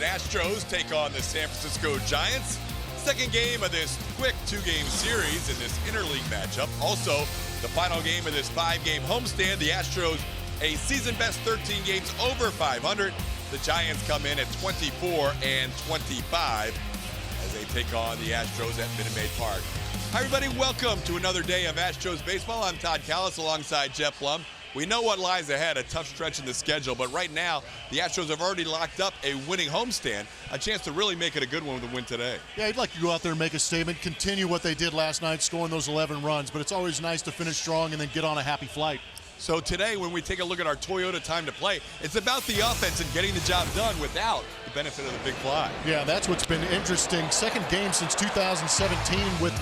Houston Astros take on the San Francisco Giants. Second game of this quick two-game series in this interleague matchup. Also, the final game of this five-game homestand. The Astros, a season-best 13 games over 500. The Giants come in at 24-25 as they take on the Astros at Minute Maid Park. Hi, everybody. Welcome to another day of Astros baseball. I'm Todd Callis alongside Jeff Blum. We know what lies ahead, a tough stretch in the schedule, but right now, the Astros have already locked up a winning homestand, a chance to really make it a good one with a win today. Yeah, I'd like to go out there and make a statement, continue what they did last night, scoring those 11 runs, but it's always nice to finish strong and then get on a happy flight. So today, when we take a look at our Toyota time to play, it's about the offense and getting the job done without the benefit of the big fly. Yeah, that's what's been interesting. Second game since 2017 with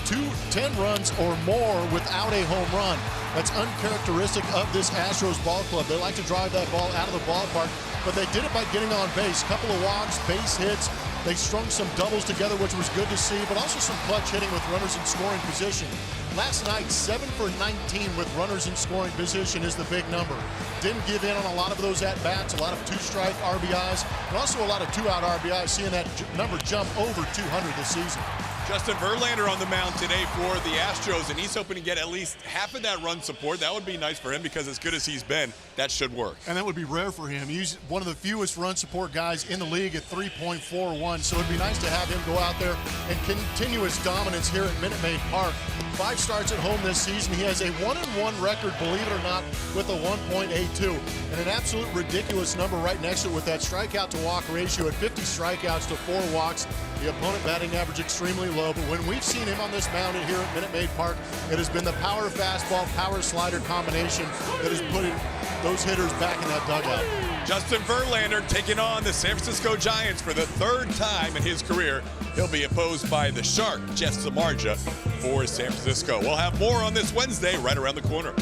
10 runs or more without a home run. That's uncharacteristic of this Astros ball club. They like to drive that ball out of the ballpark, but they did it by getting on base. Couple of walks, base hits. They strung some doubles together, which was good to see, but also some clutch hitting with runners in scoring position. Last night, 7 for 19 with runners in scoring position is the big number. Didn't give in on a lot of those at-bats, a lot of two-strike RBIs, but also a lot of two-out RBIs, seeing that number jump over 200 this season. Justin Verlander on the mound today for the Astros, and he's hoping to get at least half of that run support. That would be nice for him because as good as he's been, that should work. And that would be rare for him. He's one of the fewest run support guys in the league at 3.41, so it'd be nice to have him go out there and continue his dominance here at Minute Maid Park. 5 starts at home this season. He has a 1-1 record, believe it or not, with a 1.82, and an absolute ridiculous number right next to it with that strikeout to walk ratio at 50 strikeouts to 4 walks. The opponent batting average extremely low, but when we've seen him on this mound here at Minute Maid Park, it has been the power fastball, power slider combination that is putting those hitters back in that dugout. Justin Verlander taking on the San Francisco Giants for the third time in his career. He'll be opposed by the Shark, Jeff Samardzija, for San Francisco. We'll have more on this Wednesday right around the corner.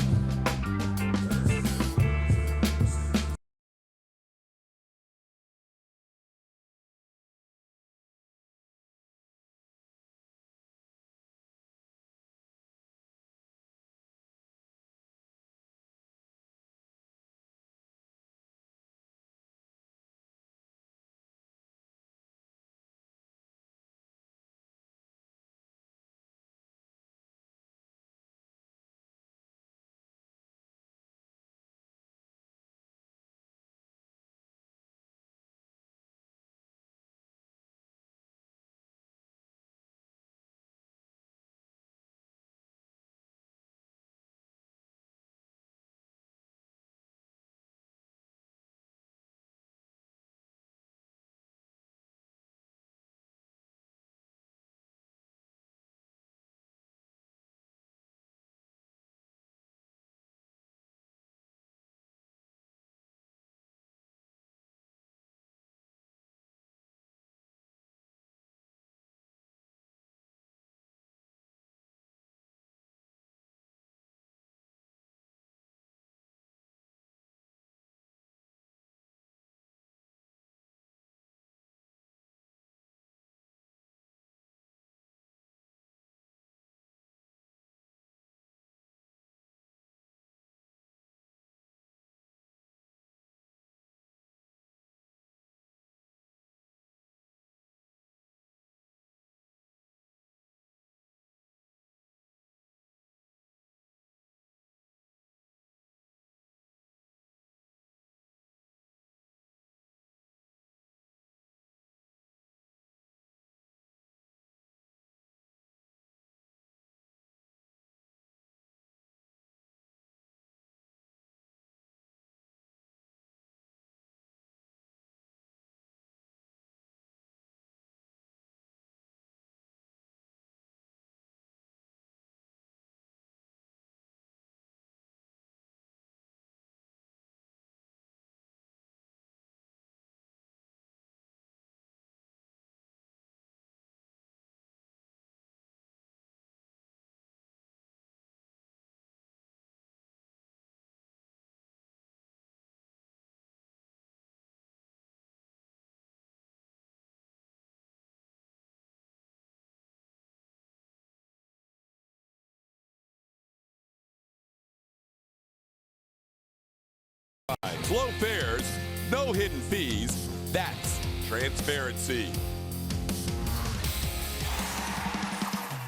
Low fares, no hidden fees. That's transparency.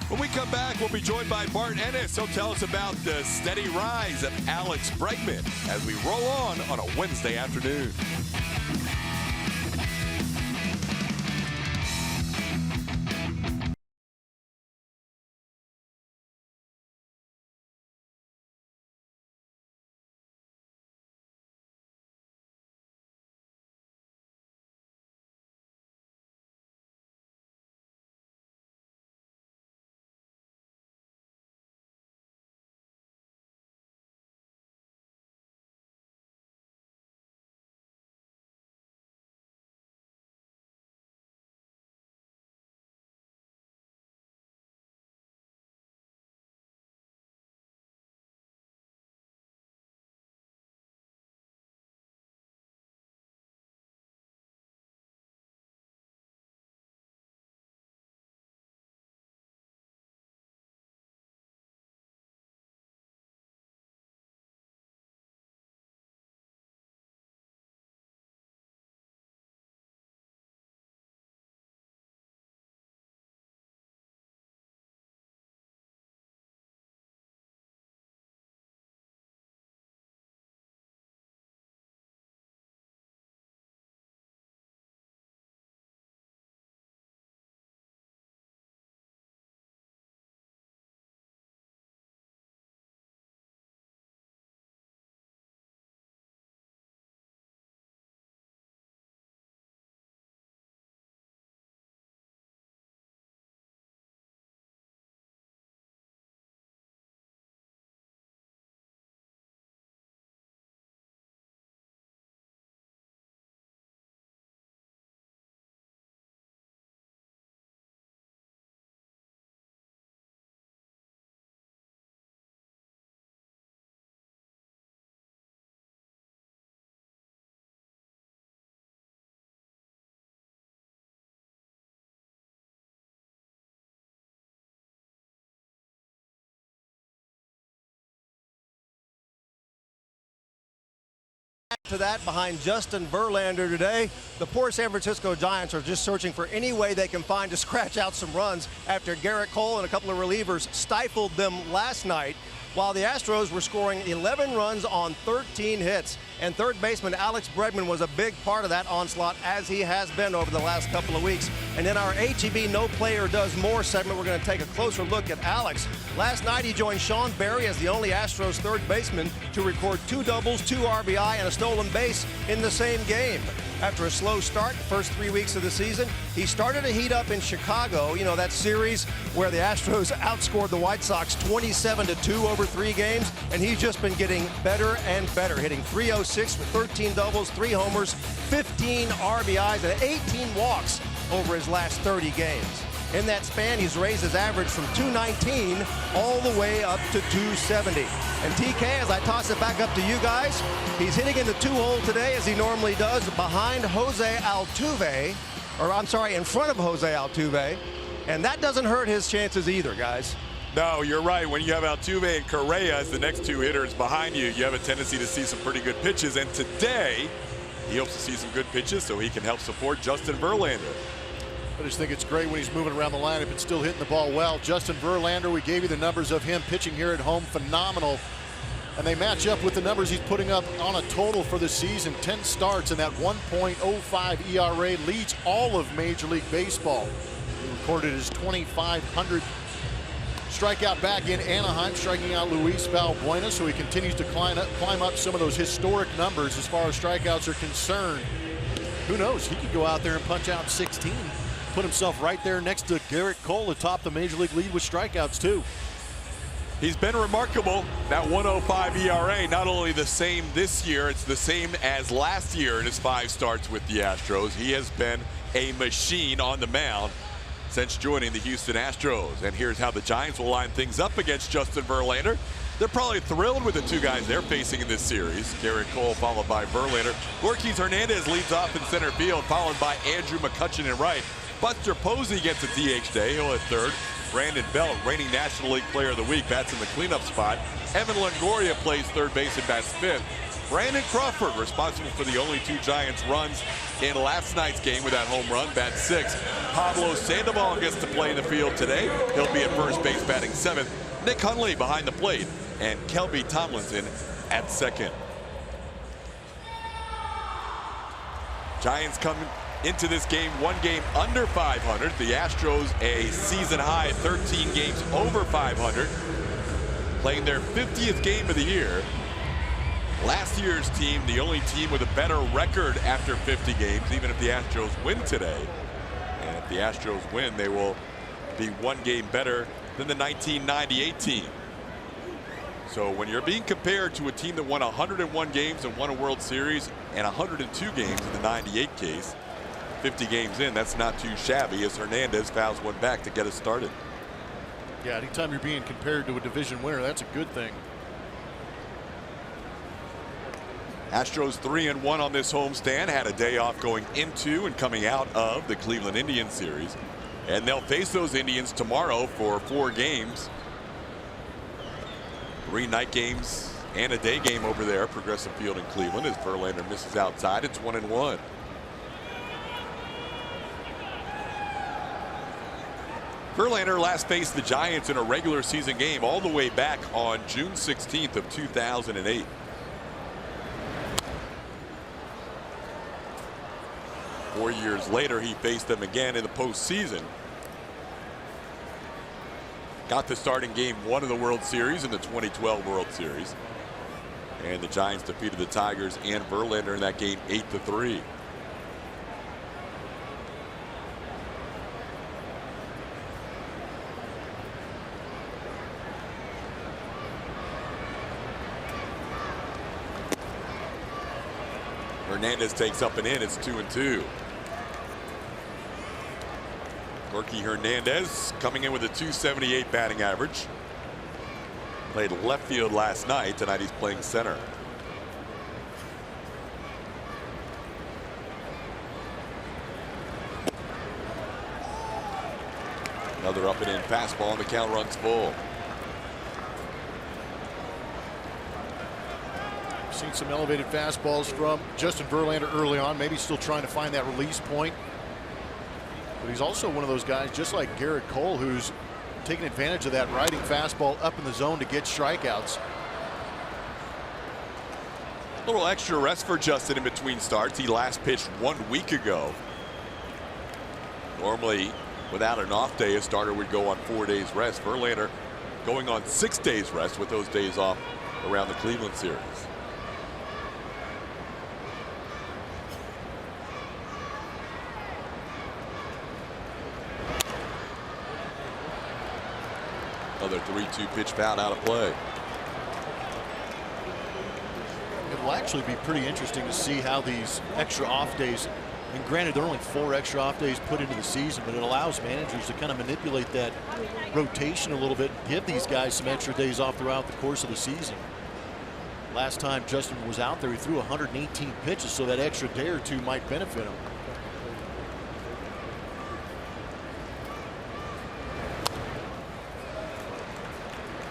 When we come back, we'll be joined by Bart Ennis. He'll tell us about the steady rise of Alex Bregman as we roll on a Wednesday afternoon. To that behind Justin Verlander today. The poor San Francisco Giants are just searching for any way they can find to scratch out some runs after Garrett Cole and a couple of relievers stifled them last night, while the Astros were scoring 11 runs on 13 hits. And third baseman Alex Bregman was a big part of that onslaught, as he has been over the last couple of weeks. And in our HEB No Player Does More segment, we're going to take a closer look at Alex. Last night, he joined Sean Berry as the only Astros third baseman to record 2 doubles, 2 RBI, and a stolen base in the same game. After a slow start the first 3 weeks of the season, he started to heat up in Chicago, you know, that series where the Astros outscored the White Sox 27-2 over 3 games, and he's just been getting better and better, hitting .306 with 13 doubles, 3 homers, 15 RBIs, and 18 walks over his last 30 games. In that span, he's raised his average from .219 all the way up to .270. And TK, as I toss it back up to you guys, he's hitting in the 2-hole today, as he normally does, behind Jose Altuve, or I'm sorry, in front of Jose Altuve. And that doesn't hurt his chances either, guys. No, you're right. When you have Altuve and Correa as the next 2 hitters behind you, you have a tendency to see some pretty good pitches. And today, he hopes to see some good pitches so he can help support Justin Verlander. I just think it's great when he's moving around the lineup and still hitting the ball well. Justin Verlander, we gave you the numbers of him pitching here at home, phenomenal. And they match up with the numbers he's putting up on a total for the season. 10 starts and that 1.05 ERA leads all of Major League Baseball. He recorded his 2,500 strikeout back in Anaheim, striking out Luis Valbuena, so he continues to climb up some of those historic numbers as far as strikeouts are concerned. Who knows? He could go out there and punch out 16. Put himself right there next to Garrett Cole atop the Major League lead with strikeouts too. He's been remarkable. That 1.05 ERA, not only the same this year, it's the same as last year in his 5 starts with the Astros. He has been a machine on the mound since joining the Houston Astros. And here's how the Giants will line things up against Justin Verlander. They're probably thrilled with the 2 guys they're facing in this series. Garrett Cole followed by Verlander. Gorkys Hernandez leads off in center field, followed by Andrew McCutchen in right. Buster Posey gets a DH day. He'll hit third. Brandon Belt, reigning National League Player of the Week, bats in the cleanup spot. Evan Longoria plays third base and bats 5th. Brandon Crawford, responsible for the only 2 Giants runs in last night's game with that home run, bat 6. Pablo Sandoval gets to play in the field today. He'll be at first base batting 7th. Nick Hundley behind the plate, and Kelby Tomlinson at second. Giants come into this game 1 game under 500. The Astros a season high 13 games over 500, playing their 50th game of the year. Last year's team, the only team with a better record after 50 games, even if the Astros win today. And if the Astros win, they will be 1 game better than the 1998 team. So when you're being compared to a team that won 101 games and won a World Series and 102 games in the 98 case, 50 games in, that's not too shabby as Hernandez fouls one back to get us started. Yeah, anytime you're being compared to a division winner, that's a good thing. Astros 3-1 on this homestand, had a day off going into and coming out of the Cleveland Indians series. And they'll face those Indians tomorrow for 4 games. 3 night games and a day game over there at Progressive Field in Cleveland as Verlander misses outside. It's 1-1. Verlander last faced the Giants in a regular season game all the way back on June 16th of 2008. Four years later, he faced them again in the postseason. Got to start in game 1 of the World Series in the 2012 World Series. And the Giants defeated the Tigers and Verlander in that game 8-3. Hernandez takes up and in. It's 2-2. Corky Hernandez coming in with a .278 batting average. Played left field last night. Tonight he's playing center. Another up and in fastball, and the count runs full. Seen some elevated fastballs from Justin Verlander early on, maybe still trying to find that release point. But he's also one of those guys, just like Garrett Cole, who's taking advantage of that riding fastball up in the zone to get strikeouts. A little extra rest for Justin in between starts. He last pitched 1 week ago. Normally, without an off day, a starter would go on 4 days rest. Verlander going on 6 days rest with those days off around the Cleveland series. Another 3-2 pitch foul out of play. It'll actually be pretty interesting to see how these extra off days, and granted there are only 4 extra off days put into the season, but it allows managers to kind of manipulate that rotation a little bit, give these guys some extra days off throughout the course of the season. Last time Justin was out there, he threw 118 pitches, so that extra day or 2 might benefit him.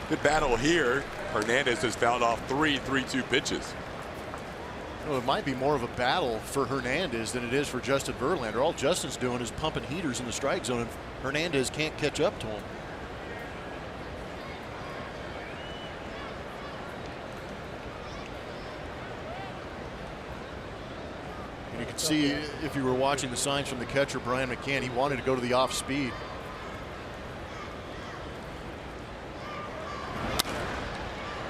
Good battle here. Hernandez has fouled off 3 3-2 pitches. Well, it might be more of a battle for Hernandez than it is for Justin Verlander. All Justin's doing is pumping heaters in the strike zone, and Hernandez can't catch up to him. And you can see, if you were watching the signs from the catcher, Brian McCann, he wanted to go to the off speed.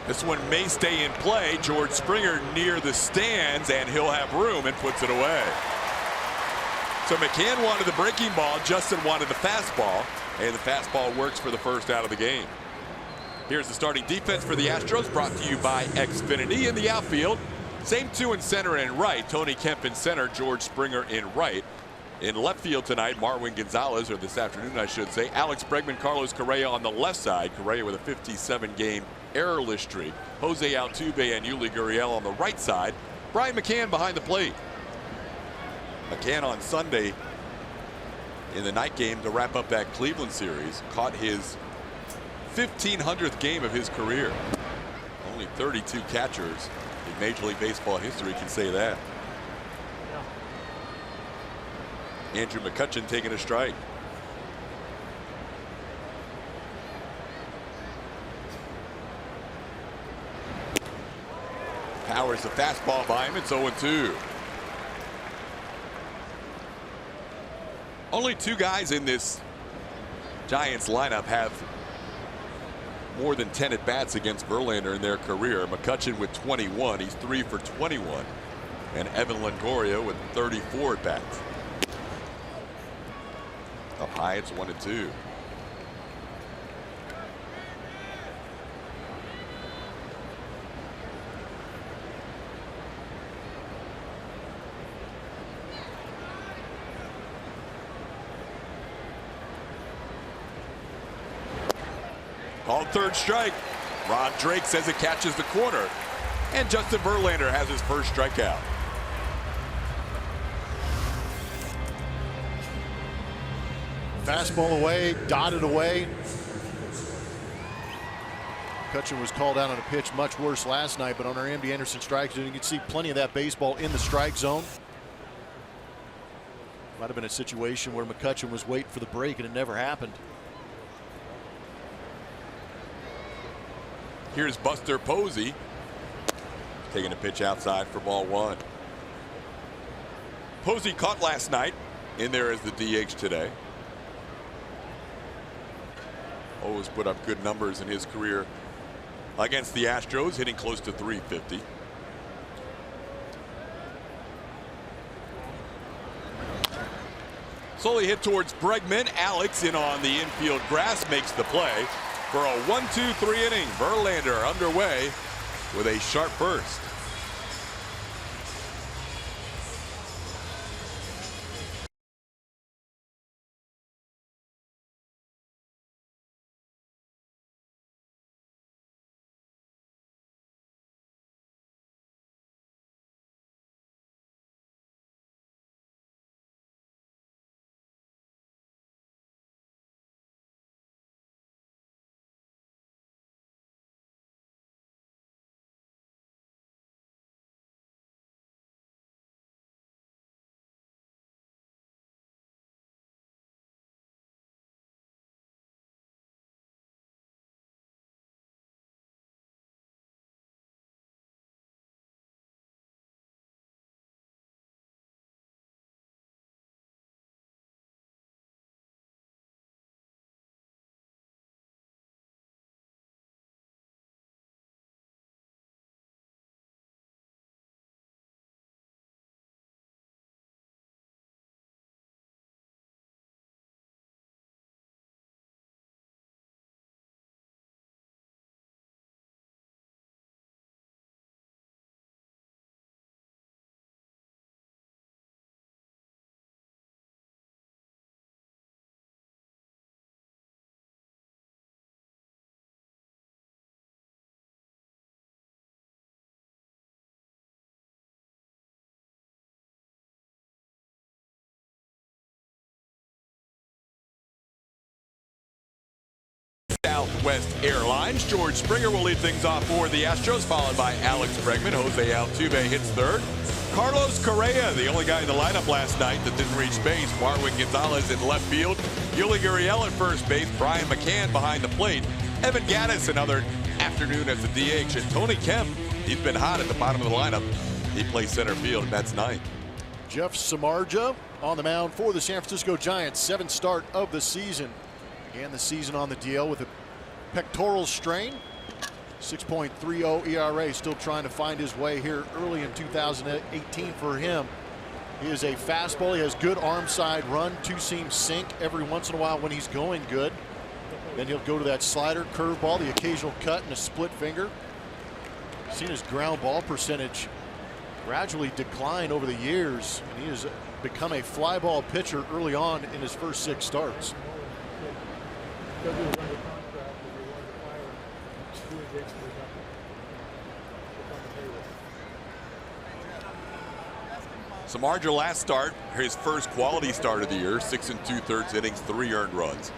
This one may stay in play. George Springer near the stands, and he'll have room and puts it away. So McCann wanted the breaking ball. Justin wanted the fastball, and the fastball works for the first out of the game. Here's the starting defense for the Astros, brought to you by Xfinity. In the outfield, same 2 in center and right. Tony Kemp in center, George Springer in right. In left field tonight, Marwin Gonzalez, or this afternoon I should say, Alex Bregman, Carlos Correa on the left side. Correa with a 57-game errorless streak. Jose Altuve and Yuli Gurriel on the right side. Brian McCann behind the plate. McCann on Sunday in the night game to wrap up that Cleveland series caught his 1,500th game of his career. Only 32 catchers in Major League Baseball history can say that. Andrew McCutchen taking a strike. Powers the fastball by him. It's 0-2. Only two guys in this Giants lineup have more than 10 at-bats against Verlander in their career. McCutchen with 21. He's 3 for 21. And Evan Longoria with 34 at-bats. Up high, it's 1-2. Called third strike. Rod Drake says it catches the corner. And Justin Verlander has his first strikeout. Fastball away, dotted away. McCutchen was called out on a pitch much worse last night, but on our Andy Anderson strike zone, you can see plenty of that baseball in the strike zone. Might have been a situation where McCutchen was waiting for the break and it never happened. Here's Buster Posey taking a pitch outside for ball 1. Posey caught last night, in there as the DH today. Always put up good numbers in his career against the Astros, hitting close to 350. Slowly hit towards Bregman. Alex in on the infield grass makes the play for a 1-2-3 inning. Verlander underway with a sharp burst. Southwest Airlines. George Springer will lead things off for the Astros, followed by Alex Bregman. Jose Altuve hits third. Carlos Correa, the only guy in the lineup last night that didn't reach base. Marwin Gonzalez in left field. Yuli Gurriel at first base. Brian McCann behind the plate. Evan Gattis another afternoon as the DH. And Tony Kemp, he's been hot at the bottom of the lineup. He plays center field, and that's ninth. Jeff Samardzija on the mound for the San Francisco Giants. 7th start of the season. Began the season on the DL with a pectoral strain. 6.30 ERA, still trying to find his way here early in 2018 for him. He is a fastball. He has good arm side run, two-seam sink every once in a while when he's going good. Then he'll go to that slider, curveball, the occasional cut, and a split finger. Seen his ground ball percentage gradually decline over the years, and he has become a fly ball pitcher early on in his first 6 starts. Samardzija last start, his first quality start of the year, 6 2/3 innings, 3 earned runs.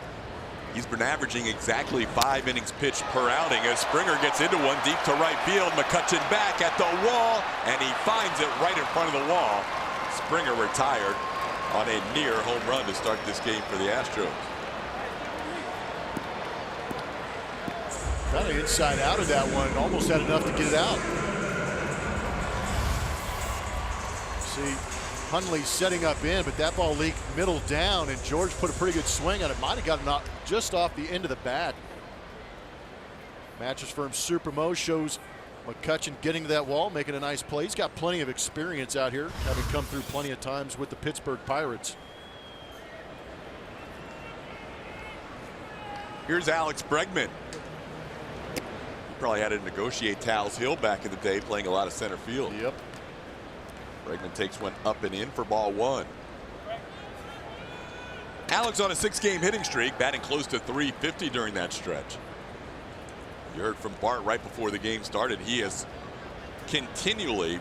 He's been averaging exactly 5 innings pitched per outing as Springer gets into one deep to right field. McCutchen back at the wall, and he finds it right in front of the wall. Springer retired on a near home run to start this game for the Astros. Kind of inside out of that one, almost had enough to get it out. See, Hundley setting up in, but that ball leaked middle down, and George put a pretty good swing on it. Might have gotten out just off the end of the bat. Mattress Firm Supermo shows McCutchen getting to that wall, making a nice play. He's got plenty of experience out here, having come through plenty of times with the Pittsburgh Pirates. Here's Alex Bregman. Probably had to negotiate Tal's Hill back in the day, playing a lot of center field. Yep. Bregman takes one up and in for ball 1. Alex on a 6-game hitting streak, batting close to .350 during that stretch. You heard from Bart right before the game started. He has continually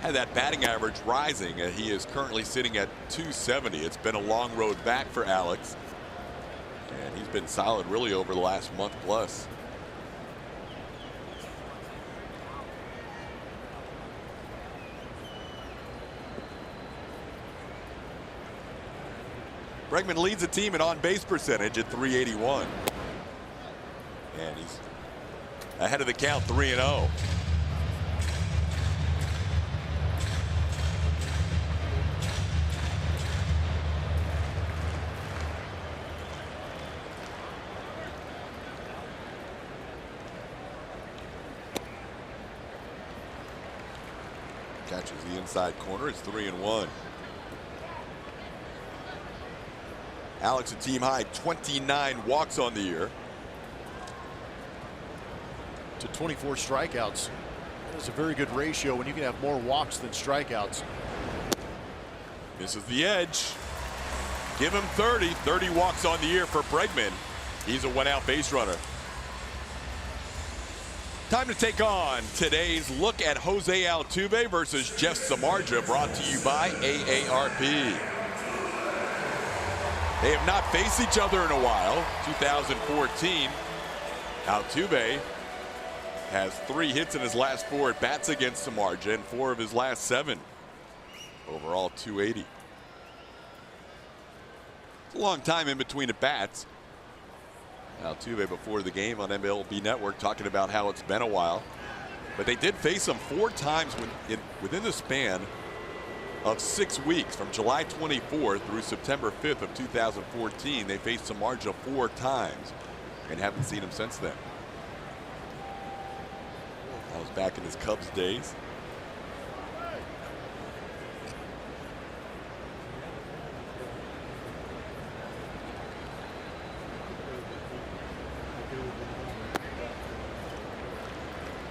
had that batting average rising, and he is currently sitting at .270. It's been a long road back for Alex, and he's been solid really over the last month plus. Bregman leads the team in on-base percentage at .381. And he's ahead of the count, 3-0. Catches the inside corner. It's 3-1. Alex, a team high 29 walks on the year. To 24 strikeouts. That's a very good ratio when you can have more walks than strikeouts. This is the edge. Give him 30. 30 walks on the year for Bregman. He's a one-out base runner. Time to take on today's look at Jose Altuve versus Jeff Samardzija, brought to you by AARP. They have not faced each other in a while. 2014, Altuve has 3 hits in his last 4 at bats against Samardzija and 4 of his last 7. Overall, .280. It's a long time in between at bats. Altuve before the game on MLB Network talking about how it's been a while. But they did face him 4 times within the span of 6 weeks, from July 24th through September 5th of 2014. They faced Samardzija 4 times and haven't seen him since then. That was back in his Cubs days.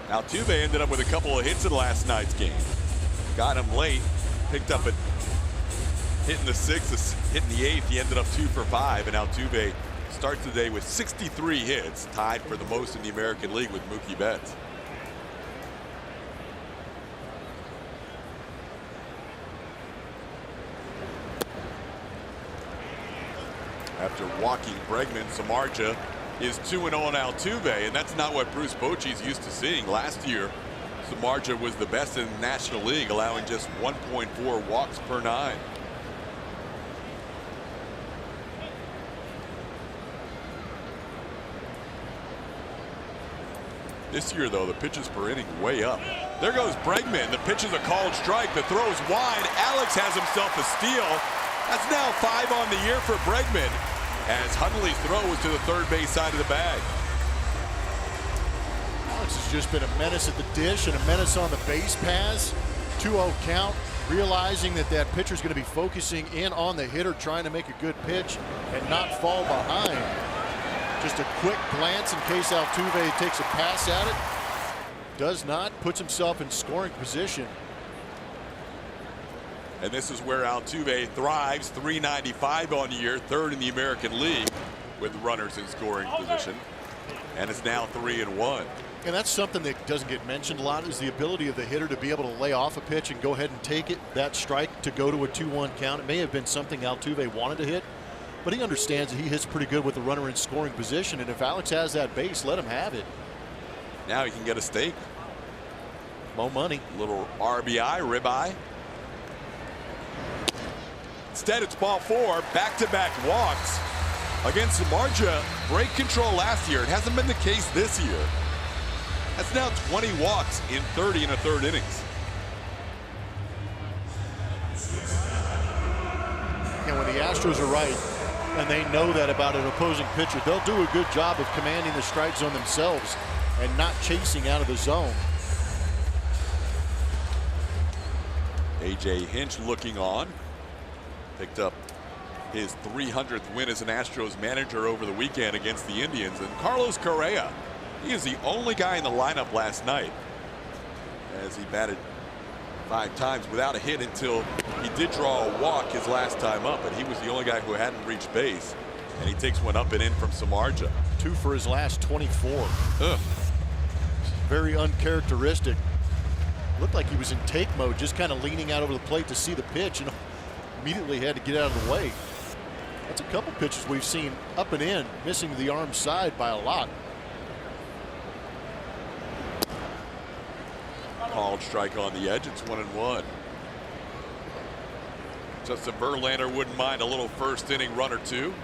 Altuve ended up with a couple of hits in last night's game. Got him late. Picked up a hit in the 6th, hit in the 8th. He ended up 2 for 5, and Altuve starts the day with 63 hits, tied for the most in the American League with Mookie Betts. After walking Bregman, Samardzija is 2-0 on Altuve, and that's not what Bruce Bochy's used to seeing. Last year, Samardzija was the best in the National League, allowing just 1.4 walks per 9. This year, though, the pitches per inning way up. There goes Bregman. The pitch is a called strike. The throw is wide. Alex has himself a steal. That's now 5 on the year for Bregman, as Hundley's throw was to the third base side of the bag. Alex has just been a menace at the dish and a menace on the base paths. 2-0 count, realizing that that pitcher's going to be focusing in on the hitter, trying to make a good pitch and not fall behind. Just a quick glance in case Altuve takes a pass at it. Does not, puts himself in scoring position. And this is where Altuve thrives. .395 on the year, 3rd in the American League with runners in scoring position. And it's now 3-1. And that's something that doesn't get mentioned a lot, is the ability of the hitter to be able to lay off a pitch and go ahead and take it, that strike, to go to a 2-1 count. It may have been something Altuve wanted to hit, but he understands that he hits pretty good with the runner in scoring position, and if Alex has that base, let him have it. Now he can get a steak. Mo money. Little RBI, ribeye. Instead, it's ball 4, back-to-back walks against Samardzija. Great control last year. It hasn't been the case this year. That's now 20 walks in 30 and a third innings. And when the Astros are right, and they know that about an opposing pitcher, they'll do a good job of commanding the strike zone themselves and not chasing out of the zone. A.J. Hinch looking on. Picked up his 300th win as an Astros manager over the weekend against the Indians. And Carlos Correa, he is the only guy in the lineup last night, as he batted 5 times without a hit until he did draw a walk his last time up, but he was the only guy who hadn't reached base, and he takes one up and in from Samardzija. 2 for his last 24. Ugh. Very uncharacteristic. Looked like he was in take mode, just kind of leaning out over the plate to see the pitch, and immediately had to get out of the way. That's a couple pitches we've seen up and in, missing the arm side by a lot. Called strike on the edge. It's 1-1. Justin Verlander wouldn't mind a little first inning run or two.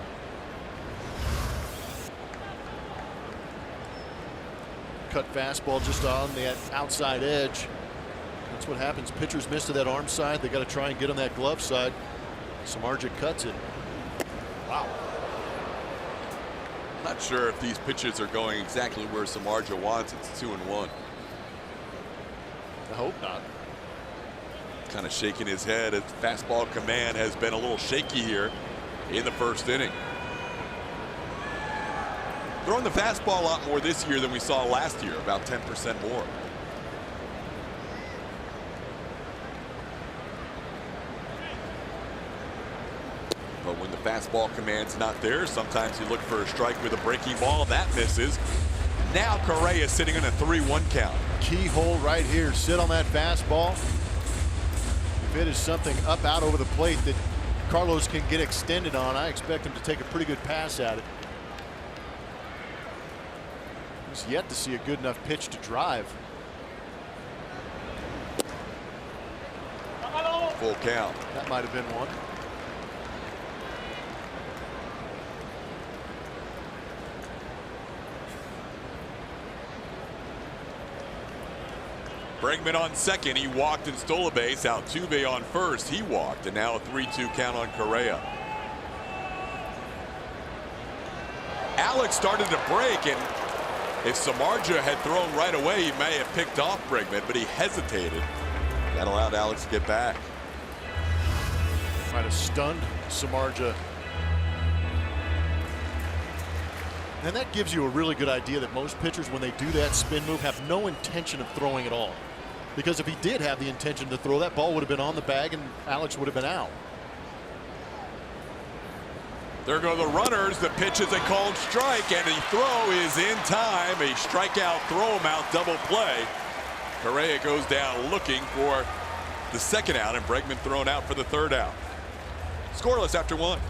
Cut fastball just on the outside edge. That's what happens. Pitchers miss to that arm side. They got to try and get on that glove side. Samardzija cuts it. Wow. Not sure if these pitches are going exactly where Samardzija wants. It's 2-1. I hope not. Kind of shaking his head as fastball command has been a little shaky here in the first inning. Throwing the fastball a lot more this year than we saw last year, about 10% more. But when the fastball command's not there, sometimes you look for a strike with a breaking ball. That misses. Now Correa is sitting on a 3-1 count. Key hole right here. Sit on that fastball. If it is something up out over the plate that Carlos can get extended on, I expect him to take a pretty good pass at it. He's yet to see a good enough pitch to drive. Full count. That might have been one. Bregman on second. He walked and stole a base. Altuve on first. He walked. And now a 3-2 count on Correa. Alex started to break, and if Samardzija had thrown right away, he may have picked off Bregman, but he hesitated. That allowed Alex to get back. Might have stunned Samardzija. And that gives you a really good idea that most pitchers, when they do that spin move, have no intention of throwing at all. Because if he did have the intention to throw, that ball would have been on the bag and Alex would have been out. There go the runners. The pitch is a called strike, and the throw is in time. A strikeout, throw him out, double play. Correa goes down looking for the second out, and Bregman thrown out for the third out. Scoreless after 1.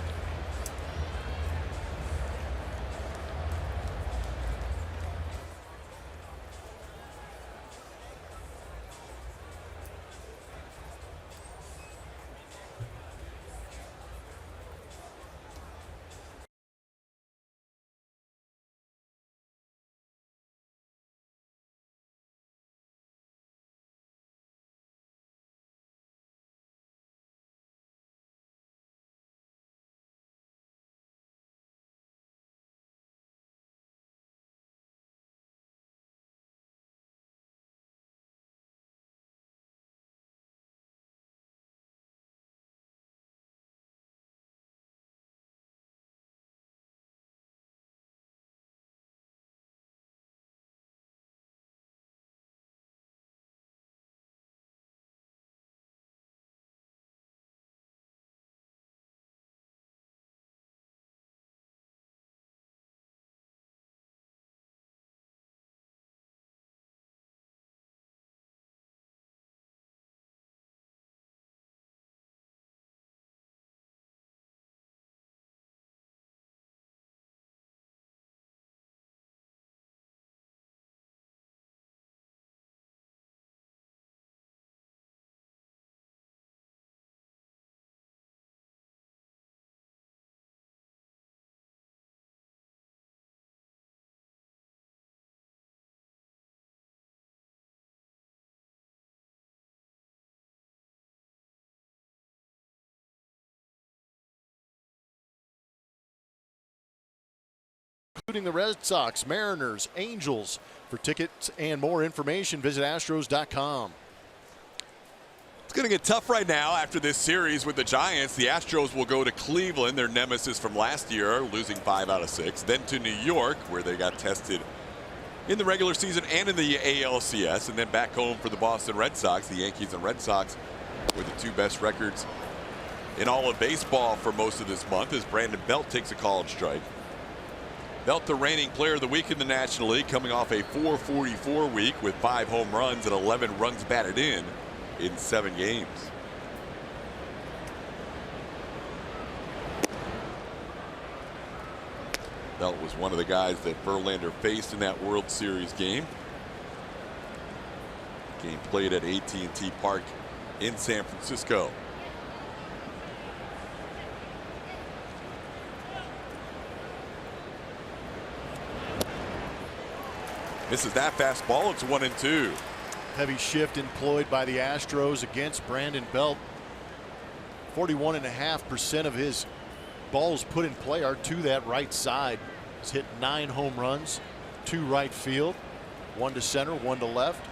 including the Red Sox, Mariners, Angels. For tickets and more information, visit Astros.com. It's going to get tough right now after this series with the Giants. The Astros will go to Cleveland, their nemesis from last year, losing 5 out of 6. Then to New York, where they got tested in the regular season and in the ALCS. And then back home for the Boston Red Sox. The Yankees and Red Sox with the 2 best records in all of baseball for most of this month as Brandon Belt takes a college strike. Belt, the reigning player of the week in the National League, coming off a .444 week with 5 home runs and 11 runs batted in 7 games. Belt was one of the guys that Verlander faced in that World Series game. Game played at AT&T Park in San Francisco. Misses that fastball. It's 1-2. Heavy shift employed by the Astros against Brandon Belt. 41.5% of his balls put in play are to that right side. He's hit 9 home runs, 2 right field, 1 to center, 1 to left.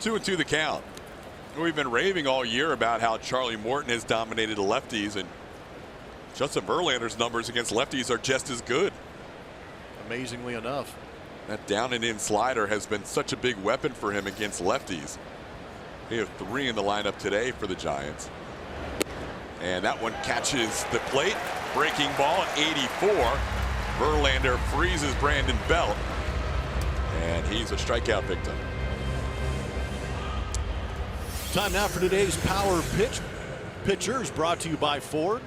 Two and 2 the count. We've been raving all year about how Charlie Morton has dominated the lefties, and Justin Verlander's numbers against lefties are just as good. Amazingly enough. That down and in slider has been such a big weapon for him against lefties. He has 3 in the lineup today for the Giants. And that one catches the plate. Breaking ball at 84. Verlander freezes Brandon Belt. And he's a strikeout victim. Time now for today's Power Pitchers, brought to you by Ford.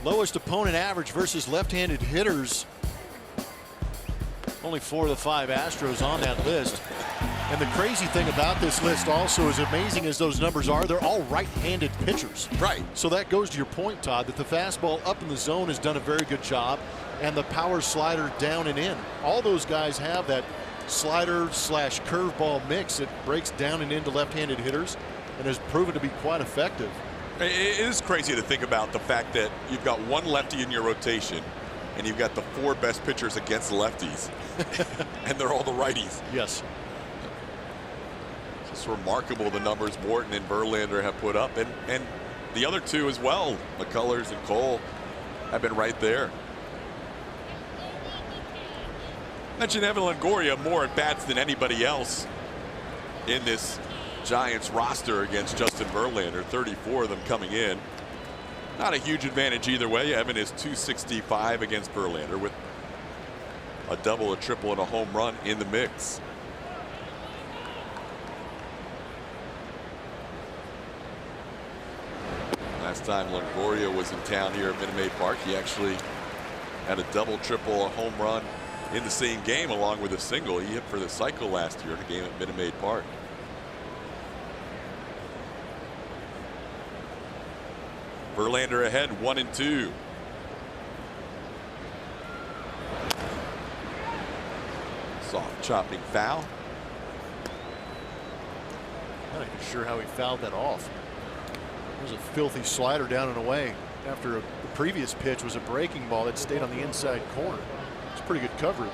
Lowest opponent average versus left-handed hitters. Only 4 of the 5 Astros on that list. And the crazy thing about this list also, as amazing as those numbers are, they're all right-handed pitchers. Right. So that goes to your point, Todd, that the fastball up in the zone has done a very good job, and the power slider down and in. All those guys have that slider slash curveball mix that breaks down and into left-handed hitters and has proven to be quite effective. It is crazy to think about the fact that you've got 1 lefty in your rotation and you've got the 4 best pitchers against lefties and they're all the righties. Yes. It's just remarkable the numbers Morton and Verlander have put up, and the other 2 as well. McCullers and Cole have been right there. Mentioned Evan Longoria more at bats than anybody else in this Giants roster against Justin Verlander. 34 of them coming in. Not a huge advantage either way. Evan is .265 against Verlander with a double, a triple, and a home run in the mix. Last time Longoria was in town here at Minute Maid Park, he actually had a double, triple, a home run in the same game along with a single. He hit for the cycle last year in a game at Minute Maid Park. Verlander ahead, 1-2. Soft chopping foul. Not even sure how he fouled that off. It was a filthy slider down and away after the previous pitch was a breaking ball that stayed on the inside corner. It's pretty good coverage.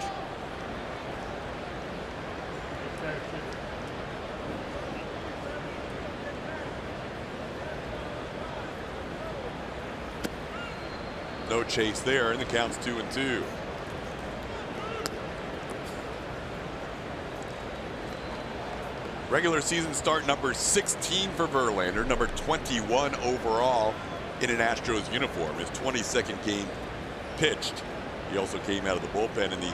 No chase there, and the count's 2-2. Regular season start number 16 for Verlander, number 21 overall in an Astros uniform. His 22nd game pitched. He also came out of the bullpen in the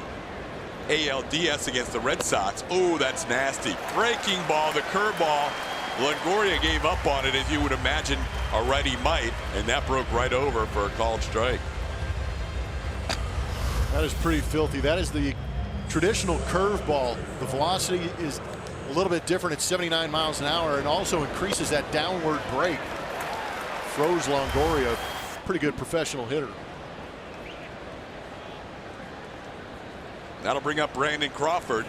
ALDS against the Red Sox. Oh, that's nasty. Breaking ball, the curveball. Longoria gave up on it, as you would imagine a righty might, and that broke right over for a called strike. That is pretty filthy. That is the traditional curveball. The velocity is a little bit different at 79 miles an hour and also increases that downward break. Froze Longoria. Pretty good professional hitter. That'll bring up Brandon Crawford.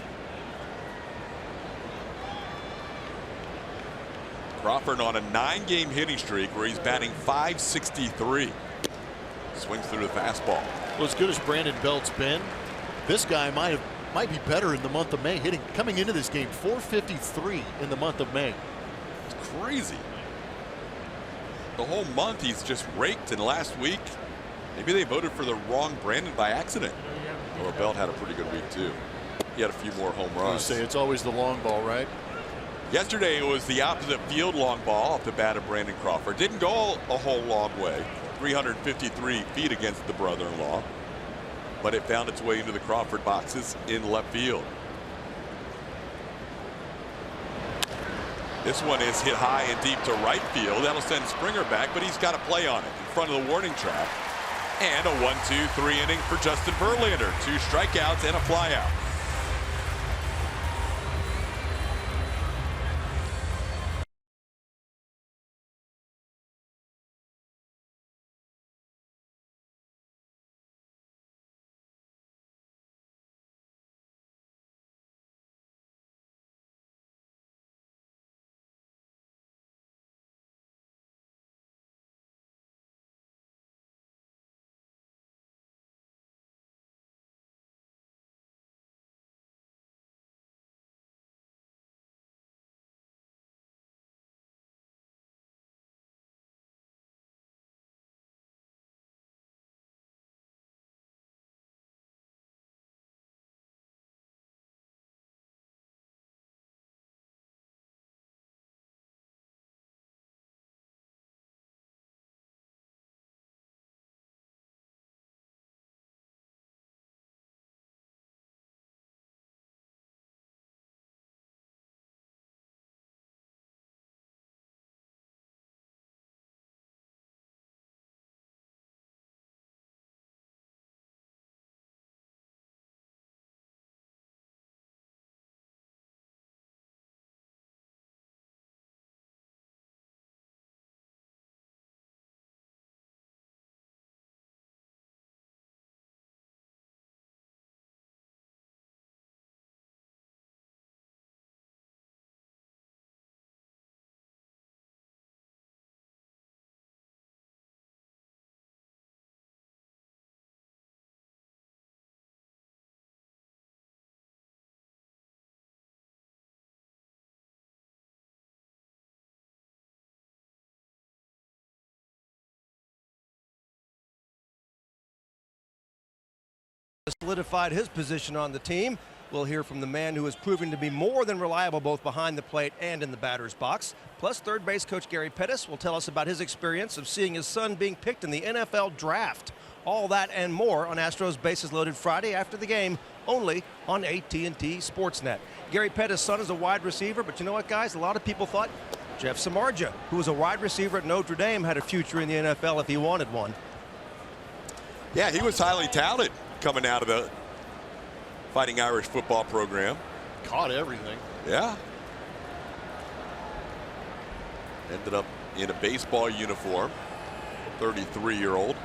Crawford on a 9-game hitting streak where he's batting .563. Swings through the fastball. Well, as good as Brandon Belt's been, this guy might be better in the month of May. Coming into this game, .453 in the month of May. It's crazy. The whole month he's just raked, and last week maybe they voted for the wrong Brandon by accident. Or Belt had a pretty good week too. He had a few more home runs. You say it's always the long ball, right? Yesterday it was the opposite field long ball off the bat of Brandon Crawford. Didn't go a whole long way. 353 feet against the brother-in-law, but it found its way into the Crawford boxes in left field. This one is hit high and deep to right field. That'll send Springer back, but he's got a play on it in front of the warning track. And a 1-2-3 inning for Justin Verlander. 2 strikeouts and a flyout. Solidified his position on the team. We'll hear from the man who is proving to be more than reliable both behind the plate and in the batter's box. Plus, third base coach Gary Pettis will tell us about his experience of seeing his son being picked in the NFL draft. All that and more on Astros Bases Loaded Friday after the game, only on AT&T Sportsnet. Gary Pettis' son is a wide receiver, but you know what, guys? A lot of people thought Jeff Samardzija, who was a wide receiver at Notre Dame, had a future in the NFL if he wanted one. Yeah, he was highly touted coming out of the Fighting Irish football program. Caught everything. Yeah. Ended up in a baseball uniform. 33-year-old.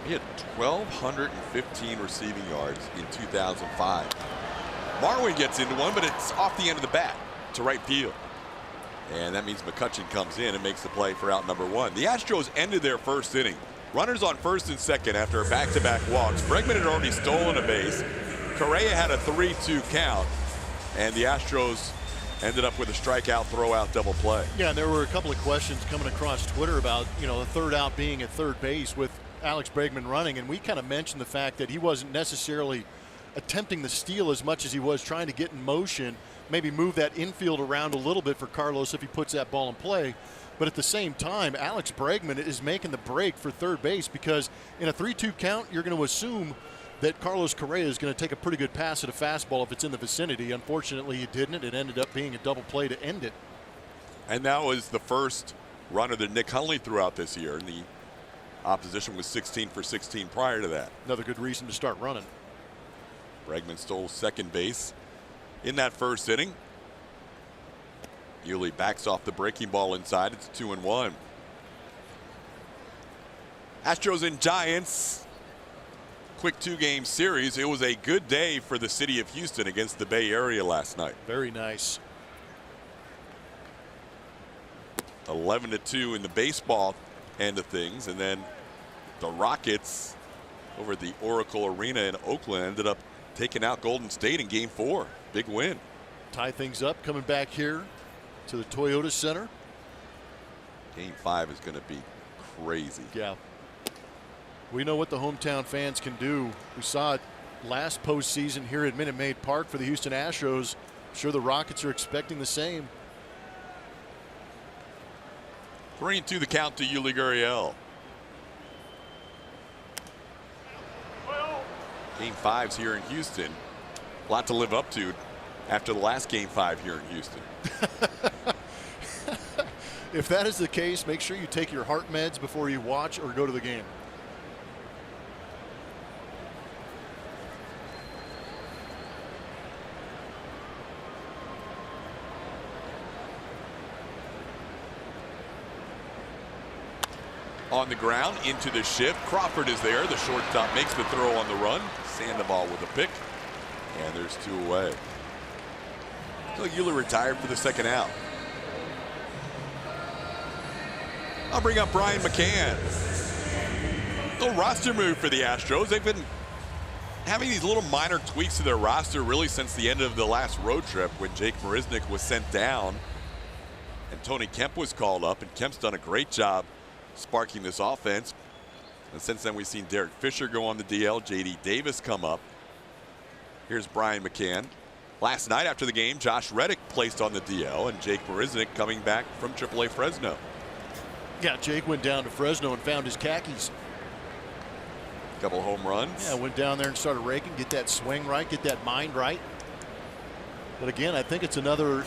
He had 1,215 receiving yards in 2005. Marwin gets into one, but it's off the end of the bat to right field. And that means McCutcheon comes in and makes the play for out number 1. The Astros ended their first inning. Runners on first and second after a back-to-back walks. Bregman had already stolen a base. Correa had a 3-2 count. And the Astros ended up with a strikeout, throw-out, double play. Yeah, and there were a couple of questions coming across Twitter about, the third out being at third base with Alex Bregman running, and we kind of mentioned the fact that he wasn't necessarily attempting the steal as much as he was trying to get in motion, maybe move that infield around a little bit for Carlos if he puts that ball in play. But at the same time, Alex Bregman is making the break for third base because in a 3-2 count, you're going to assume that Carlos Correa is going to take a pretty good pass at a fastball if it's in the vicinity. Unfortunately, he didn't. It ended up being a double play to end it. And that was the first runner that Nick Hundley threw out this year, and the opposition was 16 for 16 prior to that. Another good reason to start running. Bregman stole second base in that first inning. Yuli backs off the breaking ball inside. It's 2-1. Astros and Giants. Quick 2-game series. It was a good day for the city of Houston against the Bay Area last night. Very nice. 11-2 in the baseball end of things, and then the Rockets over at the Oracle Arena in Oakland ended up taking out Golden State in Game 4. Big win. Tie things up, coming back here to the Toyota Center. Game 5 is going to be crazy. Yeah. We know what the hometown fans can do. We saw it last postseason here at Minute Maid Park for the Houston Astros. I'm sure the Rockets are expecting the same. 3-2 the count to Yuli Gurriel. Game 5's here in Houston. A lot to live up to after the last Game 5 here in Houston. If that is the case, make sure you take your heart meds before you watch or go to the game. On the ground, into the shift. Crawford is there. The shortstop makes the throw on the run. Sandoval with a pick. And there's 2 away. So Yuli retired for the second out. I'll bring up Brian McCann. Little roster move for the Astros. They've been having these little minor tweaks to their roster really since the end of the last road trip when Jake Marisnick was sent down and Tony Kemp was called up, and Kemp's done a great job sparking this offense. And since then, we've seen Derek Fisher go on the DL, J.D. Davis come up. Here's Brian McCann. Last night after the game, Josh Reddick placed on the DL, and Jake Marisnick coming back from AAA Fresno. Yeah, Jake went down to Fresno and found his khakis. Couple home runs. Yeah, went down there and started raking, get that swing right, get that mind right. But again, I think it's another,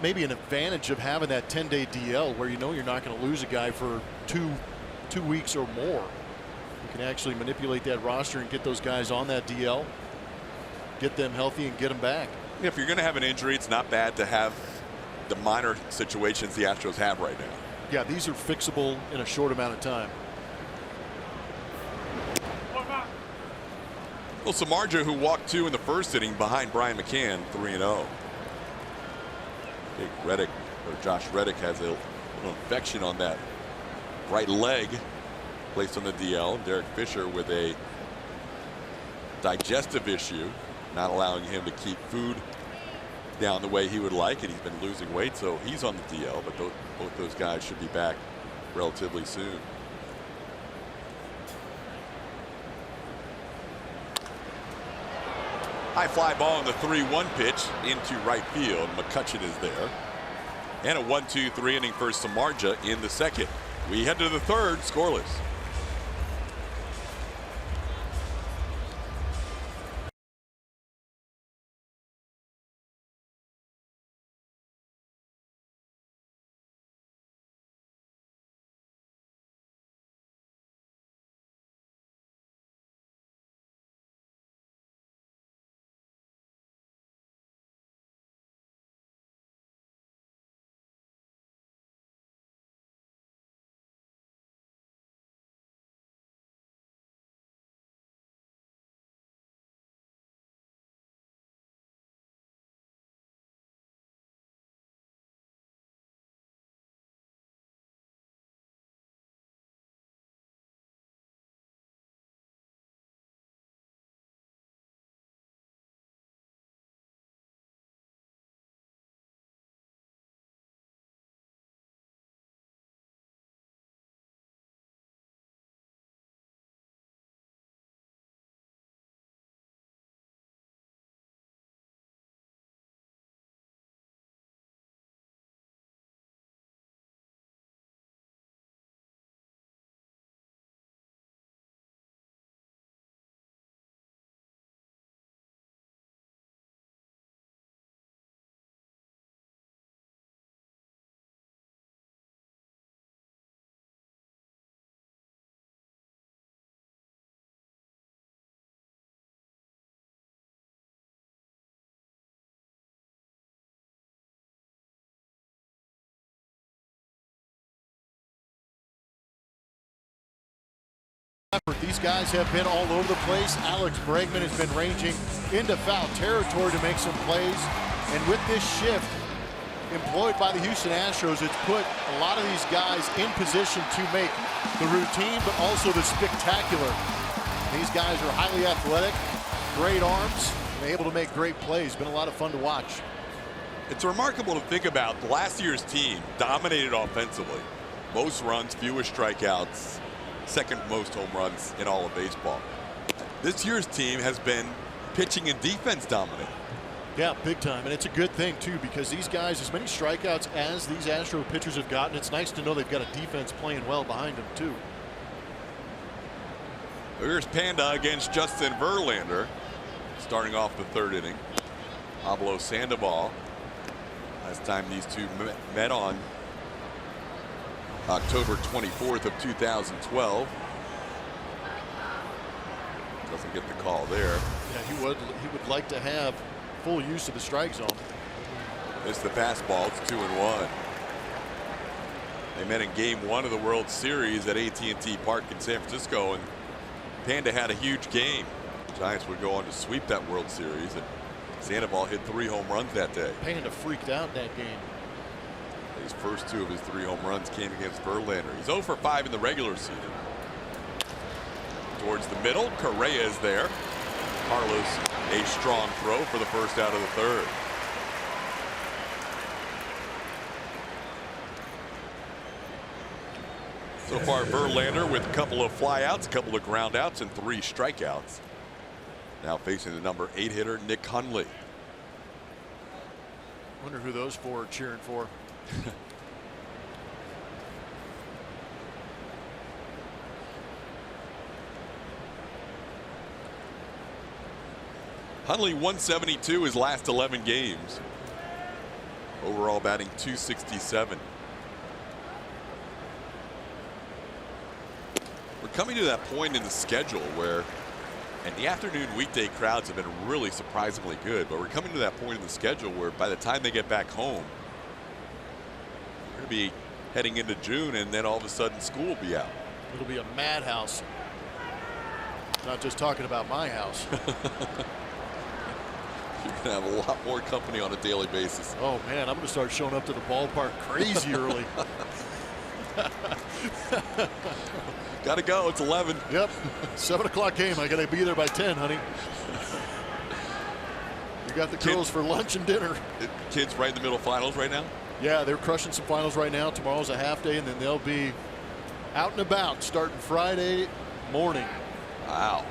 maybe an advantage of having that 10-day DL where you know you're not going to lose a guy for two weeks or more. You can actually manipulate that roster and get those guys on that DL, get them healthy and get them back. If you're going to have an injury, it's not bad to have the minor situations the Astros have right now. Yeah, these are fixable in a short amount of time. Well, Samardzija, who walked 2 in the first inning behind Brian McCann, 3-0. Big Reddick, or Josh Reddick, has a little infection on that right leg, placed on the DL. Derek Fisher with a digestive issue, not allowing him to keep food down the way he would like, and he's been losing weight, so he's on the DL. But both those guys should be back relatively soon. High fly ball on the 3-1 pitch into right field. McCutcheon is there. And a 1-2-3 inning for Samardzija in the second. We head to the third, scoreless. effort. These guys have been all over the place. Alex Bregman has been ranging into foul territory to make some plays. And with this shift employed by the Houston Astros, it's put a lot of these guys in position to make the routine, but also the spectacular. These guys are highly athletic, great arms, and able to make great plays. Been a lot of fun to watch. It's remarkable to think about. Last year's team dominated offensively. Most runs, fewest strikeouts, second most home runs in all of baseball. This year's team has been pitching and defense dominant. Yeah, big time. And it's a good thing, too, because these guys, as many strikeouts as these Astro pitchers have gotten, it's nice to know they've got a defense playing well behind them, too. Here's Panda against Justin Verlander, starting off the third inning. Pablo Sandoval. Last time these two met on October 24th of 2012. Doesn't get the call there. Yeah, he would like to have full use of the strike zone. It's the fastball. It's 2-1. They met in Game 1 of the World Series at AT&T Park in San Francisco, and Panda had a huge game. The Giants would go on to sweep that World Series, and Sandoval hit 3 home runs that day. Panda freaked out that game. His first 2 of his 3 home runs came against Verlander. He's 0 for 5 in the regular season. Towards the middle, Correa is there. Carlos, a strong throw for the first out of the third. So far, Verlander with a couple of flyouts, a couple of groundouts, and 3 strikeouts. Now facing the number 8 hitter, Nick Hundley. Wonder who those 4 are cheering for. Hundley 172 his last 11 games. Overall batting .267. We're coming to that point in the schedule where, and the afternoon weekday crowds have been really surprisingly good, but we're coming to that point in the schedule where by the time they get back home, we're going to be heading into June, and then all of a sudden school will be out. It'll be a madhouse. Not just talking about my house. You're going to have a lot more company on a daily basis. Oh, man, I'm going to start showing up to the ballpark crazy early. Got to go. It's 11. Yep. 7 o'clock game. I got to be there by 10, honey. You got the girls for lunch and dinner. Kids right in the middle of finals right now? Yeah, they're crushing some finals right now. Tomorrow's a half day, and then they'll be out and about starting Friday morning. Wow.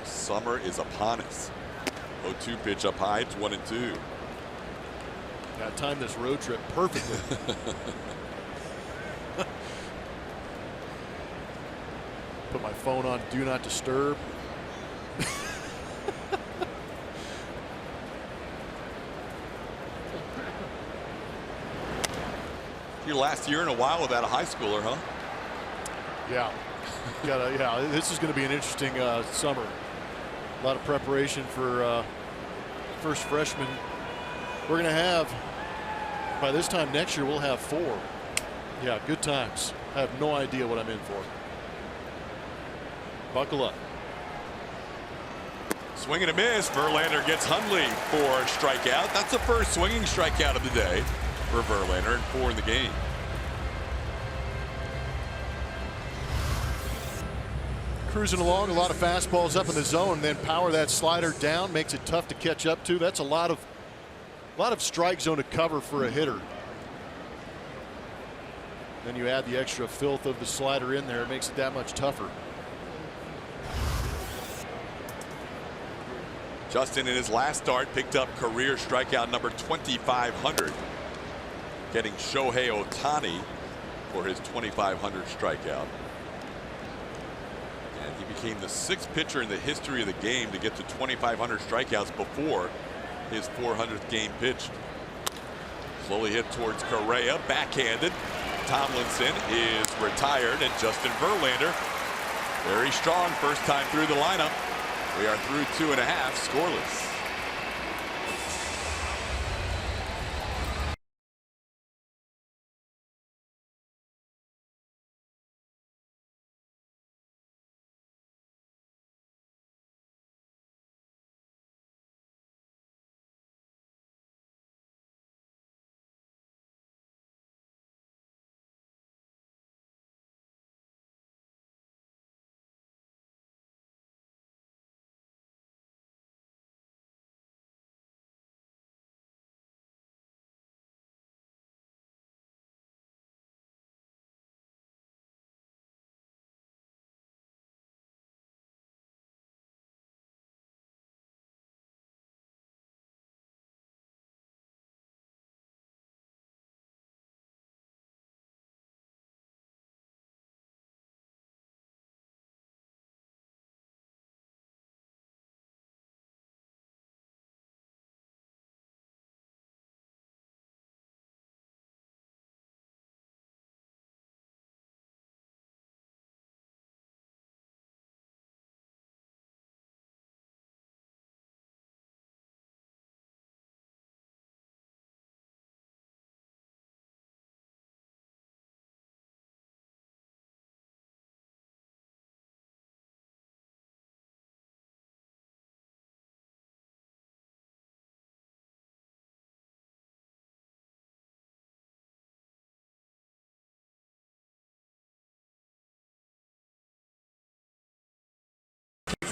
Summer is upon us. 0-2 pitch up high. It's 1-2. Got to time this road trip perfectly. Put my phone on Do Not Disturb. Your last year in a while without a high schooler, huh? Yeah. Yeah, this is going to be an interesting summer. A lot of preparation for first freshman. We're going to have, by this time next year, we'll have 4. Yeah, good times. I have no idea what I'm in for. Buckle up. Swing and a miss. Verlander gets Hundley for a strikeout. That's the first swinging strikeout of the day for Verlander, and 4 in the game. Cruising along, a lot of fastballs up in the zone, then power that slider down, makes it tough to catch up to. That's a lot of strike zone to cover for a hitter. Then you add the extra filth of the slider in there, it makes it that much tougher. Justin in his last start picked up career strikeout number 2,500, getting Shohei Ohtani for his 2,500 strikeout. And he became the 6th pitcher in the history of the game to get to 2,500 strikeouts before his 400th game pitched. Slowly hit towards Correa, backhanded. Tomlinson is retired, and Justin Verlander, very strong first time through the lineup. We are through 2.5 scoreless.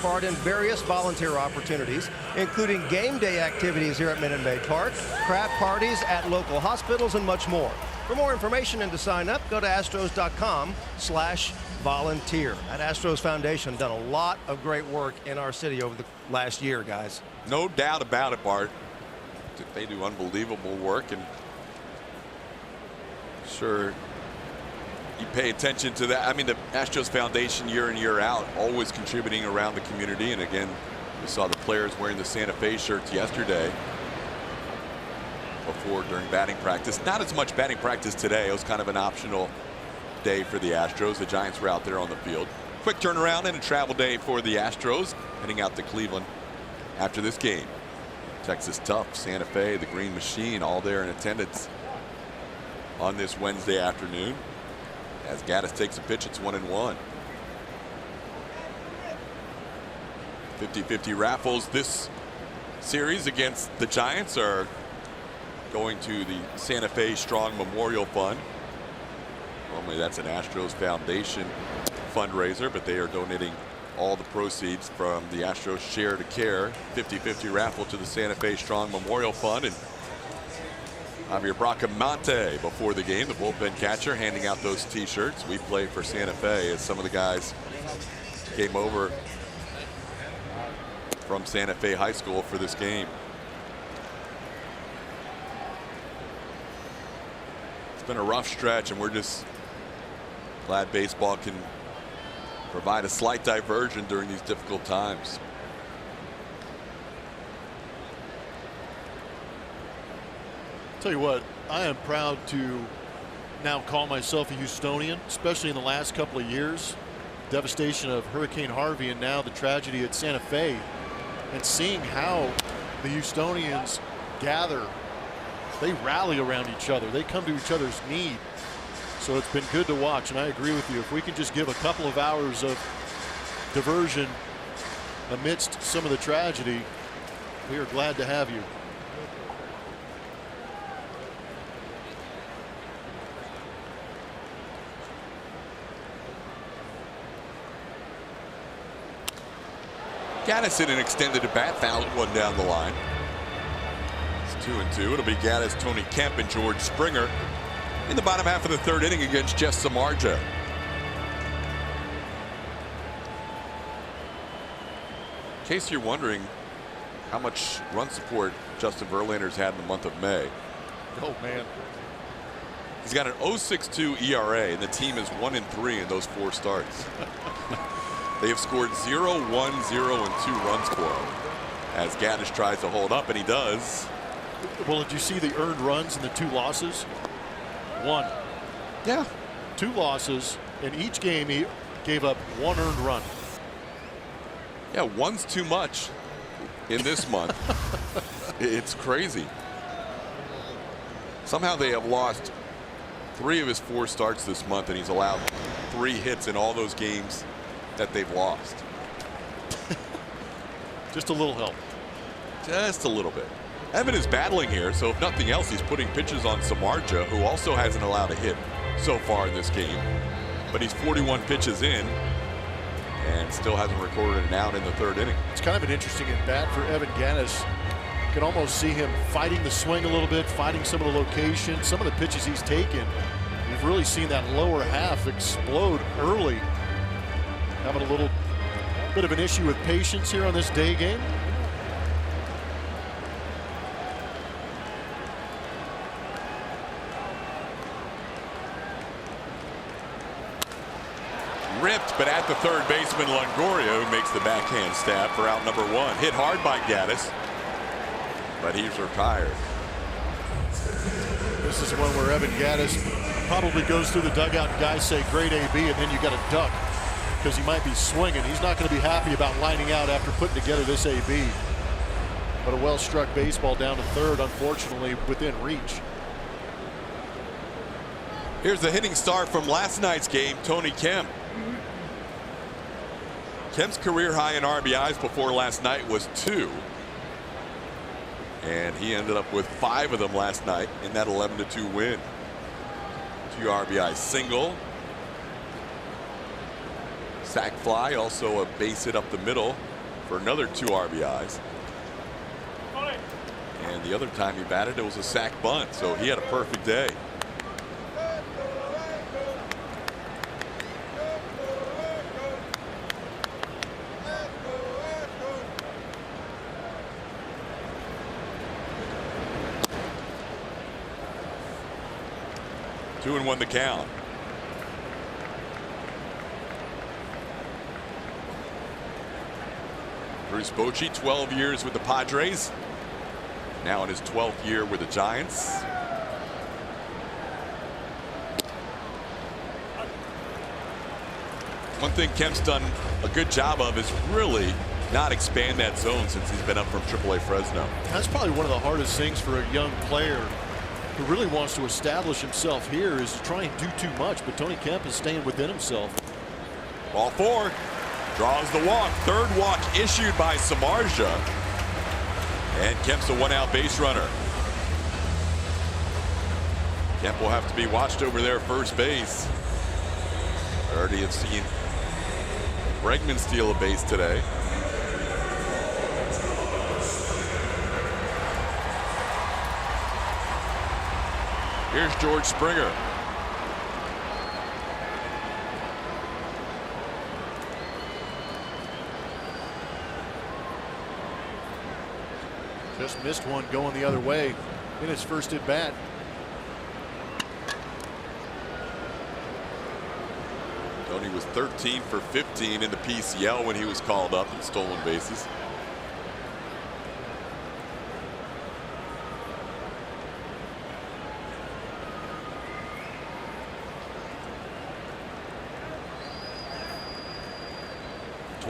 part in various volunteer opportunities, including game day activities here at Minute Maid Park, craft parties at local hospitals, and much more. For more information and to sign up, go to astros.com/volunteer. That Astros Foundation done a lot of great work in our city over the last year, guys. No doubt about it, Bart. They do unbelievable work, and sure, you pay attention to that. I mean, the Astros Foundation year in, year out, always contributing around the community. And again, we saw the players wearing the Santa Fe shirts yesterday during batting practice. Not as much batting practice today. It was kind of an optional day for the Astros. The Giants were out there on the field. Quick turnaround and a travel day for the Astros, heading out to Cleveland after this game. Texas Tough, Santa Fe, the Green Machine, all there in attendance on this Wednesday afternoon. As Gaddis takes a pitch, it's 1-1. 50-50 raffles this series against the Giants are going to the Santa Fe Strong Memorial Fund. Normally that's an Astros Foundation fundraiser, but they are donating all the proceeds from the Astros Share to Care 50-50 raffle to the Santa Fe Strong Memorial Fund. And Javier Bracamonte before the game, the bullpen catcher, handing out those t-shirts. We play for Santa Fe, as some of the guys came over from Santa Fe High School for this game. It's been a rough stretch, and we're just glad baseball can provide a slight diversion during these difficult times. Tell you what, I am proud to now call myself a Houstonian, especially in the last couple of years. Devastation of Hurricane Harvey and now the tragedy at Santa Fe, and seeing how the Houstonians gather. They rally around each other. They come to each other's need. So it's been good to watch, and I agree with you. If we can just give a couple of hours of diversion amidst some of the tragedy, we are glad to have you. Gaddis in an extended at bat, fouled one down the line. It's 2-2. It'll be Gaddis, Tony Kemp, and George Springer in the bottom half of the third inning against Jess Samardzija. In case you're wondering how much run support Justin Verlander's had in the month of May. Oh, man. He's got an 0.62 ERA, and the team is 1-3 in those 4 starts. They have scored 0, 1, 0, and 2 runs for him as Gaddis tries to hold up, and he does. Well, did you see the earned runs in the 2 losses? 1. Yeah. 2 losses. In each game, he gave up 1 earned run. Yeah, 1's too much in this month. It's crazy. Somehow they have lost 3 of his 4 starts this month, and he's allowed 3 hits in all those games that they've lost. Just a little help. Just a little bit. Evan is battling here, so if nothing else, he's putting pitches on Samardzija, who also hasn't allowed a hit so far in this game. But he's 41 pitches in and still hasn't recorded an out in the 3rd inning. It's kind of an interesting at bat for Evan Gaddis. You can almost see him fighting the swing a little bit, fighting some of the location, some of the pitches he's taken. We've really seen that lower half explode early. Having a little bit of an issue with patience here on this day game. Ripped, but at the third baseman, Longoria, who makes the backhand stab for out number 1. Hit hard by Gaddis, but he's retired. This is one where Evan Gaddis probably goes through the dugout and guys say great AB, and then you got to duck because he might be swinging. He's not going to be happy about lining out after putting together this AB. But a well-struck baseball down to third, unfortunately within reach. Here's the hitting star from last night's game, Tony Kemp. Kemp's career high in RBIs before last night was 2. And he ended up with 5 of them last night in that 11-2 win. 2 RBI single. Sac fly, also a base hit up the middle for another 2 RBIs. And the other time he batted, it was a sac bunt, so he had a perfect day. Two and one the count. Bruce Bochy, 12 years with the Padres. Now in his 12th year with the Giants. One thing Kemp's done a good job of is really not expand that zone since he's been up from AAA Fresno. That's probably one of the hardest things for a young player who really wants to establish himself here, is to try and do too much, but Tony Kemp is staying within himself. Ball 4. Draws the walk. Third walk issued by Samardzija. And Kemp's a 1-out base runner. Kemp will have to be watched over there first base. I already have seen Bregman steal a base today. Here's George Springer. Just missed one going the other way in his first at bat. Tony was 13 for 15 in the PCL when he was called up in stolen bases.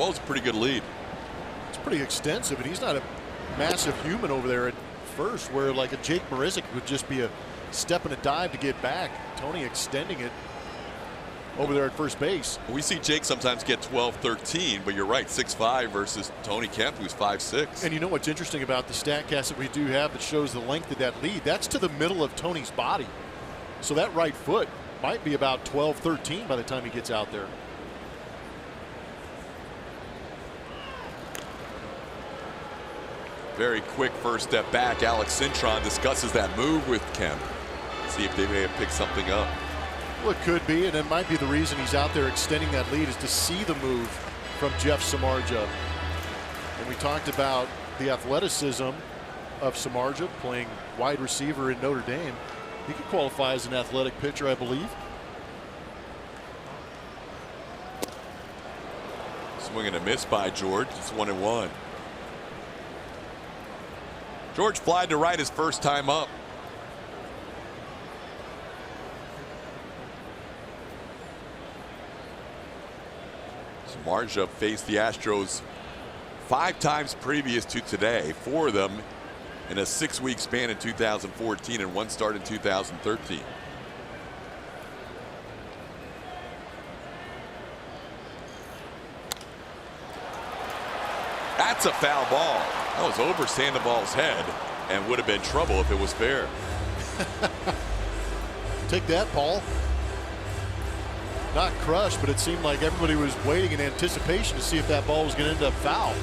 It's a pretty good lead. It's pretty extensive, and he's not a massive human over there at first, where like a Jake Marisnik would just be a step and a dive to get back. Tony extending it over there at first base. We see Jake sometimes get 12, 13, but you're right, 6'5" versus Tony Kemp, who's 5'6". And you know what's interesting about the StatCast that we do have that shows the length of that lead? That's to the middle of Tony's body. So that right foot might be about 12, 13 by the time he gets out there. Very quick first step back. Alex Cintron discusses that move with Kemp. See if they may have picked something up. Well, it could be, and it might be the reason he's out there extending that lead, is to see the move from Jeff Samardzija. And we talked about the athleticism of Samardzija playing wide receiver in Notre Dame. He could qualify as an athletic pitcher, I believe. Swing and a miss by George. It's 1-1. George flied to right his first time up. Samardzija faced the Astros 5 times previous to today, 4 of them in a 6-week span in 2014 and 1 start in 2013. That's a foul ball. That was over Sandoval's head and would have been trouble if it was fair. Take that, Paul. Not crushed, but it seemed like everybody was waiting in anticipation to see if that ball was going to end up foul.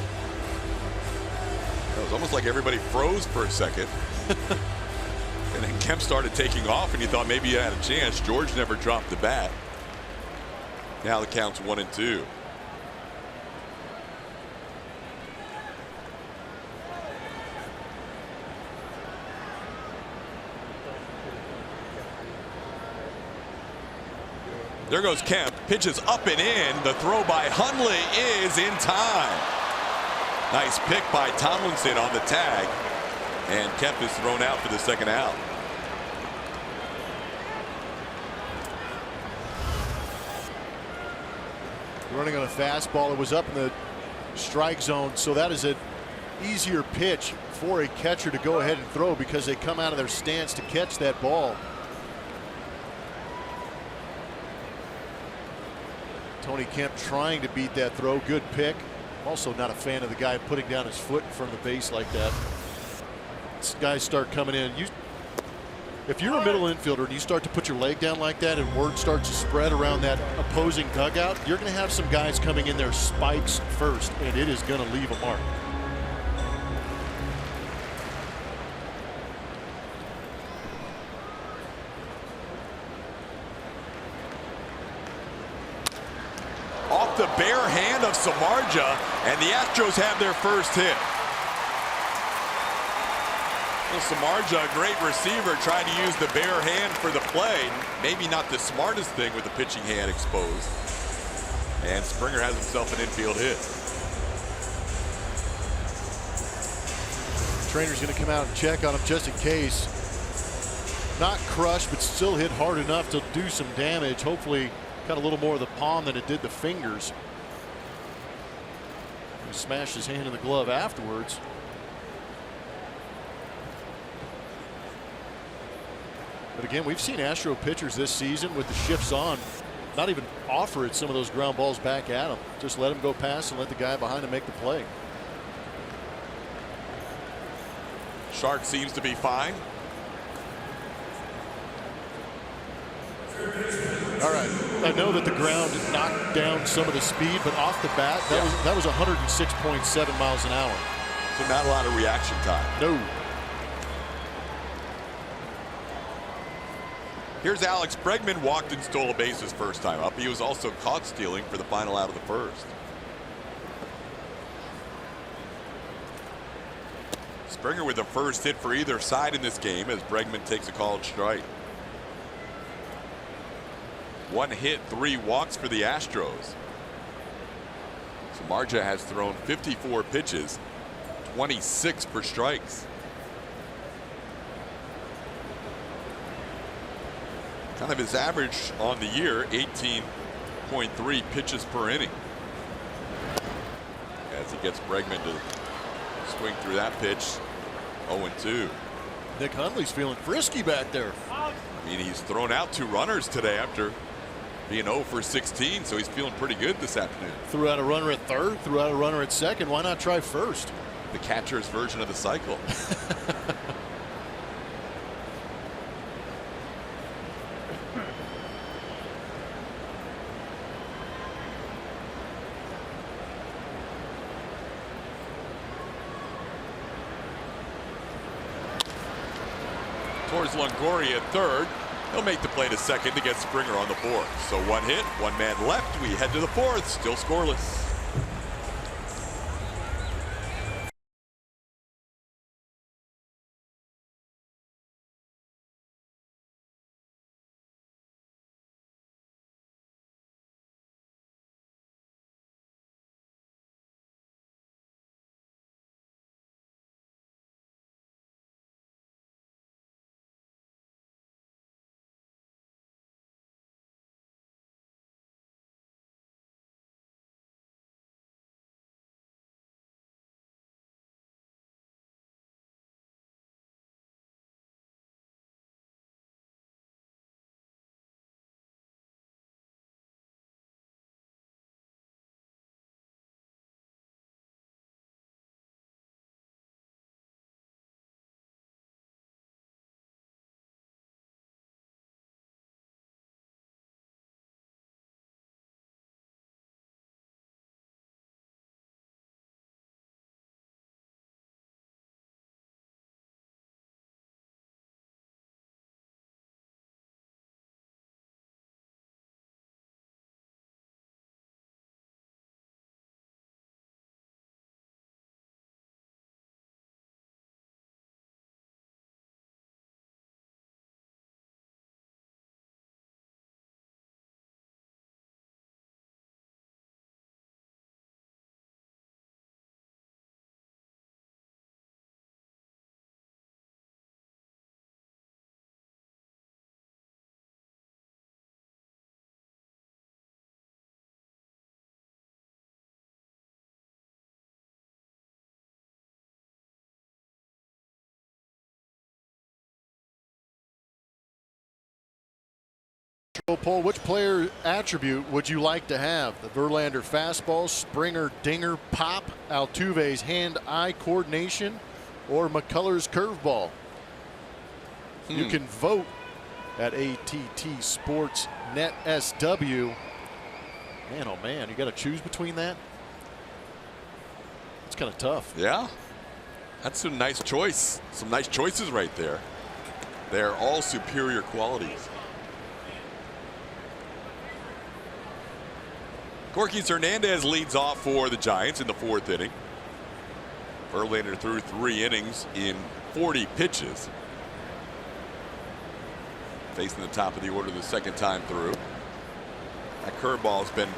It was almost like everybody froze for a second. And then Kemp started taking off, and you thought maybe he had a chance. George never dropped the bat. Now the count's 1-2. There goes Kemp. Pitches up and in. The throw by Hundley is in time. Nice pick by Tomlinson on the tag. And Kemp is thrown out for the second out. Running on a fastball. It was up in the strike zone, so that is an easier pitch for a catcher to go ahead and throw because they come out of their stance to catch that ball. Tony Kemp trying to beat that throw. Good pick. Also not a fan of the guy putting down his foot in front of the base like that. These guys start coming in. If you're a middle infielder and you start to put your leg down like that and word starts to spread around that opposing dugout, you're going to have some guys coming in there spikes first, and it is going to leave a mark. Off the bare hand of Samardzija, and the Astros have their first hit. Well, Samardzija, a great receiver, trying to use the bare hand for the play. Maybe not the smartest thing with the pitching hand exposed. And Springer has himself an infield hit. Trainer's going to come out and check on him just in case. Not crushed, but still hit hard enough to do some damage. Hopefully got a little more of the palm than it did the fingers. He smashed his hand in the glove afterwards. But again, we've seen Astro pitchers this season with the shifts on not even offer it some of those ground balls back at him. Just let him go past and let the guy behind him make the play. Shark seems to be fine. All right, I know that the ground knocked down some of the speed, but off the bat, that was 106.7 miles an hour. So not a lot of reaction time. No. Here's Alex Bregman, walked and stole a base his first time up. He was also caught stealing for the final out of the first. Springer with the first hit for either side in this game as Bregman takes a called strike. 1 hit, 3 walks for the Astros. Samardzija has thrown 54 pitches, 26 for strikes. Kind of his average on the year, 18.3 pitches per inning. As he gets Bregman to swing through that pitch, 0-2. Nick Hundley's feeling frisky back there. I mean, he's thrown out 2 runners today after being 0 for 16, so he's feeling pretty good this afternoon. Threw out a runner at third, threw out a runner at second. Why not try first? The catcher's version of the cycle. Towards Longoria at third. He'll make the play to second to get Springer on the fourth. So 1 hit, 1 man left. We head to the fourth, still scoreless. Paul, which player attribute would you like to have? The Verlander fastball, Springer dinger pop, Altuve's hand-eye coordination, or McCullers curveball? You can vote at ATT Sports Net SW. Man, oh man, you got to choose between that. It's kind of tough. Yeah, that's a nice choice. Some nice choices right there. They're all superior qualities. Gorkys Hernandez leads off for the Giants in the 4th inning. Verlander threw 3 innings in 40 pitches. Facing the top of the order the 2nd time through. That curveball's been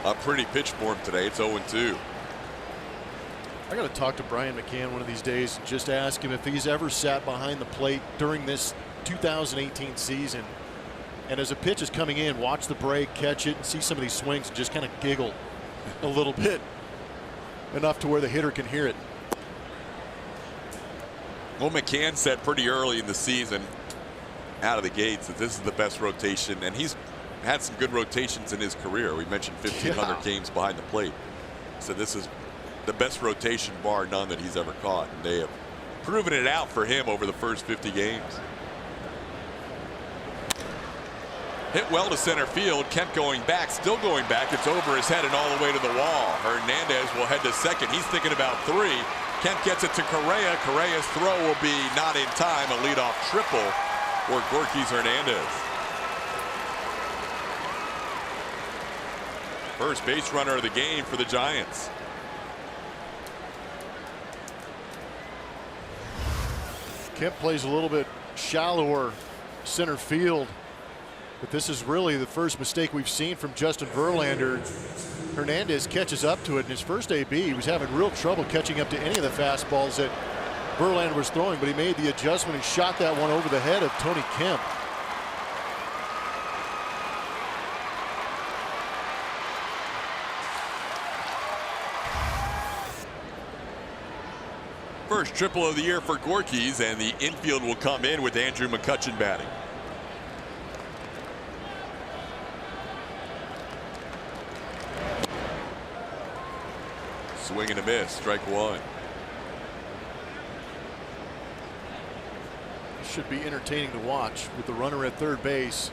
a pretty pitch for him today. It's 0-2. I got to talk to Brian McCann one of these days and just ask him if he's ever sat behind the plate during this 2018 season and as a pitch is coming in, watch the break, catch it, and see some of these swings and just kind of giggle a little bit, enough to where the hitter can hear it. Well, McCann said pretty early in the season out of the gates that this is the best rotation, and he's had some good rotations in his career. We mentioned 1,500 games behind the plate. So this is the best rotation, bar none, that he's ever caught, and they have proven it out for him over the first 50 games. Hit well to center field. Kemp going back, still going back. It's over his head and all the way to the wall. Hernandez will head to second. He's thinking about 3. Kemp gets it to Correa. Correa's throw will be not in time. A leadoff triple for Gorkys Hernandez. First base runner of the game for the Giants. Kemp plays a little bit shallower center field, but this is really the first mistake we've seen from Justin Verlander. Hernandez catches up to it. In his first AB, he was having real trouble catching up to any of the fastballs that Verlander was throwing, but he made the adjustment and shot that one over the head of Tony Kemp. First triple of the year for Gorkys, and the infield will come in with Andrew McCutchen batting. Swing and a miss, strike 1. Should be entertaining to watch with the runner at third base.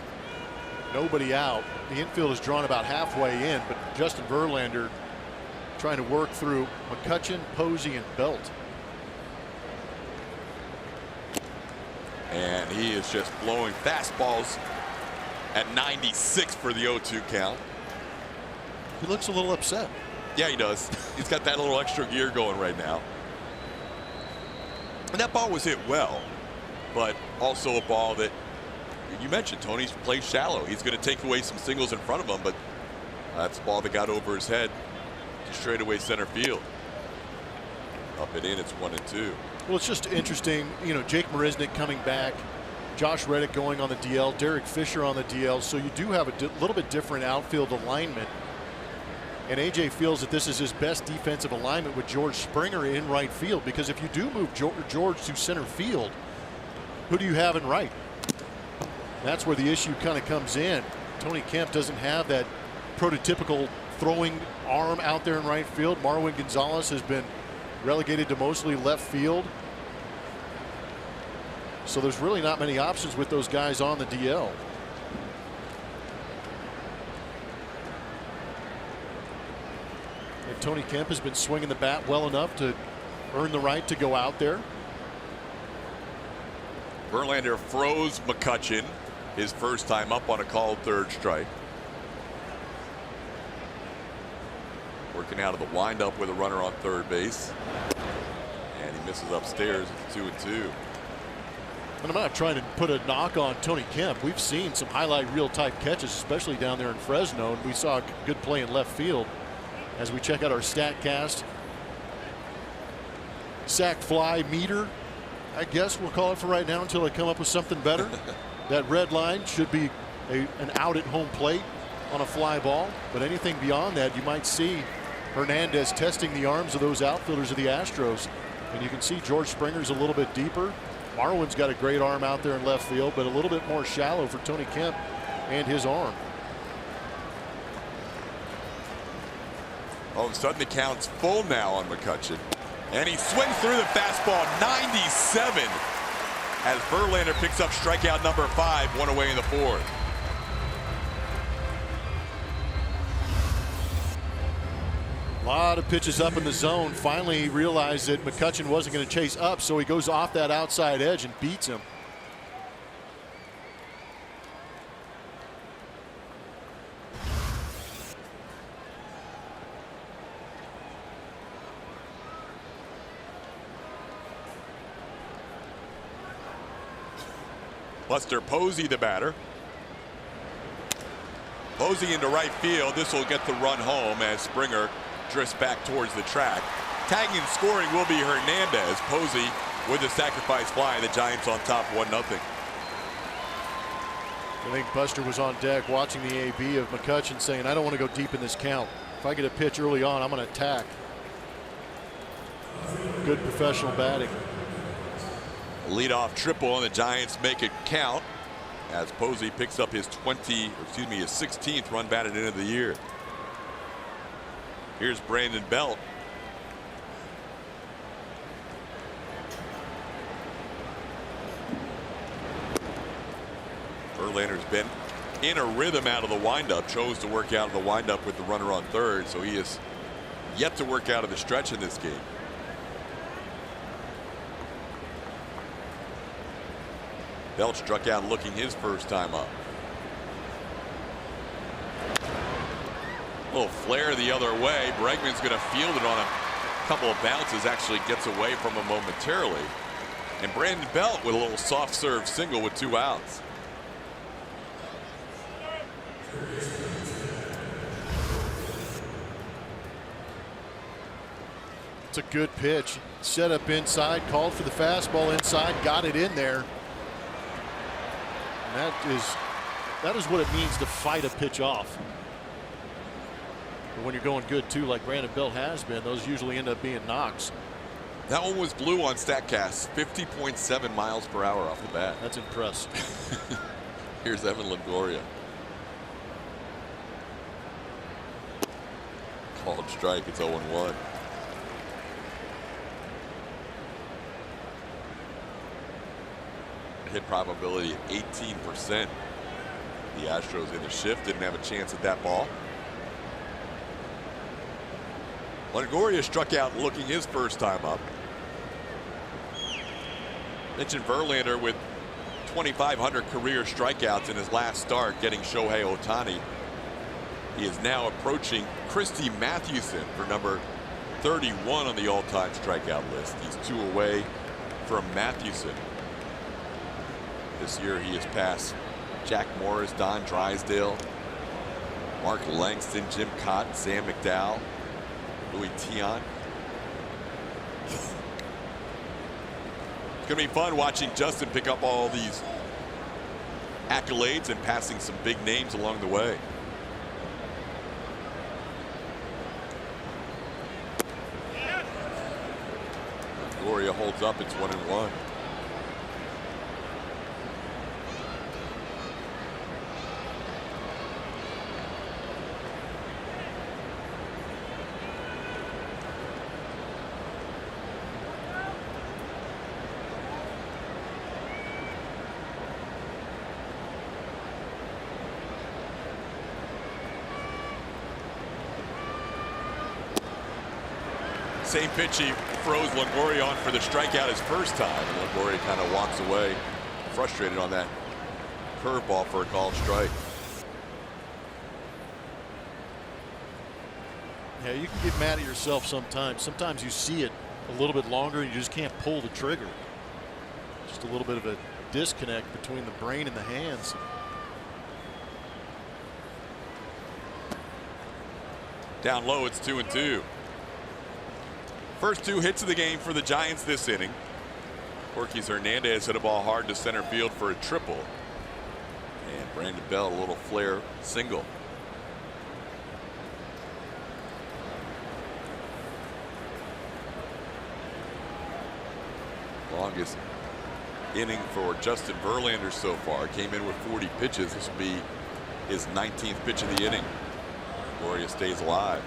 Nobody out. The infield is drawn about halfway in, but Justin Verlander trying to work through McCutchen, Posey, and Belt. And he is just blowing fastballs at 96 for the 0-2 count. He looks a little upset. Yeah, he does. He's got that little extra gear going right now. And that ball was hit well, but also a ball that you mentioned, Tony's plays shallow. He's going to take away some singles in front of him, but that's a ball that got over his head to straightaway center field. Up and in, it's 1-2. Well, it's just interesting, you know, Jake Marisnick coming back, Josh Reddick going on the DL, Derek Fisher on the DL, so you do have a little bit different outfield alignment. And AJ feels that this is his best defensive alignment with George Springer in right field, because if you do move George to center field, who do you have in right? That's where the issue kind of comes in. Tony Kemp doesn't have that prototypical throwing arm out there in right field. Marwin Gonzalez has been relegated to mostly left field. So there's really not many options with those guys on the DL. And Tony Kemp has been swinging the bat well enough to earn the right to go out there. Verlander froze McCutchen his first time up on a called third strike. Working out of the windup with a runner on third base. And he misses upstairs. It's 2-2. And I'm not trying to put a knock on Tony Kemp. We've seen some highlight reel type catches, especially down there in Fresno, and we saw a good play in left field. As we check out our StatCast sack fly meter, I guess we'll call it for right now until I come up with something better. That red line should be an out at home plate on a fly ball, but anything beyond that, you might see Hernandez testing the arms of those outfielders of the Astros. And you can see George Springer's a little bit deeper. Marwin's got a great arm out there in left field, but a little bit more shallow for Tony Kemp and his arm. All of a sudden the count's full now on McCutchen. And he swings through the fastball, 97. as Verlander picks up strikeout number 5, one away in the 4th. A lot of pitches up in the zone. Finally, he realized that McCutchen wasn't going to chase up, so he goes off that outside edge and beats him. Buster Posey, the batter. Posey into right field. This will get the run home as Springer drifts back towards the track. Tagging and scoring will be Hernandez. Posey with the sacrifice fly. The Giants on top 1-0. I think Buster was on deck watching the AB of McCutchen saying, I don't want to go deep in this count. If I get a pitch early on, I'm going to attack. Good professional batting. Leadoff triple, and the Giants make it count as Posey picks up his 16th run batted in of the year. Here's Brandon Belt. Verlander's been in a rhythm out of the windup, chose to work out of the windup with the runner on third, so he is yet to work out of the stretch in this game. Belt struck out looking his first time up. A little flare the other way. Bregman's going to field it on a couple of bounces, actually gets away from him momentarily. And Brandon Belt with a little soft serve single with 2 outs. It's a good pitch. Set up inside, called for the fastball inside, got it in there. And that is what it means to fight a pitch off. But when you're going good too, like Brandon Belt has been, those usually end up being knocks. That one was blue on StatCast. 50.7 miles per hour off the bat. That's impressive. Here's Evan Longoria. Called strike. It's 0-1. Hit probability at 18%. The Astros in the shift didn't have a chance at that ball. Longoria struck out looking his first time up. Mentioned Verlander with 2,500 career strikeouts in his last start, getting Shohei Ohtani. He is now approaching Christy Mathewson for number 31 on the all-time strikeout list. He's 2 away from Mathewson. This year he has passed Jack Morris, Don Drysdale, Mark Langston, Jim Cotton, Sam McDowell, Louis Tiant. It's going to be fun watching Justin pick up all these accolades and passing some big names along the way. Gloria holds up. It's 1-1. Same pitch he froze Longoria on for the strikeout his first time. And Longoria kind of walks away frustrated on that curveball for a called strike. Yeah, you can get mad at yourself sometimes. Sometimes you see it a little bit longer and you just can't pull the trigger. Just a little bit of a disconnect between the brain and the hands. Down low, it's 2-2. First 2 hits of the game for the Giants this inning. Corquez Hernandez hit a ball hard to center field for a triple. And Brandon Belt a little flare single. Longest inning for Justin Verlander so far. Came in with 40 pitches. This will be his 19th pitch of the inning. Gloria stays alive.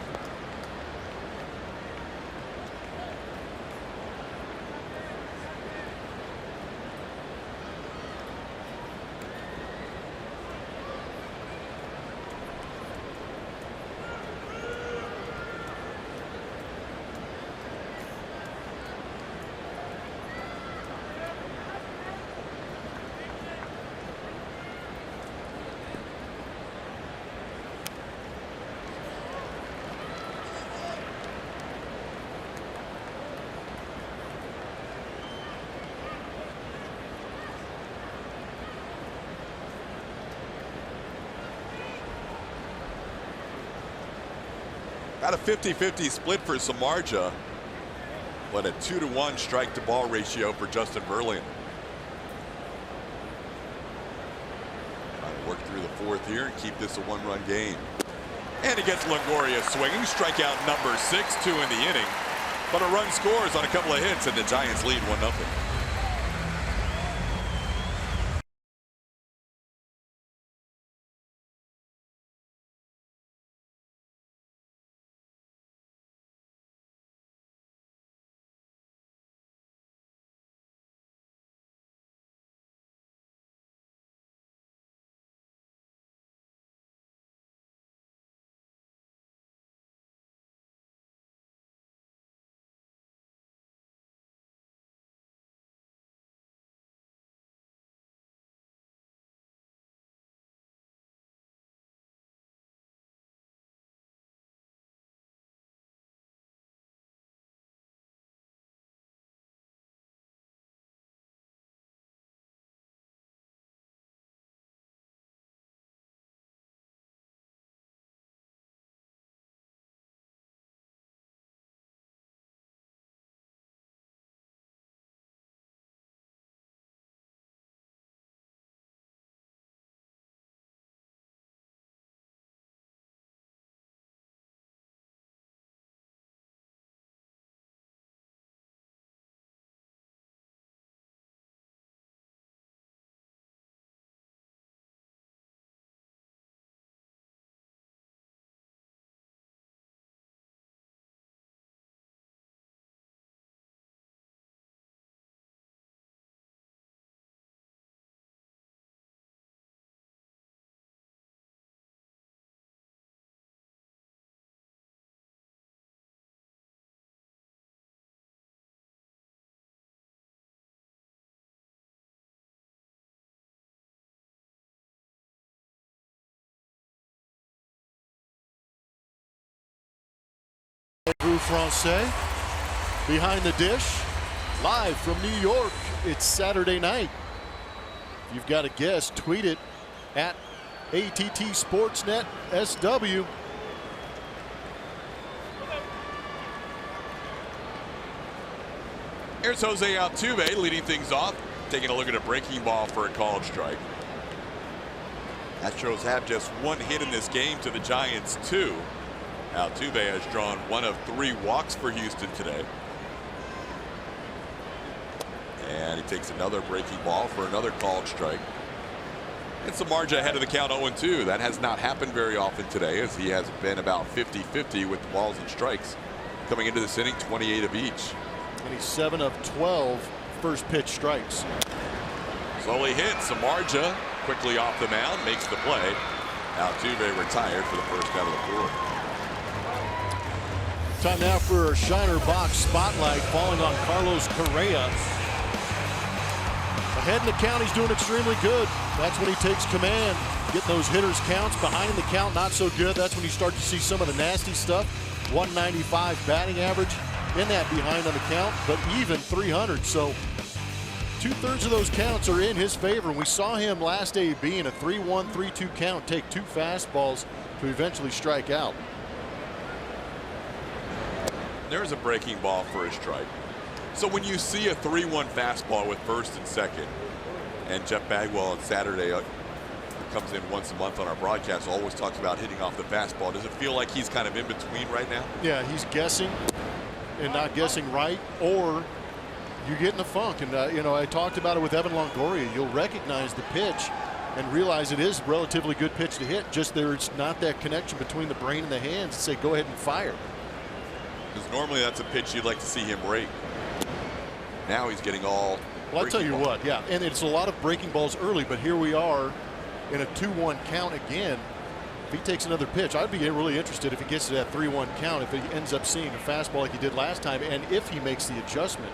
Got a 50-50 split for Samardzija, but a 2-to-1 strike-to-ball ratio for Justin Verlander. Trying to work through the fourth here and keep this a one-run game. And he gets Longoria swinging. Strikeout number 6, 2 in the inning. But a run scores on a couple of hits, and the Giants lead 1-0. Français behind the dish, live from New York. It's Saturday night. If you've got a guess, tweet it at ATT Sportsnet SW. Here's Jose Altuve leading things off, taking a look at a breaking ball for a called strike. Astros have just one hit in this game to the Giants 2. Altuve has drawn 1 of 3 walks for Houston today. And he takes another breaking ball for another called strike. And Samardzija ahead of the count 0-2. That has not happened very often today, as he has been about 50-50 with the balls and strikes. Coming into this inning, 28 of each. And he's 7 of 12 first pitch strikes. Slowly hit. Samardzija quickly off the mound, makes the play. Altuve retired for the first out of the 4th. Time now for a Shiner Box spotlight falling on Carlos Correa. Ahead in the count, he's doing extremely good. That's when he takes command. Getting those hitters counts. Behind in the count, not so good. That's when you start to see some of the nasty stuff. 195 batting average in that behind on the count, but even 300. So 2/3 of those counts are in his favor. And we saw him last AB in a 3-1, 3-2 count take 2 fastballs to eventually strike out. There's a breaking ball for a strike. So when you see a 3-1 fastball with first and second, and Jeff Bagwell on Saturday comes in once a month on our broadcast, always talks about hitting off the fastball. Does it feel like he's kind of in between right now? Yeah, he's guessing and not guessing right, or you get in a funk. And you know, I talked about it with Evan Longoria. You'll recognize the pitch and realize it is a relatively good pitch to hit. Just there's not that connection between the brain and the hands to say go ahead and fire. Because normally that's a pitch you'd like to see him rake. Now he's getting all. Well, I'll tell you what, yeah, and it's a lot of breaking balls early, but here we are in a 2-1 count again. If he takes another pitch, I'd be really interested if he gets to that 3-1 count, if he ends up seeing a fastball like he did last time, and if he makes the adjustment.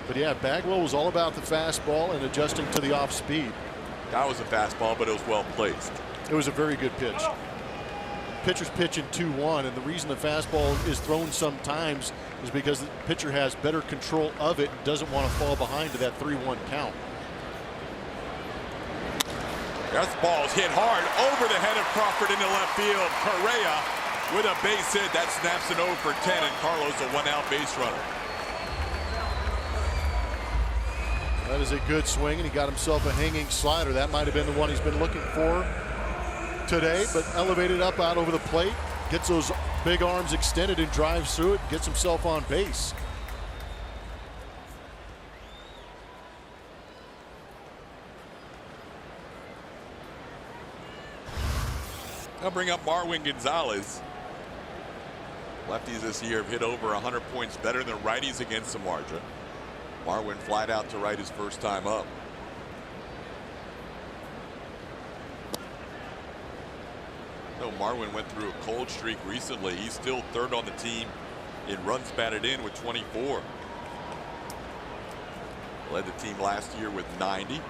But yeah, Bagwell was all about the fastball and adjusting to the off speed. That was a fastball, but it was well placed. It was a very good pitch. Pitcher's pitching 2-1, and the reason the fastball is thrown sometimes is because the pitcher has better control of it and doesn't want to fall behind to that 3-1 count. That ball's hit hard over the head of Crawford into left field. Correa with a base hit. That snaps an 0 for 10, and Carlos a one-out base runner. That is a good swing, and he got himself a hanging slider. That might have been the one he's been looking for today, but elevated up out over the plate, gets those big arms extended and drives through it, and gets himself on base. I'll bring up Marwin Gonzalez. Lefties this year have hit over 100 points better than righties against Samardzija. Marwin flied out to right his first time up. Though Marwin went through a cold streak recently, he's still third on the team in runs batted in with 24. Led the team last year with 90.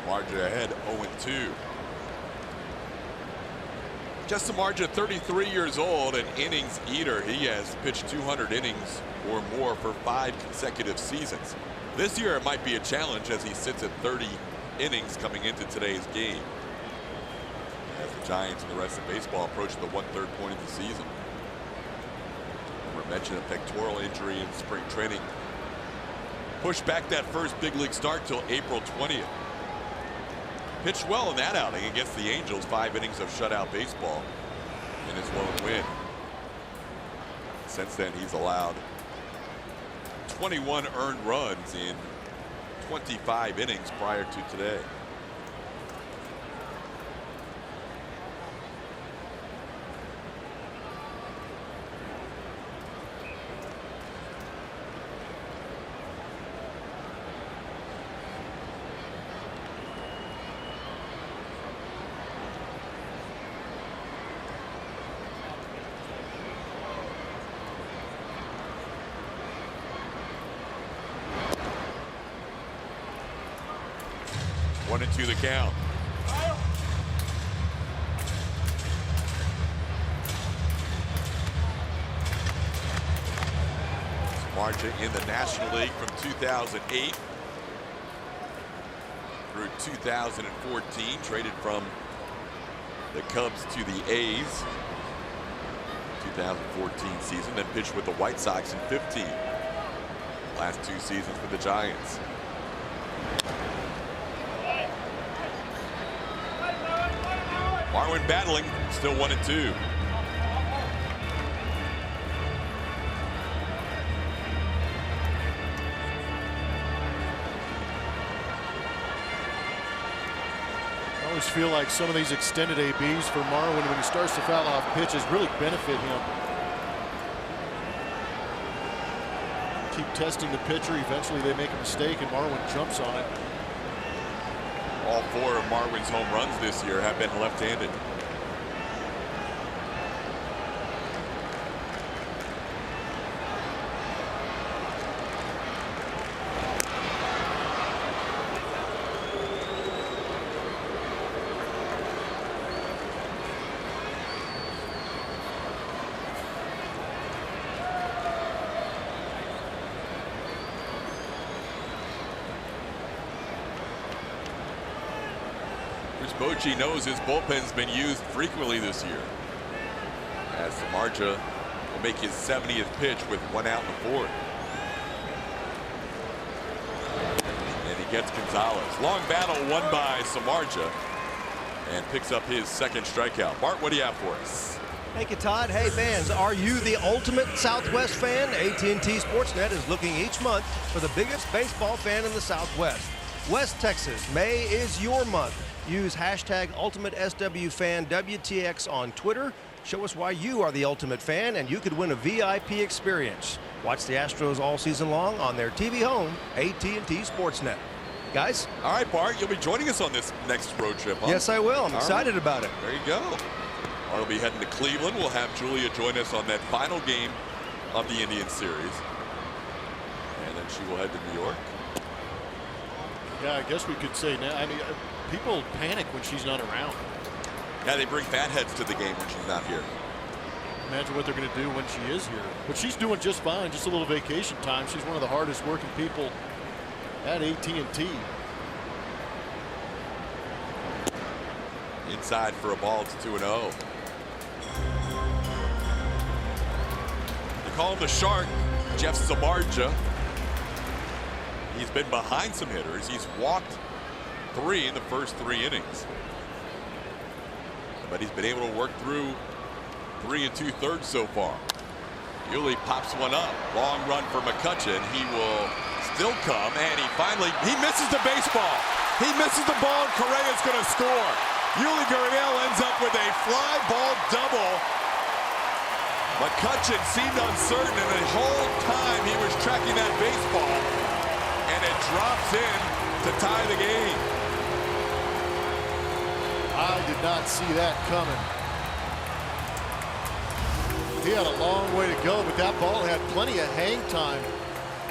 Samardzija ahead 0-2. Just Samardzija, 33 years old, an innings eater. He has pitched 200 innings or more for 5 consecutive seasons. This year it might be a challenge as he sits at 30 innings coming into today's game, as the Giants and the rest of baseball approach the 1/3 point of the season. We mentioned a pectoral injury in spring training. Pushed back that first big league start till April 20th. Pitched well in that outing against the Angels, 5 innings of shutout baseball in his lone win. Since then, he's allowed 21 earned runs in 25 innings prior to today. One and 2 the count. Samardzija in the National League from 2008 through 2014. Traded from the Cubs to the A's. 2014 season, then pitched with the White Sox in 15. Last 2 seasons with the Giants. Marwin battling, still 1 and 2. I always feel like some of these extended ABs for Marwin, when he starts to foul off pitches, really benefit him. Keep testing the pitcher. Eventually they make a mistake and Marwin jumps on it. All 4 of Marwin's home runs this year have been left-handed. Bochy knows his bullpen's been used frequently this year, as Samardzija will make his 70th pitch with 1 out in the 4th. And he gets Gonzalez. Long battle won by Samardzija, and picks up his 2nd strikeout. Bart, what do you have for us? Thank you, Todd. Hey, fans, are you the ultimate Southwest fan? AT&T Sportsnet is looking each month for the biggest baseball fan in the Southwest. West Texas, May is your month. Use hashtag UltimateSWFanWTX on Twitter. Show us why you are the ultimate fan, and you could win a VIP experience. Watch the Astros all season long on their TV home, AT&T Sportsnet. Guys? All right, Bart, you'll be joining us on this next road trip, huh? Yes, I will. I'm excited about it. There you go. I'll be heading to Cleveland. We'll have Julia join us on that final game of the Indian Series. And then she will head to New York. Yeah, I guess we could say now. I mean, people panic when she's not around. Yeah, they bring fatheads to the game when she's not here. Imagine what they're going to do when she is here. But she's doing just fine. Just a little vacation time. She's one of the hardest working people at AT&T. Inside for a ball. It's 2-0. They call him the Shark, Jeff Samardzija. He's been behind some hitters. He's walked 3 in the first 3 innings. But he's been able to work through 3 2/3 so far. Yuli pops one up. Long run for McCutcheon. He will still come, and he misses the baseball. He misses the ball, and Correa's going to score. Yuli Gurriel ends up with a fly ball double. McCutcheon seemed uncertain, and the whole time he was tracking that baseball, and it drops in to tie the game. I did not see that coming. He had a long way to go, but that ball had plenty of hang time.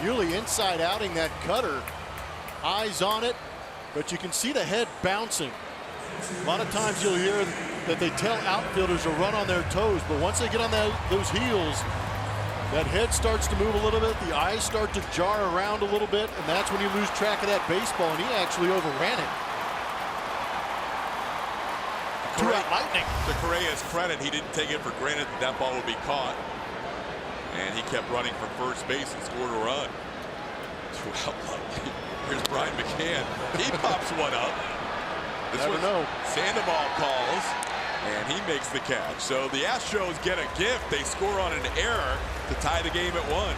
Yuli inside outing that cutter. Eyes on it, but you can see the head bouncing. A lot of times you'll hear that they tell outfielders to run on their toes, but once they get on those heels, that head starts to move a little bit, the eyes start to jar around a little bit, and that's when you lose track of that baseball, and he actually overran it. Two-out lightning. To Correa's credit, he didn't take it for granted that ball would be caught. And he kept running for first base and scored a run. Two-out lightning. Here's Brian McCann. He pops one up. This one, Sandoval calls, and he makes the catch. So the Astros get a gift. They score on an error to tie the game at 1.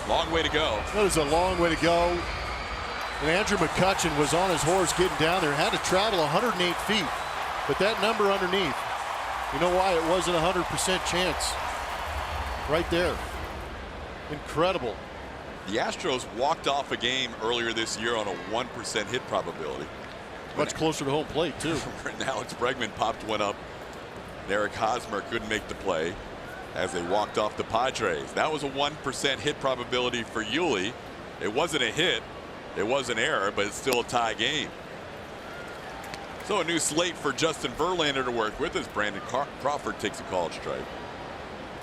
Long way to go. That was a long way to go. And Andrew McCutcheon was on his horse getting down there. Had to travel 108 feet. But that number underneath, you know why it wasn't a 100% chance? Right there. Incredible. The Astros walked off a game earlier this year on a 1% hit probability. Much closer to home plate, too. And Alex Bregman popped one up. Eric Hosmer couldn't make the play as they walked off the Padres. That was a 1% hit probability for Yuli. It wasn't a hit. It was an error, but it's still a tie game. So a new slate for Justin Verlander to work with as Brandon Crawford takes a called strike.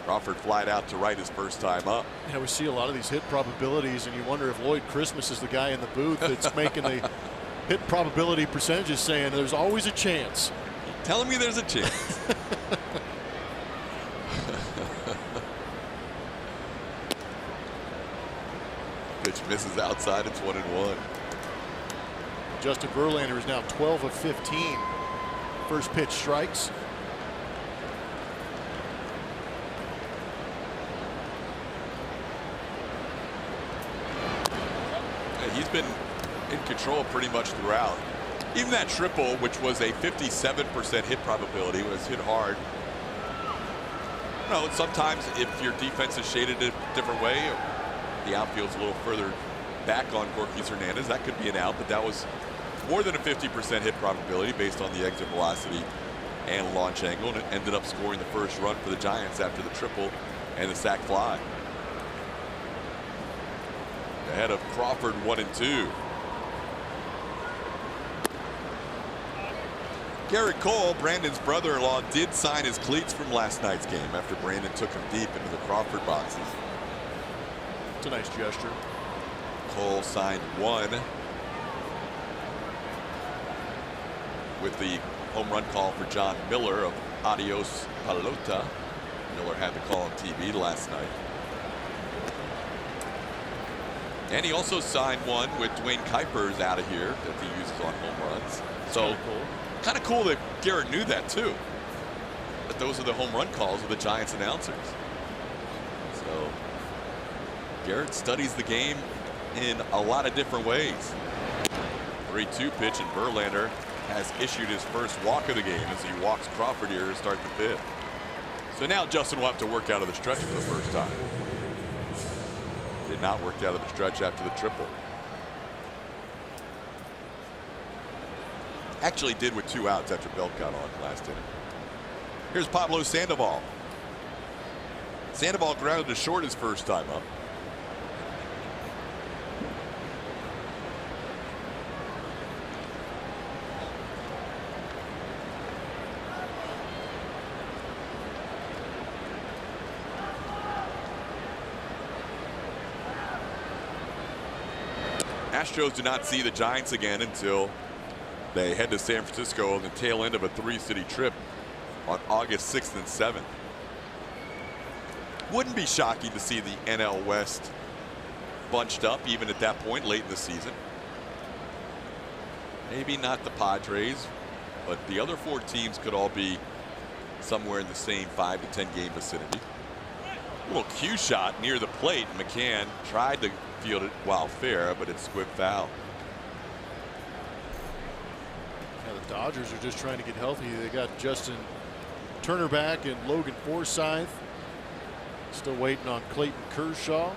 Crawford flied out to right his first time up. Yeah, we see a lot of these hit probabilities, and you wonder if Lloyd Christmas is the guy in the booth that's making the hit probability percentages, saying there's always a chance. Telling me there's a chance. Pitch misses outside. It's 1-1. Justin Verlander is now 12 of 15. First pitch strikes. been in control pretty much throughout. Even that triple, which was a 57% hit probability, was hit hard. No, sometimes if your defense is shaded a different way, or the outfield's a little further back on Gorky Hernandez, that could be an out, but that was more than a 50% hit probability based on the exit velocity and launch angle, and it ended up scoring the first run for the Giants after the triple and the sac fly. Ahead of Crawford 1-2. Garrett Cole, Brandon's brother-in-law, did sign his cleats from last night's game after Brandon took him deep into the Crawford boxes. It's a nice gesture. Cole signed one with the home run call for John Miller of Adios Pelota. Miller had the call on TV last night. And he also signed one with Dwayne Kuiper's out of here that he uses on home runs. So kind of cool that Garrett knew that too. But those are the home run calls of the Giants announcers. So Garrett studies the game in a lot of different ways. 3-2 pitch, and Verlander has issued his first walk of the game as he walks Crawford here to start the fifth. So now Justin will have to work out of the stretch for the first time. Did not work out of the stretch after the triple. Actually did with 2 outs after Belt got on last inning. Here's Pablo Sandoval. Sandoval grounded to short his first time up. Astros do not see the Giants again until they head to San Francisco on the tail end of a 3-city trip on August 6th and 7th. Wouldn't be shocking to see the NL West bunched up even at that point late in the season. Maybe not the Padres, but the other 4 teams could all be somewhere in the same 5 to 10 game vicinity. A little cue shot near the plate. McCann tried to field it while fair, but it's squib foul. Yeah, the Dodgers are just trying to get healthy. They got Justin Turner back and Logan Forsythe. Still waiting on Clayton Kershaw.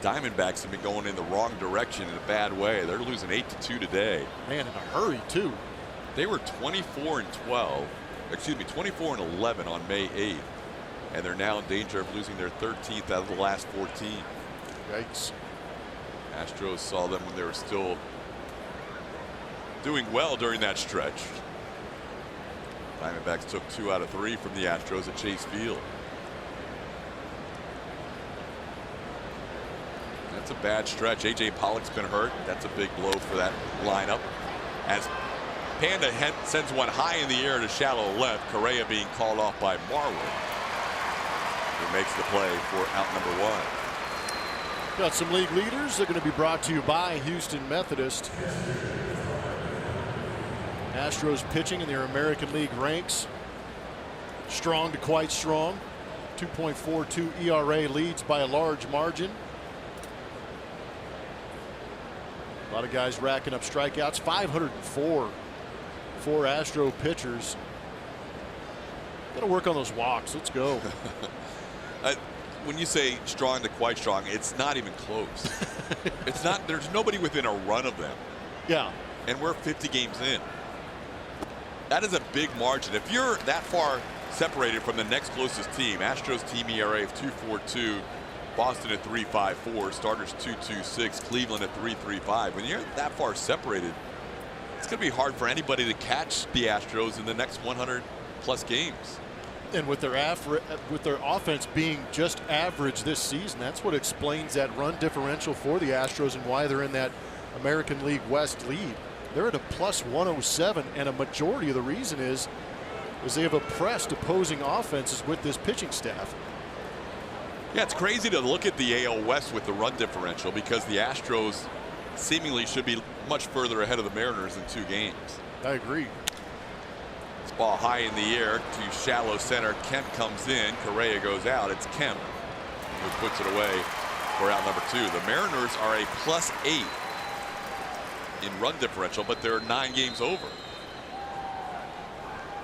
The Diamondbacks have been going in the wrong direction in a bad way. They're losing 8-2 today. Man, in a hurry too. They were 24-12, excuse me, 24-11 on May 8th, and they're now in danger of losing their 13th out of the last 14. Yikes. Astros saw them when they were still doing well during that stretch. Diamondbacks took 2 out of 3 from the Astros at Chase Field. That's a bad stretch. A.J. Pollock's been hurt. That's a big blow for that lineup. As Panda sends one high in the air to shallow left. Correa being called off by Marwood, who makes the play for out number 1. Got some league leaders. They're going to be brought to you by Houston Methodist. Astros pitching in their American League ranks. Strong to quite strong. 2.42 ERA, leads by a large margin. A lot of guys racking up strikeouts. 504 for Astro pitchers. Got to work on those walks. Let's go. When you say strong to quite strong, it's not even close. It's not. There's nobody within a run of them. Yeah. And we're 50 games in. That is a big margin. If you're that far separated from the next closest team, Astros team ERA of 2.42, Boston at 3.54, starters 2.26, Cleveland at 3.35. When you're that far separated, it's going to be hard for anybody to catch the Astros in the next 100 plus games. And with their offense being just average this season, that's what explains that run differential for the Astros and why they're in that American League West lead. They're at a plus 107, and a majority of the reason is they have oppressed opposing offenses with this pitching staff. Yeah, it's crazy to look at the AL West with the run differential because the Astros seemingly should be much further ahead of the Mariners in 2 games. I agree. This ball high in the air to shallow center. Kemp comes in. Correa goes out. It's Kemp who puts it away for out number 2. The Mariners are a +8 in run differential, but they're 9 games over.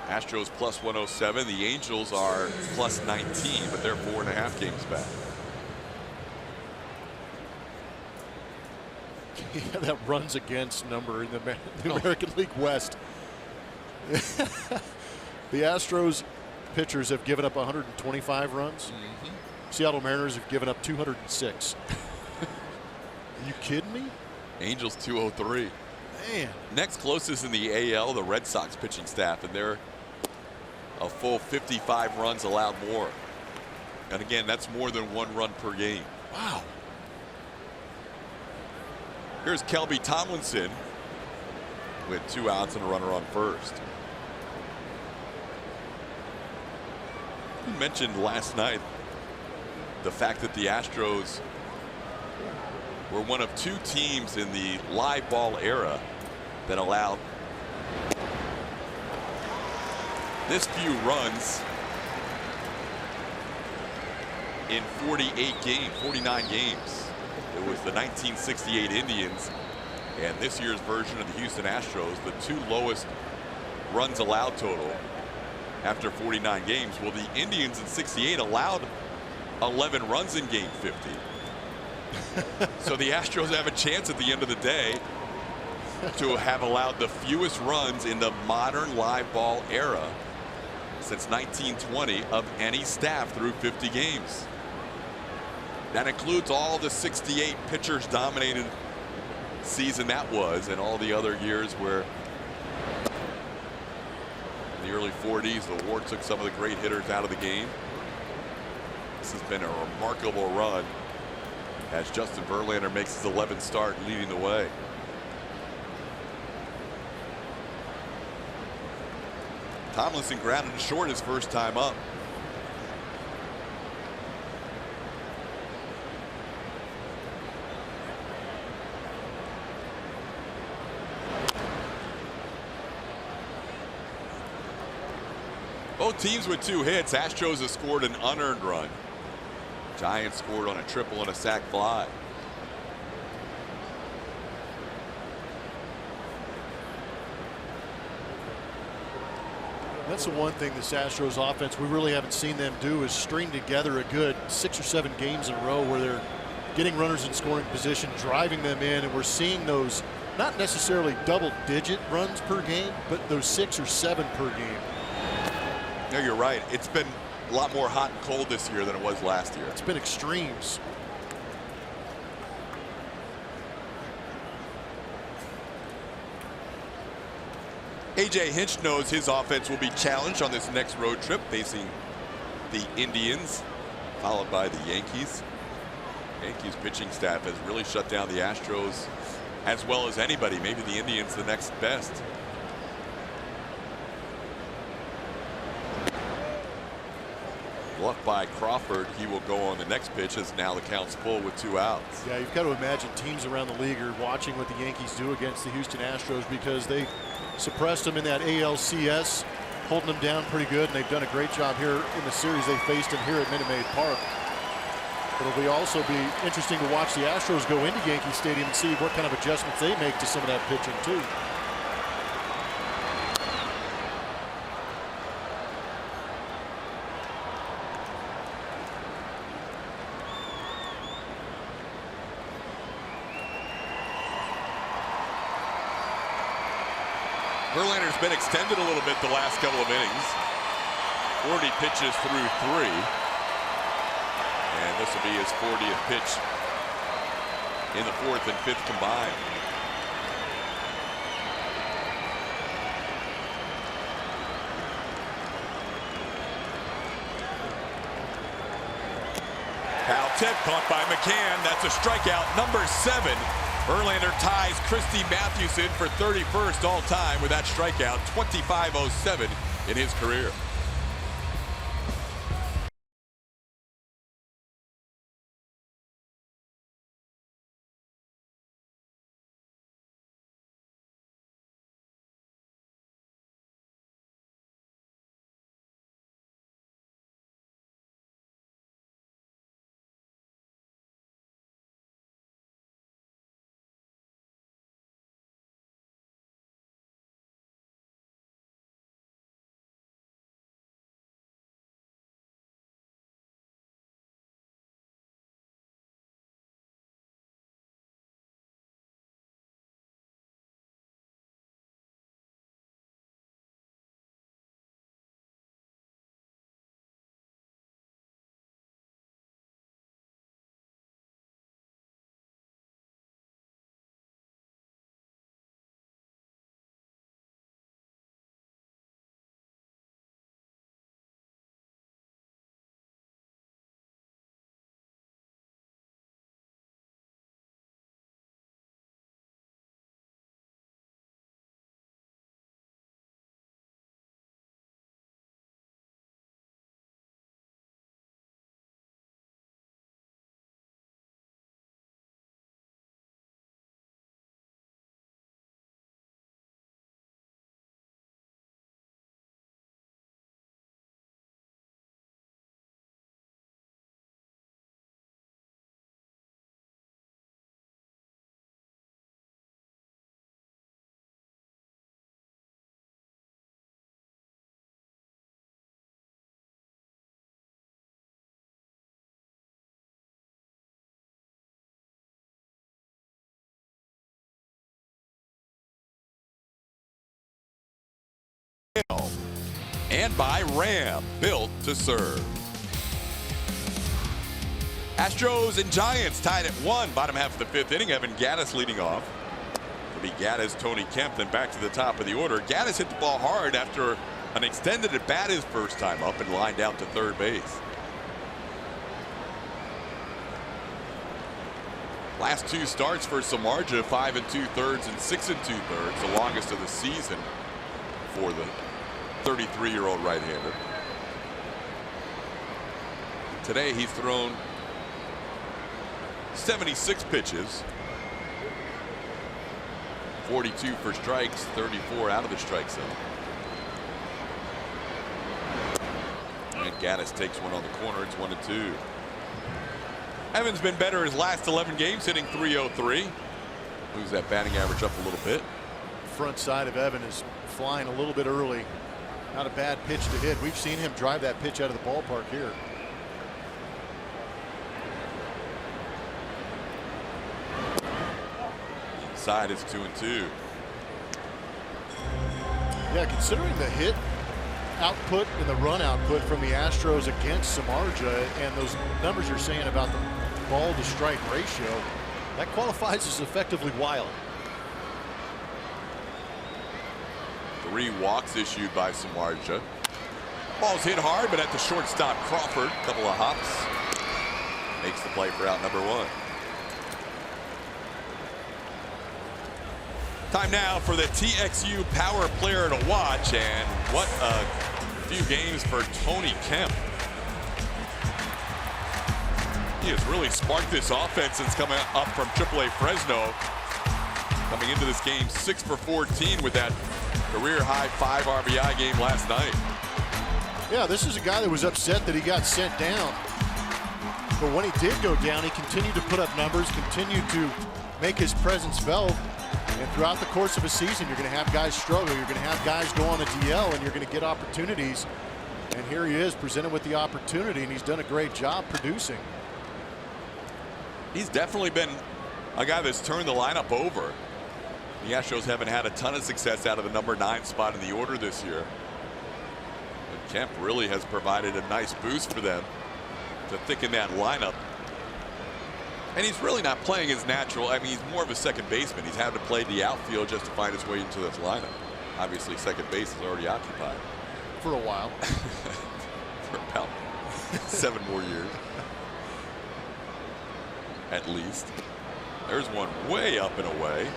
Astros +107. The Angels are +19, but they're 4.5 games back. Yeah, that runs against number in the American League West. The Astros pitchers have given up 125 runs. Seattle Mariners have given up 206. Are you kidding me? Angels 203. Man. Next closest in the AL, the Red Sox pitching staff, and they're a full 55 runs allowed more. And again, that's more than 1 run per game. Wow. Here's Kelby Tomlinson with 2 outs and a runner on first. We mentioned last night the fact that the Astros were one of 2 teams in the live ball era that allowed this few runs in 49 games. It was the 1968 Indians and this year's version of the Houston Astros, the 2 lowest runs allowed total after 49 games. Well, the Indians in '68 allowed 11 runs in game 50. So the Astros have a chance at the end of the day to have allowed the fewest runs in the modern live ball era since 1920 of any staff through 50 games. That includes all the 68 pitchers dominated season that was, and all the other years where in the early 40s the war took some of the great hitters out of the game. This has been a remarkable run as Justin Verlander makes his 11th start leading the way. Tomlinson grounded to short his first time up. Both teams with 2 hits. Astros have scored an unearned run. Giants scored on a triple and a sac fly. That's the one thing this Astros offense we really haven't seen them do is string together a good 6 or 7 games in a row where they're getting runners in scoring position, driving them in, and we're seeing those not necessarily double-digit runs per game, but those 6 or 7 per game. No, you're right. It's been a lot more hot and cold this year than it was last year. It's been extremes. A.J. Hinch knows his offense will be challenged on this next road trip, facing the Indians, followed by the Yankees. Yankees pitching staff has really shut down the Astros as well as anybody. Maybe the Indians the next best. Bluffed by Crawford. He will go on the next pitch as now the count's full with 2 outs. Yeah, you've got to imagine teams around the league are watching what the Yankees do against the Houston Astros because they suppressed them in that ALCS, holding them down pretty good, and they've done a great job here in the series they faced them here at Minute Maid Park. It'll also be interesting to watch the Astros go into Yankee Stadium and see what kind of adjustments they make to some of that pitching too. Verlander's been extended a little bit the last couple of innings. 40 pitches through 3. And this will be his 40th pitch in the 4th and 5th combined. Foul tip caught by McCann. That's a strikeout, number 7. Verlander ties Christy Mathewson for 31st all time with that strikeout, 25:07 in his career. and by Ram, built to serve. Astros and Giants tied at 1, bottom half of the 5th inning. Evan Gattis leading off. It'll be Gattis, Tony Kemp, then back to the top of the order. Gattis hit the ball hard after an extended at bat his first time up and lined out to third base. Last 2 starts for Samardzija, 5 2/3 and 6 2/3, the longest of the season for the 33-year-old right-hander. Today he's thrown 76 pitches, 42 for strikes, 34 out of the strike zone. And Gattis takes one on the corner. It's 1-2. Evans been better his last 11 games, hitting .303. Moves that batting average up a little bit. Front side of Evan is flying a little bit early. Not a bad pitch to hit. We've seen him drive that pitch out of the ballpark here. Inside is 2-2. Yeah, considering the hit output and the run output from the Astros against Samardzija and those numbers you're saying about the ball to strike ratio, that qualifies as effectively wild. 3 walks issued by Samardzija. Ball's hit hard, but at the shortstop Crawford, a couple of hops, makes the play for out number 1. Time now for the TXU Power Player to watch, and what a few games for Tony Kemp. He has really sparked this offense since coming up from AAA Fresno. Coming into this game 6 for 14 with that career high 5 RBI game last night. Yeah, this is a guy that was upset that he got sent down. But when he did go down, he continued to put up numbers, continued to make his presence felt. And throughout the course of a season, you're going to have guys struggle. You're going to have guys go on the DL, and you're going to get opportunities. And here he is, presented with the opportunity, and he's done a great job producing. He's definitely been a guy that's turned the lineup over. The Astros haven't had a ton of success out of the number 9 spot in the order this year. But Kemp really has provided a nice boost for them to thicken that lineup. And he's really not playing his natural. I mean, he's more of a second baseman. He's had to play the outfield just to find his way into this lineup. Obviously, second base is already occupied. For a while. For about 7 more years. At least. There's one way up and away.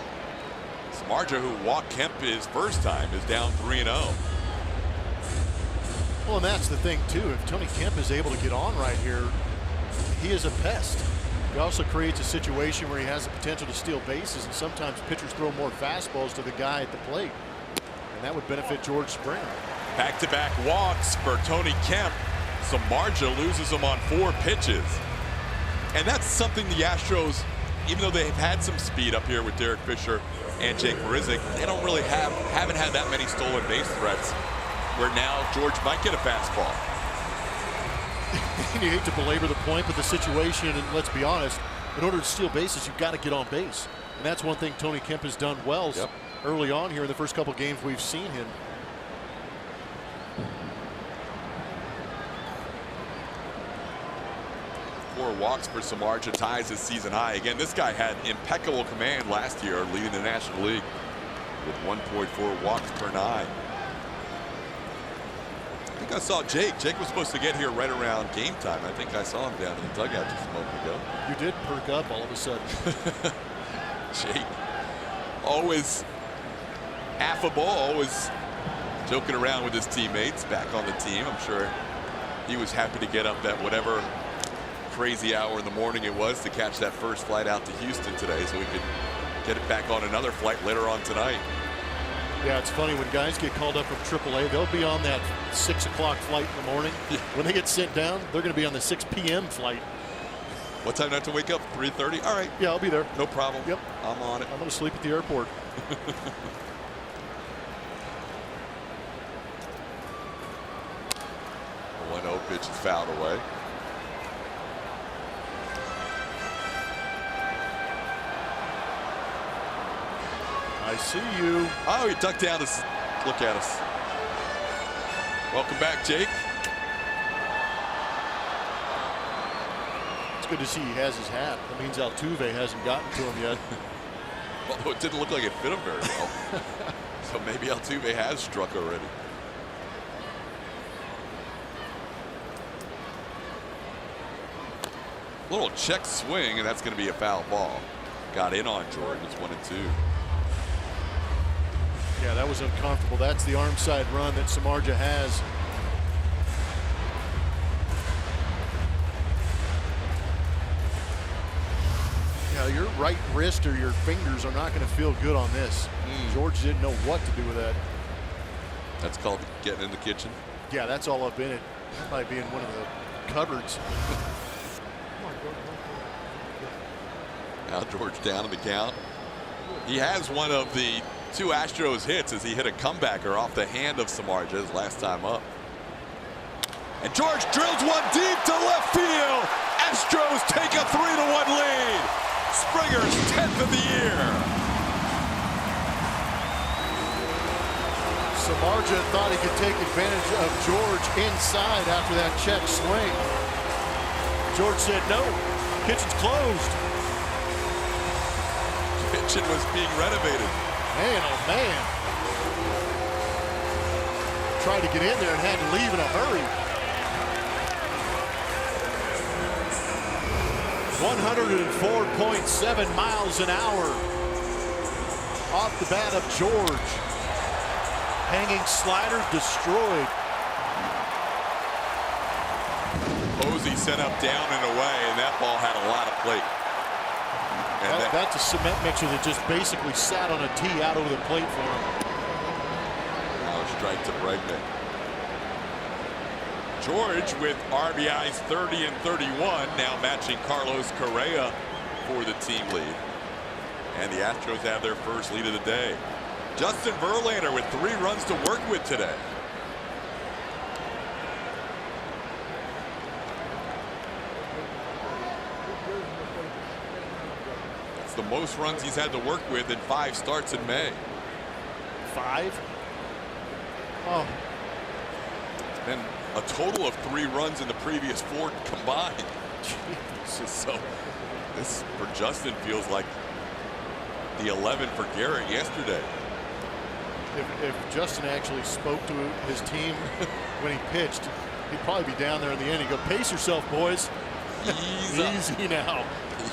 Samardzija, who walked Kemp his first time, is down 3-0. Well, and that's the thing, too. If Tony Kemp is able to get on right here, he is a pest. He also creates a situation where he has the potential to steal bases, and sometimes pitchers throw more fastballs to the guy at the plate. And that would benefit George Springer. Back-to-back walks for Tony Kemp. Samardzija loses him on 4 pitches. And that's something the Astros, even though they've had some speed up here with Derek Fisher and Jake Marisnick, they don't really haven't had that many stolen base threats, where now George might get a fastball. You hate to belabor the point, but the situation, and let's be honest, in order to steal bases, you've got to get on base. And that's one thing Tony Kemp has done well early on here in the first couple games we've seen him. Four walks for Samardzija, ties his season high. Again, this guy had impeccable command last year, leading the National League with 1.4 walks per 9. I think I saw Jake. Jake was supposed to get here right around game time. I think I saw him down in the dugout just a moment ago. You did perk up all of a sudden. Jake, always affable, always joking around with his teammates back on the team. I'm sure he was happy to get up at whatever crazy hour in the morning it was to catch that first flight out to Houston today, so we could get it back on another flight later on tonight. Yeah, it's funny when guys get called up from AAA, they'll be on that 6 o'clock flight in the morning. Yeah. When they get sent down, they're going to be on the 6 p.m. flight. What time do I have to wake up? 3:30? All right. Yeah, I'll be there. No problem. Yep. I'm on it. I'm going to sleep at the airport. The 1-0 pitch is fouled away. I see you. Oh, he ducked down to look at us. Welcome back, Jake. It's good to see he has his hat. That means Altuve hasn't gotten to him yet. Although it didn't look like it fit him very well. So maybe Altuve has struck already. Little check swing, and that's going to be a foul ball. Got in on Jordan. It's 1-2. Yeah, that was uncomfortable. That's the arm side run that Samardzija has. Yeah, your right wrist or your fingers are not going to feel good on this. George didn't know what to do with that. That's called getting in the kitchen. Yeah, that's all up in it. That might be in one of the cupboards. Now George down in the count. He has one of the 2 Astros hits as he hit a comebacker off the hand of Samardzija his last time up. And George drills one deep to left field. Astros take a 3-1 lead. Springer's 10th of the year. Samardzija thought he could take advantage of George inside after that check swing. George said no, kitchen's closed. Kitchen was being renovated. Man, oh man. Tried to get in there and had to leave in a hurry. 104.7 miles an hour off the bat of George. Hanging slider destroyed. Posey sent up, down, and away, and that ball had a lot of plate. And That's a cement mixer that just basically sat on a tee out over the plate for him. Now strike to Bregman. George with RBIs 30 and 31, now matching Carlos Correa for the team lead. And the Astros have their first lead of the day. Justin Verlander with 3 runs to work with today. That's the most runs he's had to work with in 5 starts in May. 5? Oh. It's been a total of 3 runs in the previous 4 combined. Jesus. So this for Justin feels like the 11 for Garrett yesterday. If Justin actually spoke to his team when he pitched, he'd probably be down there in the end. He'd go, pace yourself, boys. Easy now.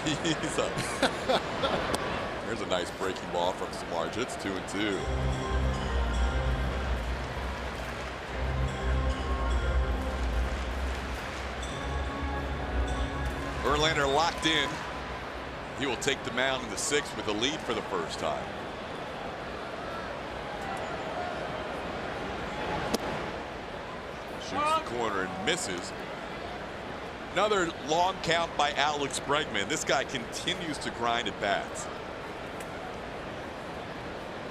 Ease up. There's a nice breaking ball from Samardzija. It's 2-2. Verlander locked in. He will take the mound in the 6th with a lead for the first time. Shoots the corner and misses. Another long count by Alex Bregman. This guy continues to grind at bats.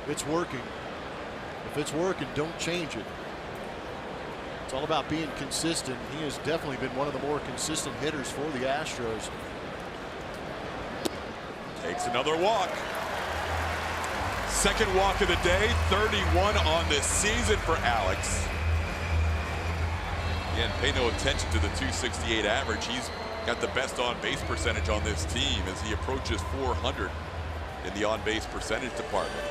It's working. If it's working, don't change it. It's all about being consistent. He has definitely been one of the more consistent hitters for the Astros. Takes another walk. Second walk of the day, 31 on this season for Alex. Again, pay no attention to the 268 average. He's got the best on-base percentage on this team as he approaches 400 in the on-base percentage department.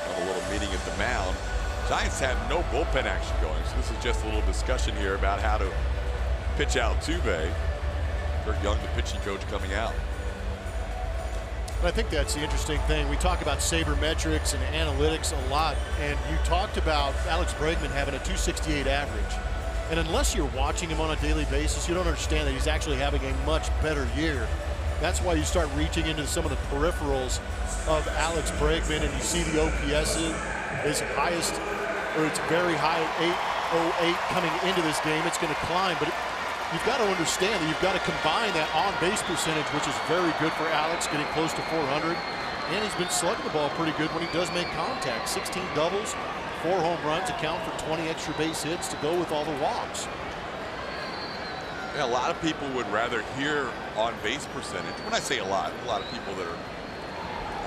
Have a little meeting at the mound. Giants have no bullpen action going, so this is just a little discussion here about how to pitch Altuve. Kurt Young, the pitching coach, coming out. I think that's the interesting thing. We talk about sabermetrics and analytics a lot, and you talked about Alex Bregman having a 268 average. And unless you're watching him on a daily basis, you don't understand that he's actually having a much better year. That's why you start reaching into some of the peripherals of Alex Bregman, and you see the OPS is highest, or it's very high at 808 coming into this game. It's going to climb, but you've got to understand that you've got to combine that on-base percentage, which is very good for Alex, getting close to 400. And he's been slugging the ball pretty good when he does make contact. 16 doubles, 4 home runs, account for 20 extra base hits to go with all the walks. Yeah, a lot of people would rather hear on-base percentage. When I say a lot of people that are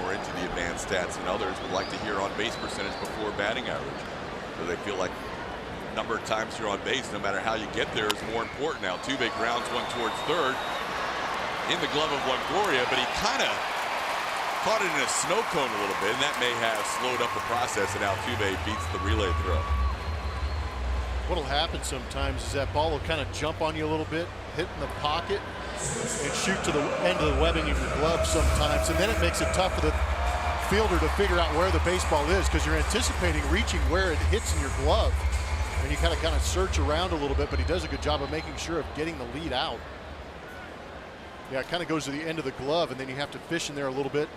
more into the advanced stats than others would like to hear on-base percentage before batting average. So they feel like number of times you're on base, no matter how you get there, is more important. Altuve grounds one towards third in the glove of Longoria, but he kind of caught it in a snow cone a little bit, and that may have slowed up the process, and Altuve beats the relay throw. What'll happen sometimes is that ball will kind of jump on you a little bit, hit in the pocket, and shoot to the end of the webbing of your glove sometimes, and then it makes it tough for the fielder to figure out where the baseball is, because you're anticipating reaching where it hits in your glove, and you kind of search around a little bit, but he does a good job of making sure of getting the lead out. Yeah, it kind of goes to the end of the glove, and then you have to fish in there a little bit.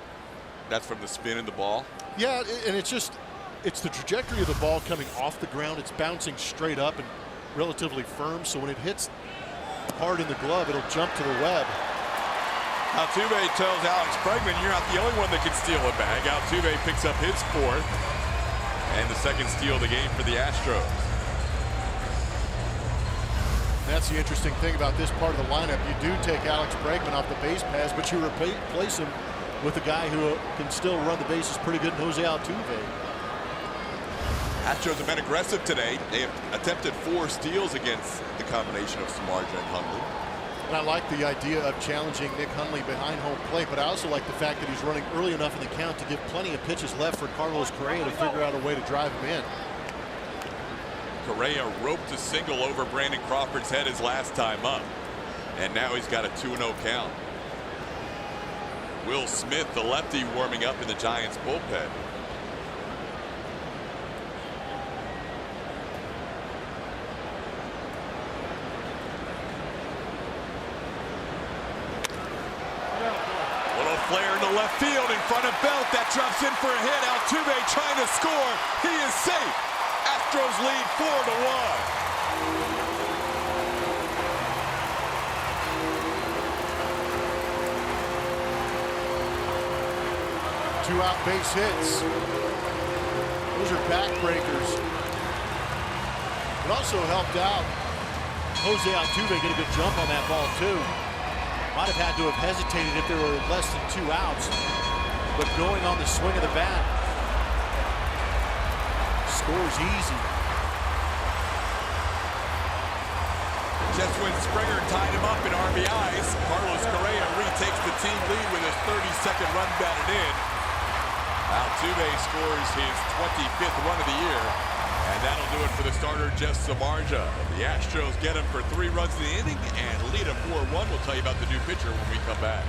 That's from the spin in the ball? Yeah, and it's the trajectory of the ball coming off the ground. It's bouncing straight up and relatively firm, so when it hits hard in the glove, it'll jump to the web. Altuve tells Alex Bregman, you're not the only one that can steal a bag. Altuve picks up his fourth, and the second steal of the game for the Astros. That's the interesting thing about this part of the lineup. You do take Alex Bregman off the base paths, but you replace him with a guy who can still run the bases pretty good in Jose Altuve. Astros have been aggressive today. They have attempted 4 steals against the combination of Samardzija and Hundley. And I like the idea of challenging Nick Hundley behind home plate, but I also like the fact that he's running early enough in the count to give plenty of pitches left for Carlos Correa to figure out a way to drive him in. Correa roped a single over Brandon Crawford's head his last time up, and now he's got a 2-0 count. Will Smith, the lefty, warming up in the Giants bullpen. Little flare in the left field in front of Belt. That drops in for a hit. Altuve trying to score. He is safe. Astros lead 4-1. Two out base hits. Those are backbreakers. It also helped out Jose Altuve get a good jump on that ball too. Might have had to have hesitated if there were less than 2 outs, but going on the swing of the bat, scores easy. Just when Springer tied him up in RBIs, Carlos Correa retakes the team lead with his 32nd run batted in. Altuve scores his 25th run of the year, and that'll do it for the starter, Jeff Samardzija. The Astros get him for 3 runs in the inning and lead him 4-1. We'll tell you about the new pitcher when we come back.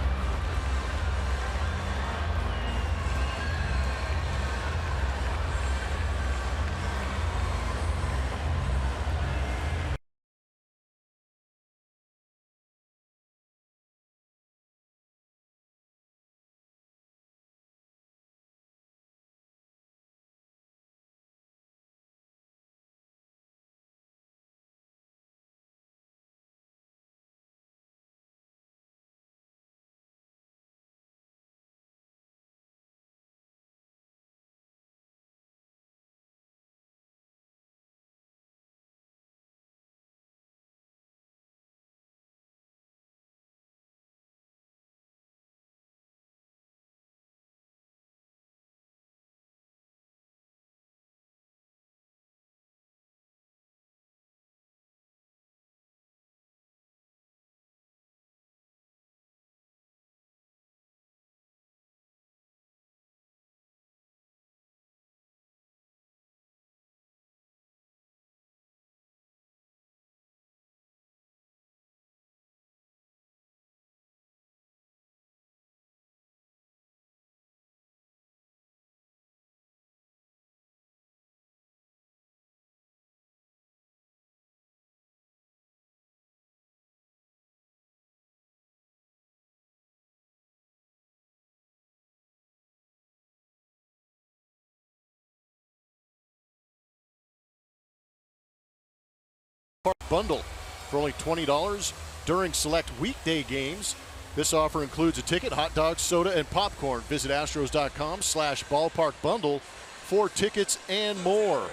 Bundle for only $20 during select weekday games. This offer includes a ticket, hot dogs, soda, and popcorn. Visit astros.com/ballparkbundle for tickets and more.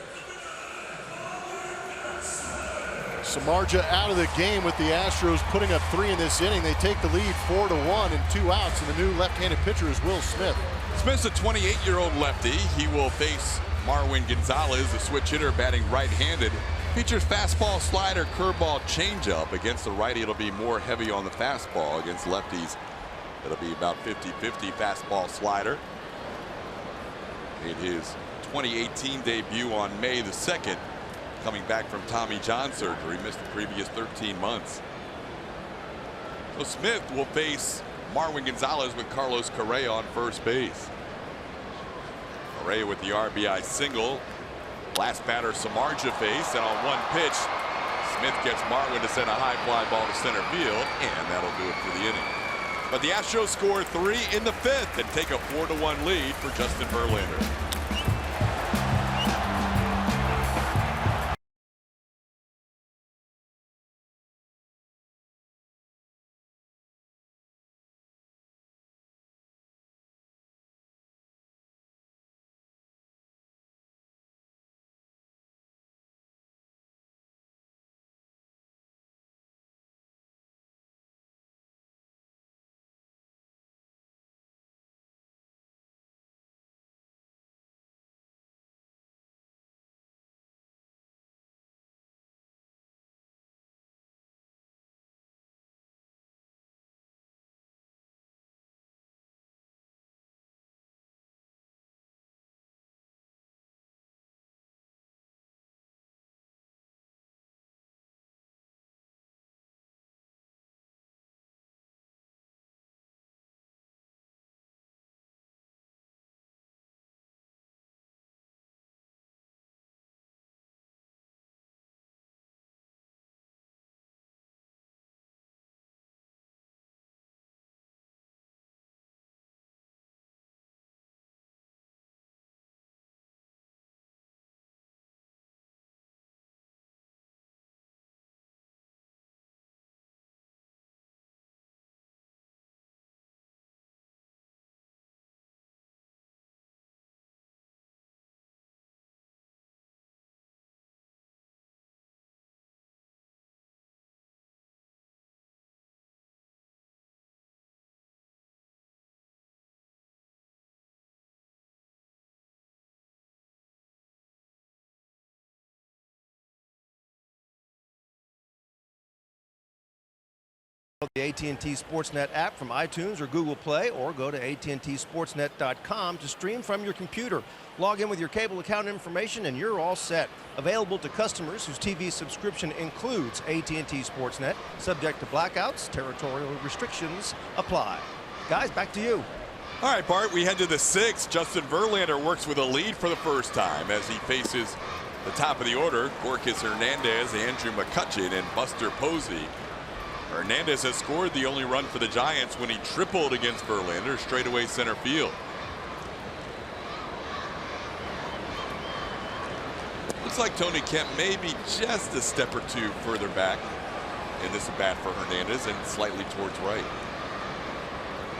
Samardzija out of the game with the Astros putting up 3 in this inning. They take the lead 4-1 and 2 outs, and the new left-handed pitcher is Will Smith. Smith's a 28-year-old lefty. He will face Marwin Gonzalez, the switch hitter, batting right-handed. Features fastball, slider, curveball, changeup. Against the righty, it'll be more heavy on the fastball. Against lefties, it'll be about 50-50 fastball, slider. Made his 2018 debut on May the 2nd, coming back from Tommy John surgery. Missed the previous 13 months. So Smith will face Marwin Gonzalez with Carlos Correa on first base. Correa with the RBI single. Last batter Samardzija faced, and on one pitch, Smith gets Marwin to send a high fly ball to center field, and that'll do it for the inning. But the Astros score 3 in the 5th and take a 4-1 lead for Justin Verlander. The AT&T Sportsnet app from iTunes or Google Play, or go to AT&TSportsnet.com to stream from your computer. Log in with your cable account information and you're all set. Available to customers whose TV subscription includes AT&T Sportsnet. Subject to blackouts, territorial restrictions apply. Guys, back to you. All right, Bart, we head to the 6th. Justin Verlander works with a lead for the first time as he faces the top of the order, Gorkis Hernandez, Andrew McCutchen, and Buster Posey. Hernandez has scored the only run for the Giants when he tripled against Verlander straightaway center field. Looks like Tony Kemp may be just a step or two further back in this at bat for Hernandez and slightly towards right.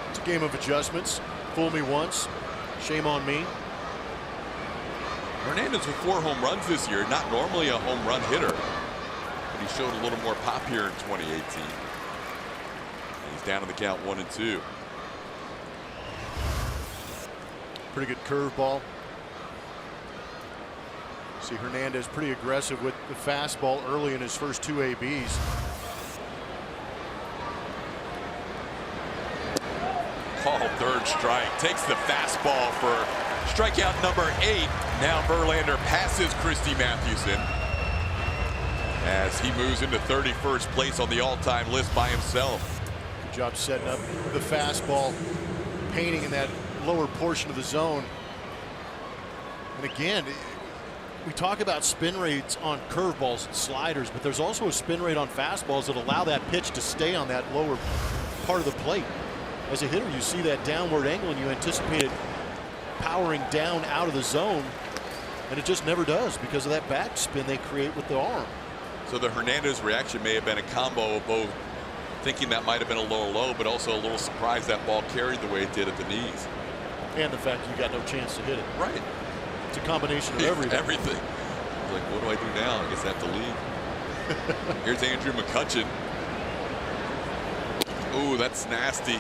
It's a game of adjustments. Fool me once, shame on me. Hernandez with 4 home runs this year, not normally a home run hitter. He showed a little more pop here in 2018. He's down in the count 1-2. Pretty good curveball. See Hernandez pretty aggressive with the fastball early in his first 2 ABs. Called third strike. Takes the fastball for strikeout number 8. Now Verlander passes Christy Mathewson as he moves into 31st place on the all-time list by himself. Good job setting up the fastball, painting in that lower portion of the zone. And again, we talk about spin rates on curveballs and sliders, but there's also a spin rate on fastballs that allow that pitch to stay on that lower part of the plate. As a hitter, you see that downward angle and you anticipate it powering down out of the zone, and it just never does because of that backspin they create with the arm. So the Hernandez reaction may have been a combo of both thinking that might have been a low, but also a little surprised that ball carried the way it did at the knees. And the fact you got no chance to hit it. Right. It's a combination of everything. Everything. Like, what do I do now? I guess I have to leave. Here's Andrew McCutchen. Ooh, that's nasty.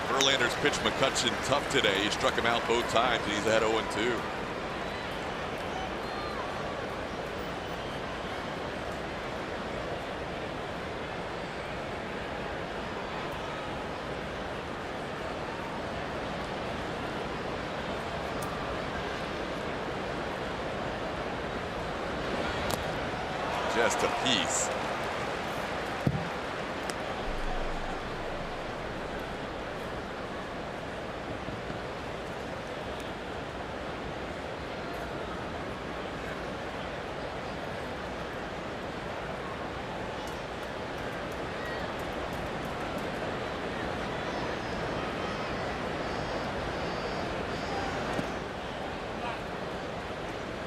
Verlander's pitched McCutchen tough today. He struck him out both times, and he's at 0-2. just a piece.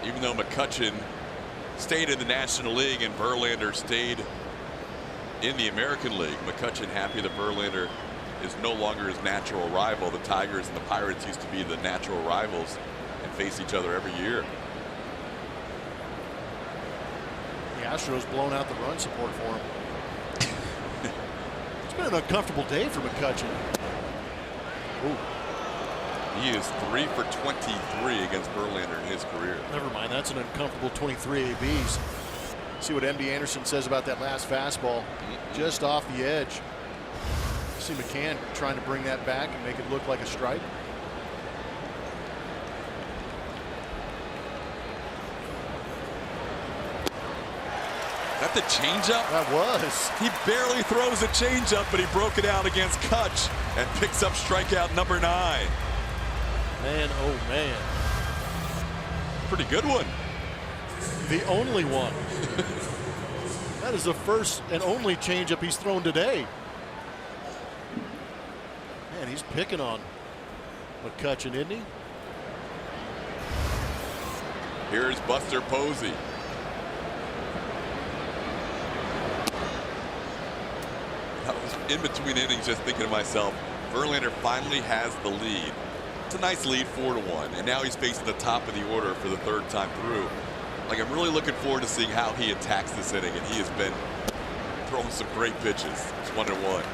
Even though McCutchen stayed in the National League and Verlander stayed in the American League, McCutchen happy that Verlander is no longer his natural rival. The Tigers and the Pirates used to be the natural rivals and face each other every year. The Astros blown out the run support for him. It's been an uncomfortable day for McCutchen. Ooh. He is 3 for 23 against Verlander in his career. Never mind, that's an uncomfortable 23 ABs. See what MD Anderson says about that last fastball. Just off the edge. See McCann trying to bring that back and make it look like a strike. That the changeup? That was. He barely throws a changeup, but he broke it out against Kutch and picks up strikeout number 9. Man, oh man. Pretty good one. The only one. That is the first and only changeup he's thrown today. Man, he's picking on McCutchen, isn't he? Here's Buster Posey. I was in between innings just thinking to myself, Verlander finally has the lead. It's a nice lead, 4-1, and now he's facing the top of the order for the 3rd time through. Like, I'm really looking forward to seeing how he attacks this inning, and he has been throwing some great pitches. It's 1-1.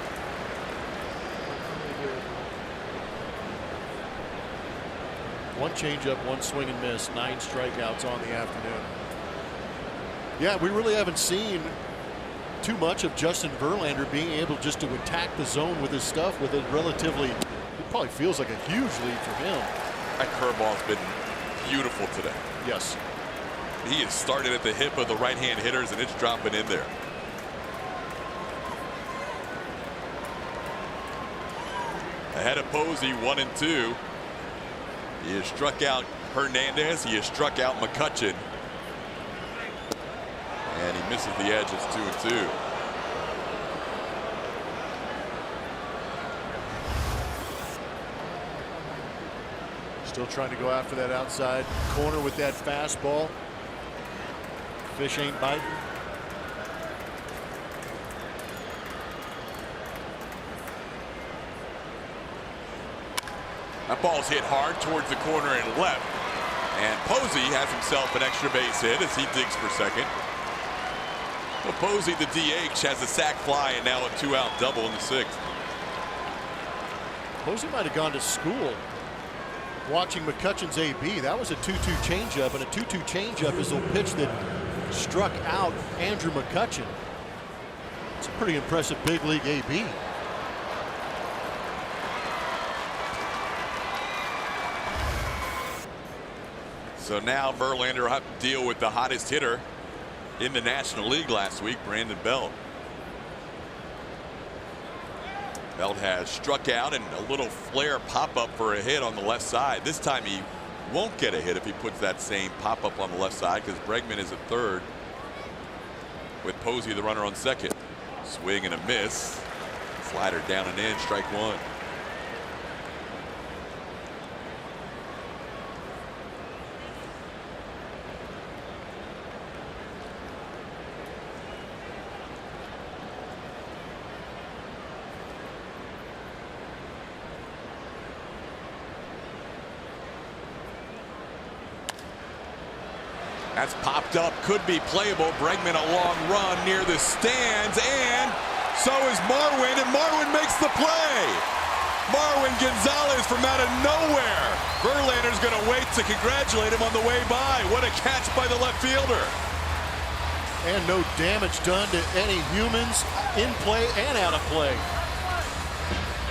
One changeup, one swing and miss, 9 strikeouts on the afternoon. Yeah, we really haven't seen too much of Justin Verlander being able just to attack the zone with his stuff with a relatively, it probably feels like a huge lead for him. That curveball's been beautiful today. Yes. He has started at the hip of the right-hand hitters, and it's dropping in there. Ahead of Posey, 1-2. He has struck out Hernandez. He has struck out McCutchen. And he misses the edge. It's 2-2. Still trying to go after that outside corner with that fastball. Fish ain't biting. That ball's hit hard towards the corner and left. And Posey has himself an extra base hit as he digs for second. Well, Posey, the DH, has a sac fly and now a 2-out double in the 6th. Posey might have gone to school watching McCutchen's AB. That was a 2-2 changeup, and a 2-2 changeup is a pitch that struck out Andrew McCutchen. It's a pretty impressive big league AB. So now Verlander will have to deal with the hottest hitter in the National League last week, Brandon Belt. Belt has struck out and a little flare pop-up for a hit on the left side. This time he won't get a hit if he puts that same pop-up on the left side, because Bregman is at third with Posey the runner on second. Swing and a miss. Slider down and in, strike 1. That's popped up, could be playable. Bregman a long run near the stands, and so is Marwin, and Marwin makes the play. Marwin Gonzalez from out of nowhere. Verlander's going to wait to congratulate him on the way by. What a catch by the left fielder. And no damage done to any humans in play and out of play.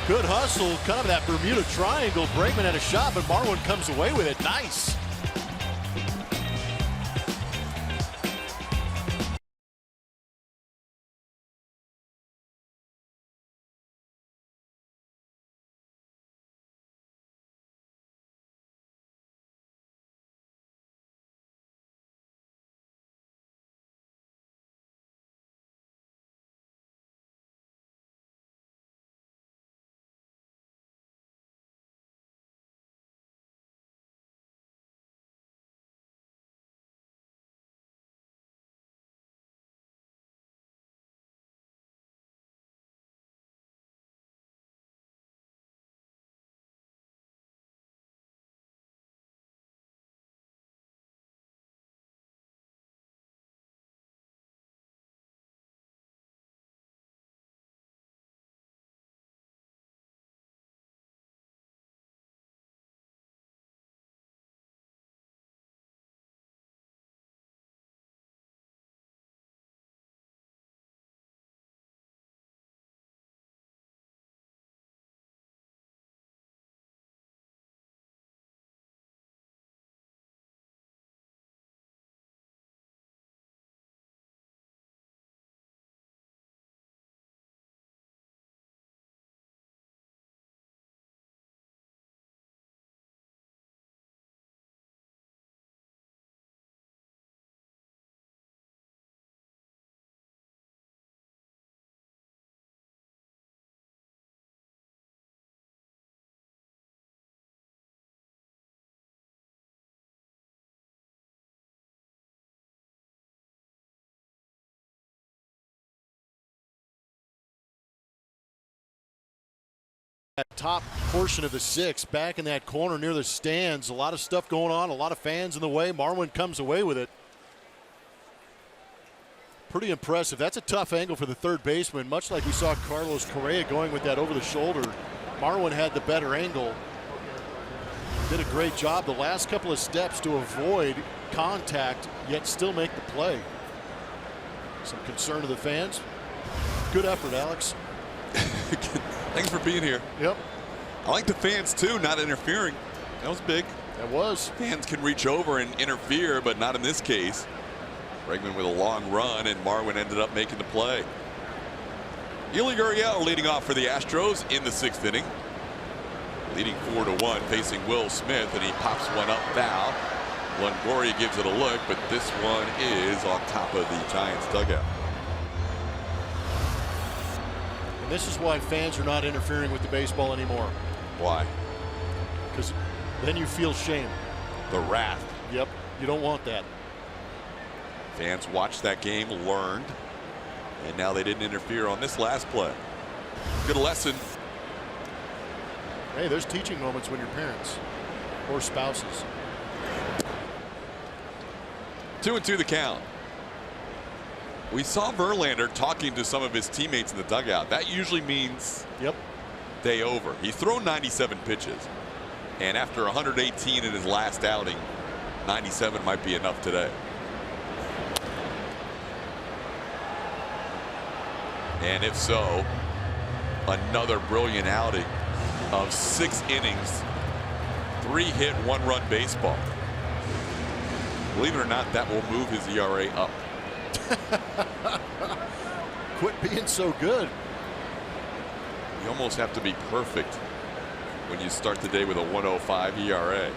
Good hustle, kind of that Bermuda Triangle. Bregman had a shot, but Marwin comes away with it. Nice. top portion of the 6, back in that corner near the stands. A lot of stuff going on, a lot of fans in the way. Marwin comes away with it. Pretty impressive. That's a tough angle for the third baseman, much like we saw Carlos Correa going with that over the shoulder. Marwin had the better angle. Did a great job the last couple of steps to avoid contact, yet still make the play. Some concern to the fans. Good effort, Alex. Thanks for being here. Yep. I like the fans too, not interfering. That was big. That was. Fans can reach over and interfere, but not in this case. Bregman with a long run, and Marwin ended up making the play. Yuli Gurriel leading off for the Astros in the 6th inning. Leading 4-1, facing Will Smith, and he pops one up foul. Longoria gives it a look, but this one is on top of the Giants dugout. And this is why fans are not interfering with the baseball anymore. Why? Because then you feel shame. The wrath. Yep, you don't want that. Fans watched that game, learned, and now they didn't interfere on this last play. Good lesson. Hey, there's teaching moments when you're parents or spouses. 2-2 the count. We saw Verlander talking to some of his teammates in the dugout. That usually means day over. He's thrown 97 pitches, and after 118 in his last outing, 97 might be enough today. And if so, another brilliant outing of 6 innings, 3-hit, 1-run baseball. Believe it or not, that will move his ERA up. Quit being so good. You almost have to be perfect when you start the day with a 1.05 ERA.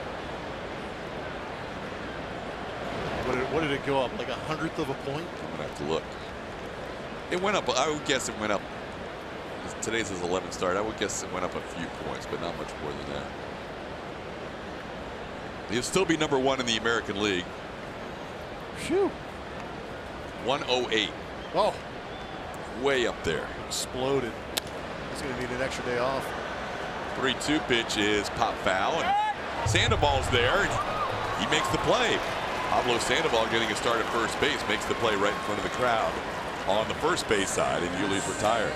What did it go up? Like 1/100 of a point? I'm gonna have to look. It went up. I would guess it went up. Today's his 11th start. I would guess it went up a few points, but not much more than that. He'll still be #1 in the American League. Phew. 108. Oh, way up there. Exploded. He's going to need an extra day off. 3-2 pitch is pop foul, and Sandoval's there. He makes the play. Pablo Sandoval getting a start at first base makes the play right in front of the crowd on the first base side, and Yuli's retired.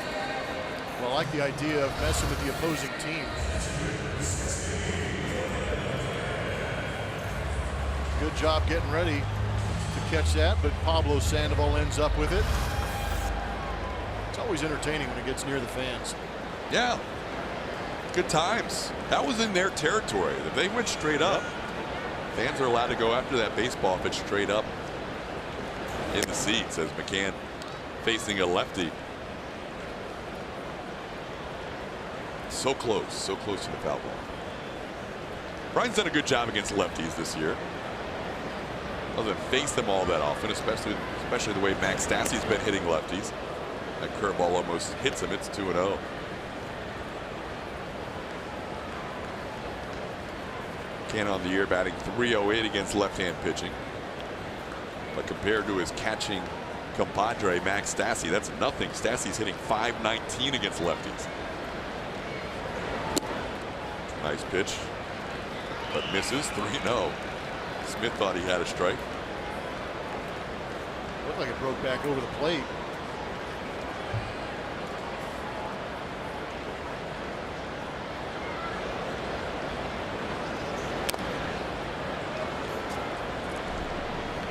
Well, I like the idea of messing with the opposing team. Good job getting ready to catch that, but Pablo Sandoval ends up with it. It's always entertaining when it gets near the fans. Yeah, good times. That was in their territory. If they went straight up, fans are allowed to go after that baseball if it's straight up in the seats, as McCann facing a lefty. So close to the foul ball. Brian's done a good job against lefties this year. Doesn't face them all that often, especially the way Max Stassi's been hitting lefties. That curveball almost hits him. It's 2-0. McCann on the year batting .308 against left-hand pitching. But compared to his catching compadre Max Stassi, that's nothing. Stassi's hitting .519 against lefties. Nice pitch, but misses. 3-0. Smith thought he had a strike. Looked like it broke back over the plate.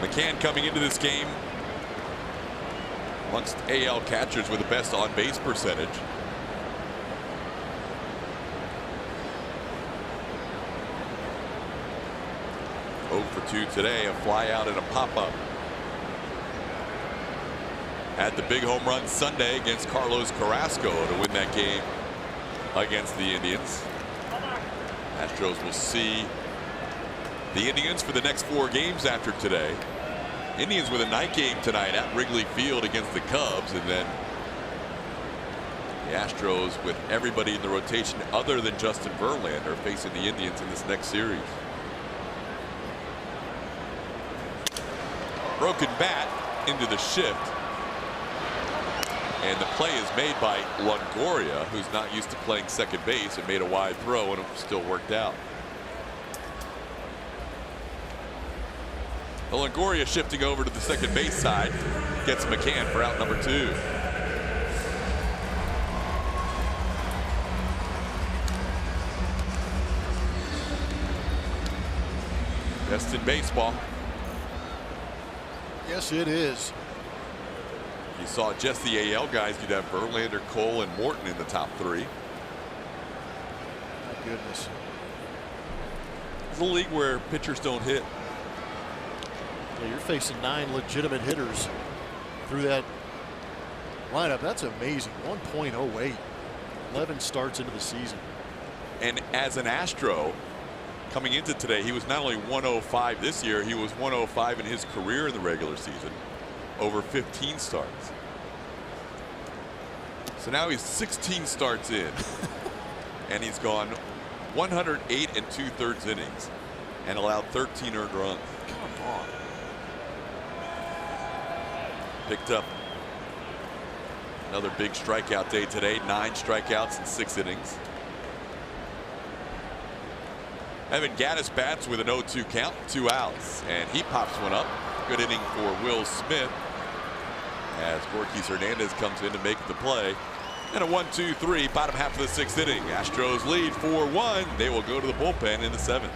McCann coming into this game amongst AL catchers with the best on-base percentage. For 2 today, a fly out and a pop-up. Had the big home run Sunday against Carlos Carrasco to win that game against the Indians. Astros will see the Indians for the next 4 games after today. Indians with a night game tonight at Wrigley Field against the Cubs, and then the Astros with everybody in the rotation other than Justin Verlander facing the Indians in this next series. Broken bat into the shift. And the play is made by Longoria, who's not used to playing second base, and made a wide throw, and it still worked out. Longoria shifting over to the second base side, gets McCann for out number 2. Best in baseball. Yes, it is. You saw just the AL guys. You'd have Verlander, Cole, and Morton in the top 3. My goodness. It's a league where pitchers don't hit. Yeah, you're facing 9 legitimate hitters through that lineup. That's amazing. 1.08. 11 starts into the season. And as an Astro, coming into today, he was not only 105 this year, he was 105 in his career in the regular season. Over 15 starts. So now he's 16 starts in. And he's gone 108 2/3 innings and allowed 13 earned runs. Come on. Picked up another big strikeout day today. 9 strikeouts in 6 innings. Evan Gattis bats with an 0-2 count, 2 outs, and he pops one up. Good inning for Will Smith as Gorkys Hernandez comes in to make the play. And a 1-2-3, bottom half of the 6th inning. Astros lead 4-1. They will go to the bullpen in the 7th.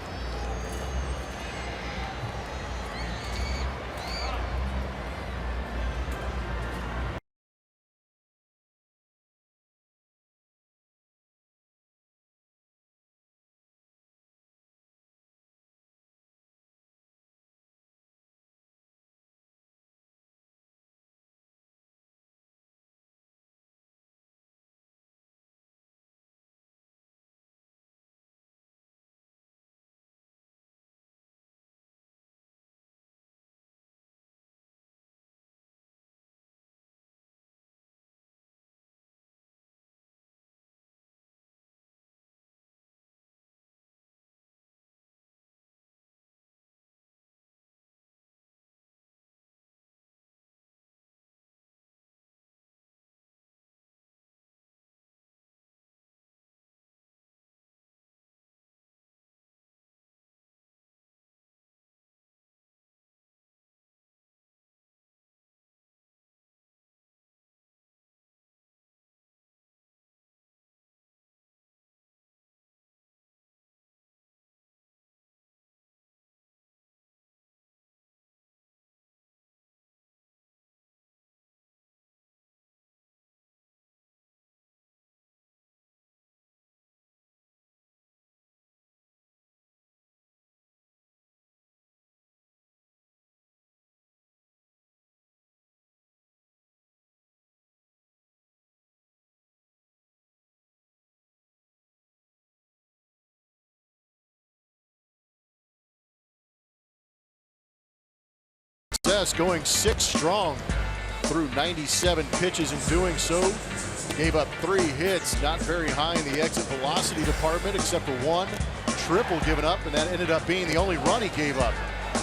Going 6 strong through 97 pitches. In doing so, gave up 3 hits, not very high in the exit velocity department, except for 1 triple given up, and that ended up being the only run he gave up.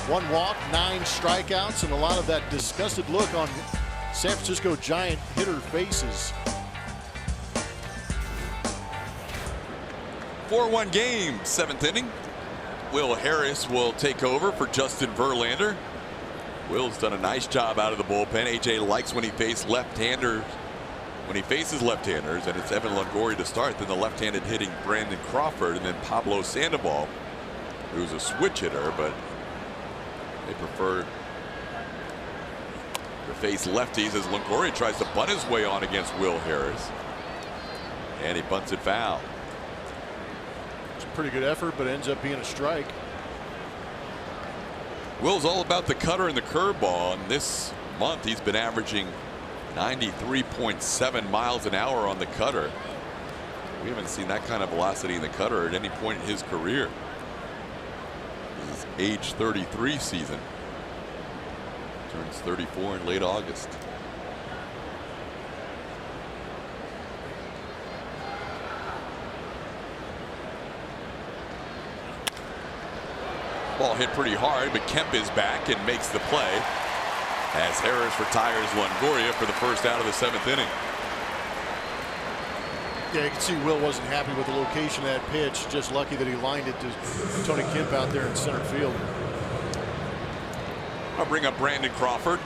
1 walk, 9 strikeouts, and a lot of that disgusted look on San Francisco Giant hitter faces. 4-1 game, 7th inning. Will Harris will take over for Justin Verlander. Will's done a nice job out of the bullpen. AJ likes when he faces left-handers. When he faces left-handers, and it's Evan Longoria to start, then the left-handed hitting Brandon Crawford, and then Pablo Sandoval, who's a switch hitter, but they prefer to face lefties as Longoria tries to bunt his way on against Will Harris. And he bunts it foul. It's a pretty good effort, but ends up being a strike. Will's all about the cutter and the curveball, and this month he's been averaging 93.7 miles an hour on the cutter. We haven't seen that kind of velocity in the cutter at any point in his career. This is age 33 season. Turns 34 in late August. Ball hit pretty hard, but Kemp is back and makes the play as Harris retires Longoria for the first out of the 7th inning. Yeah, you can see Will wasn't happy with the location of that pitch. Just lucky that he lined it to Tony Kemp out there in center field. I'll bring up Brandon Crawford.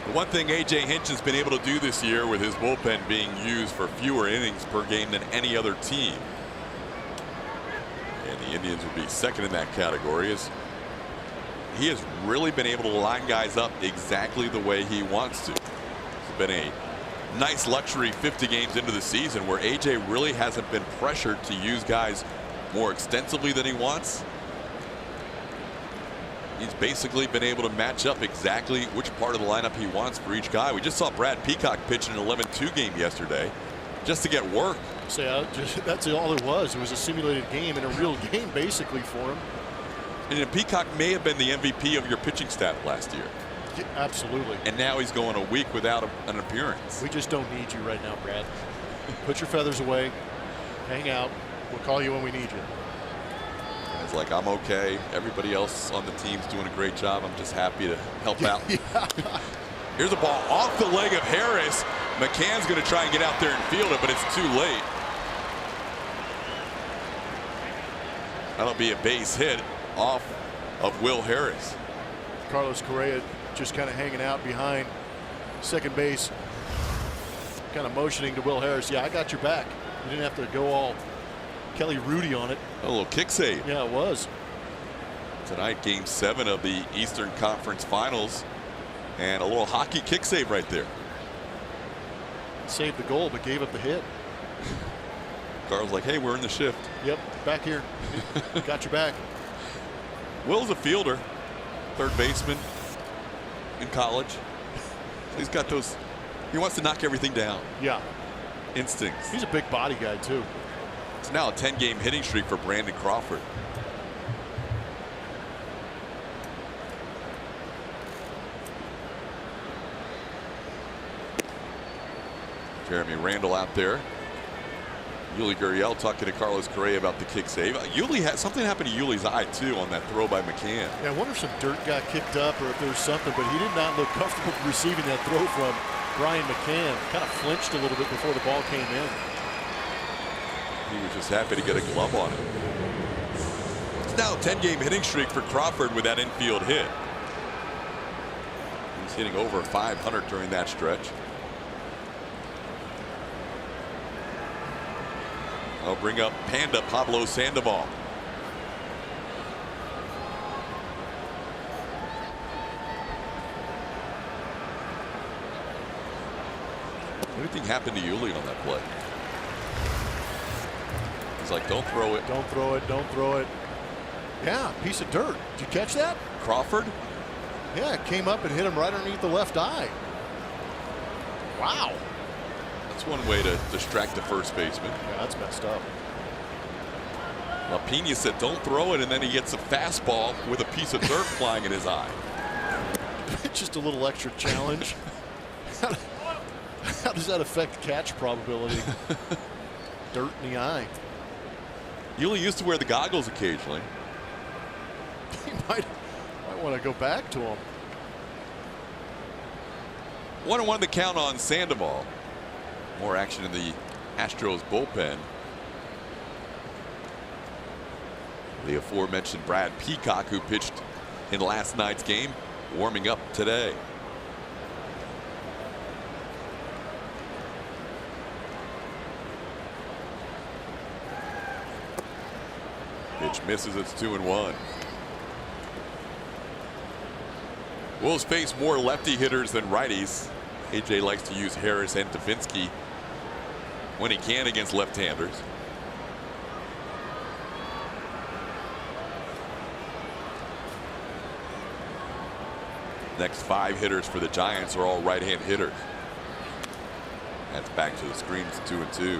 The one thing A.J. Hinch has been able to do this year with his bullpen being used for fewer innings per game than any other team, and the Indians would be second in that category, is he has really been able to line guys up exactly the way he wants to. It's been a nice luxury 50 games into the season where A.J. really hasn't been pressured to use guys more extensively than he wants. He's basically been able to match up exactly which part of the lineup he wants for each guy. We just saw Brad Peacock pitch in an 11-2 game yesterday just to get work. So that's all it was. It was a simulated game and a real game basically for him. And Peacock may have been the MVP of your pitching staff last year. Yeah, absolutely. And now he's going a week without an appearance. We just don't need you right now, Brad. Put your feathers away. Hang out. We'll call you when we need you. It's like, I'm okay. Everybody else on the team's doing a great job. I'm just happy to help out. Here's a ball off the leg of Harris. McCann's going to try and get out there and field it, but it's too late. That'll be a base hit off of Will Harris. Carlos Correa just kind of hanging out behind second base, kind of motioning to Will Harris. Yeah, I got your back. You didn't have to go all Kelly Rudy on it. A little kick save. Yeah, it was. Tonight, game 7 of the Eastern Conference Finals. And a little hockey kick save right there. Saved the goal, but gave up the hit. Carl's like, hey, we're in the shift. Yep, back here. Got your back. Will's a fielder, third baseman in college. He's got those, he wants to knock everything down. Yeah. Instincts. He's a big body guy, too. It's now a 10-game hitting streak for Brandon Crawford. Jeremy Randall out there. Yuli Gurriel talking to Carlos Correa about the kick save. Yuli had something happened to Yuli's eye too on that throw by McCann. Yeah, I wonder if some dirt got kicked up or if there was something, but he did not look comfortable receiving that throw from Brian McCann. Kind of flinched a little bit before the ball came in. He was just happy to get a glove on it. It's now a 10-game hitting streak for Crawford with that infield hit. He's hitting over 500 during that stretch. I'll bring up Panda Pablo Sandoval. What do you think happened to Yuli on that play? He's like, don't throw it. Don't throw it. Don't throw it. Yeah, piece of dirt. Did you catch that? Crawford? Yeah, it came up and hit him right underneath the left eye. Wow. That's one way to distract the first baseman. Yeah, that's messed up. Well, Pena said don't throw it, and then he gets a fastball with a piece of dirt flying in his eye. Just a little extra challenge. How does that affect catch probability? Dirt in the eye. Yuli used to wear the goggles occasionally. He might want to go back to him. 1-1 the count on Sandoval. More action in the Astros bullpen. The aforementioned Brad Peacock, who pitched in last night's game, warming up today. Pitch misses. It's 2-1. Wolves face more lefty hitters than righties. AJ likes to use Harris and Davinsky when he can against left-handers. Next 5 hitters for the Giants are all right-hand hitters. That's back to the screen. It's 2-2.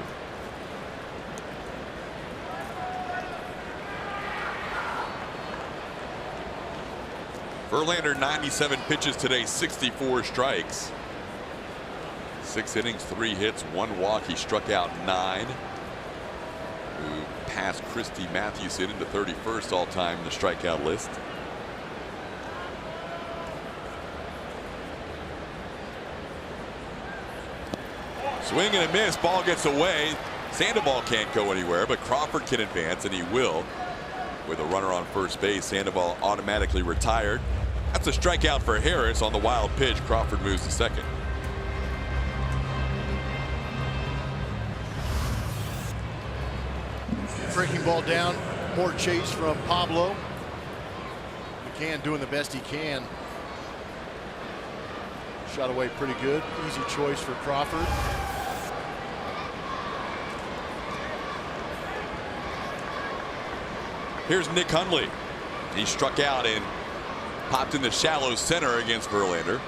Verlander 97 pitches today, 64 strikes. 6 innings, 3 hits, 1 walk. He struck out 9. Who passed Christy Mathewson into 31st all-time in the strikeout list. Swing and a miss. Ball gets away. Sandoval can't go anywhere, but Crawford can advance, and he will. With a runner on first base, Sandoval automatically retired. That's a strikeout for Harris on the wild pitch. Crawford moves to second. Breaking ball down. More chase from Pablo. McCann doing the best he can. Shot away pretty good. Easy choice for Crawford. Here's Nick Hundley. He struck out and popped in the shallow center against Verlander.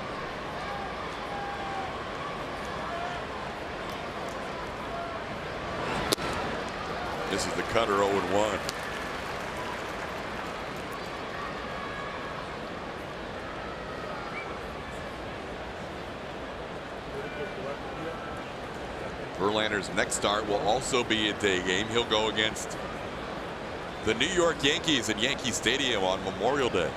This is the cutter, 0-1. Verlander's next start will also be a day game. He'll go against the New York Yankees at Yankee Stadium on Memorial Day.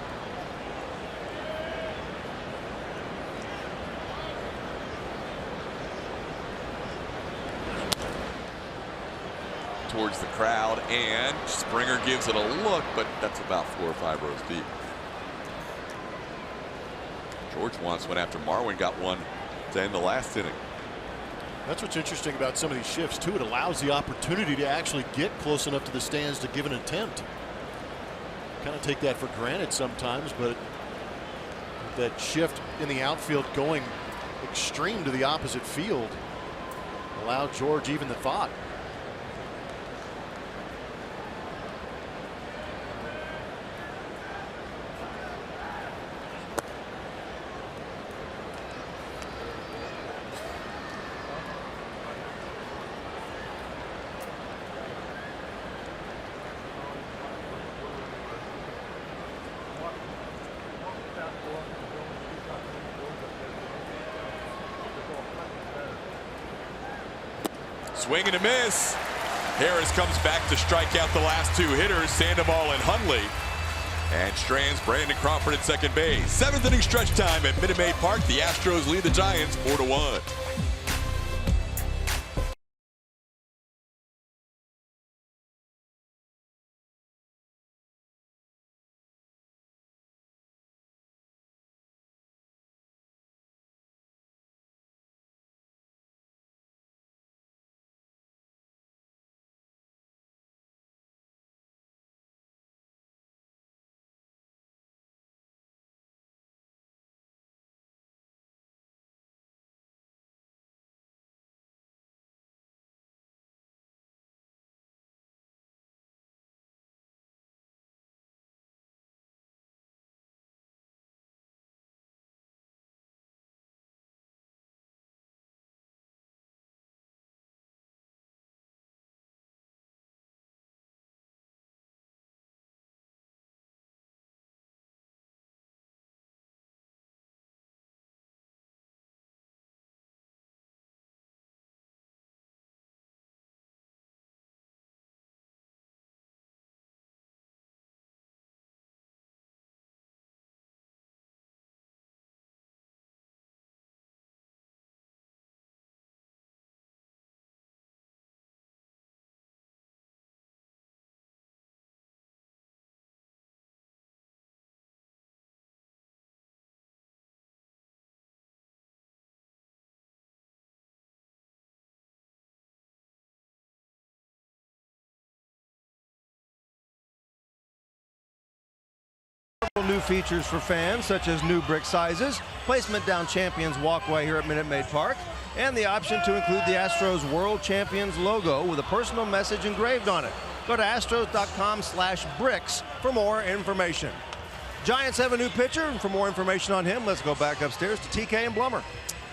Towards the crowd, and Springer gives it a look, but that's about 4 or 5 rows deep. George once went after Marwin, got one to end the last inning. That's what's interesting about some of these shifts too. It allows the opportunity to actually get close enough to the stands to give an attempt. Kind of take that for granted sometimes, but that shift in the outfield going extreme to the opposite field allowed George even the thought. Swing and a miss. Harris comes back to strike out the last 2 hitters, Sandoval and Hundley. And strands Brandon Crawford at second base. 7th inning stretch time at Minute Maid Park. The Astros lead the Giants 4-1. New features for fans, such as new brick sizes, placement down Champions Walkway here at Minute Maid Park, and the option to include the Astros World Champions logo with a personal message engraved on it. Go to astros.com/bricks for more information. Giants have a new pitcher, and for more information on him, let's go back upstairs to TK and Blummer.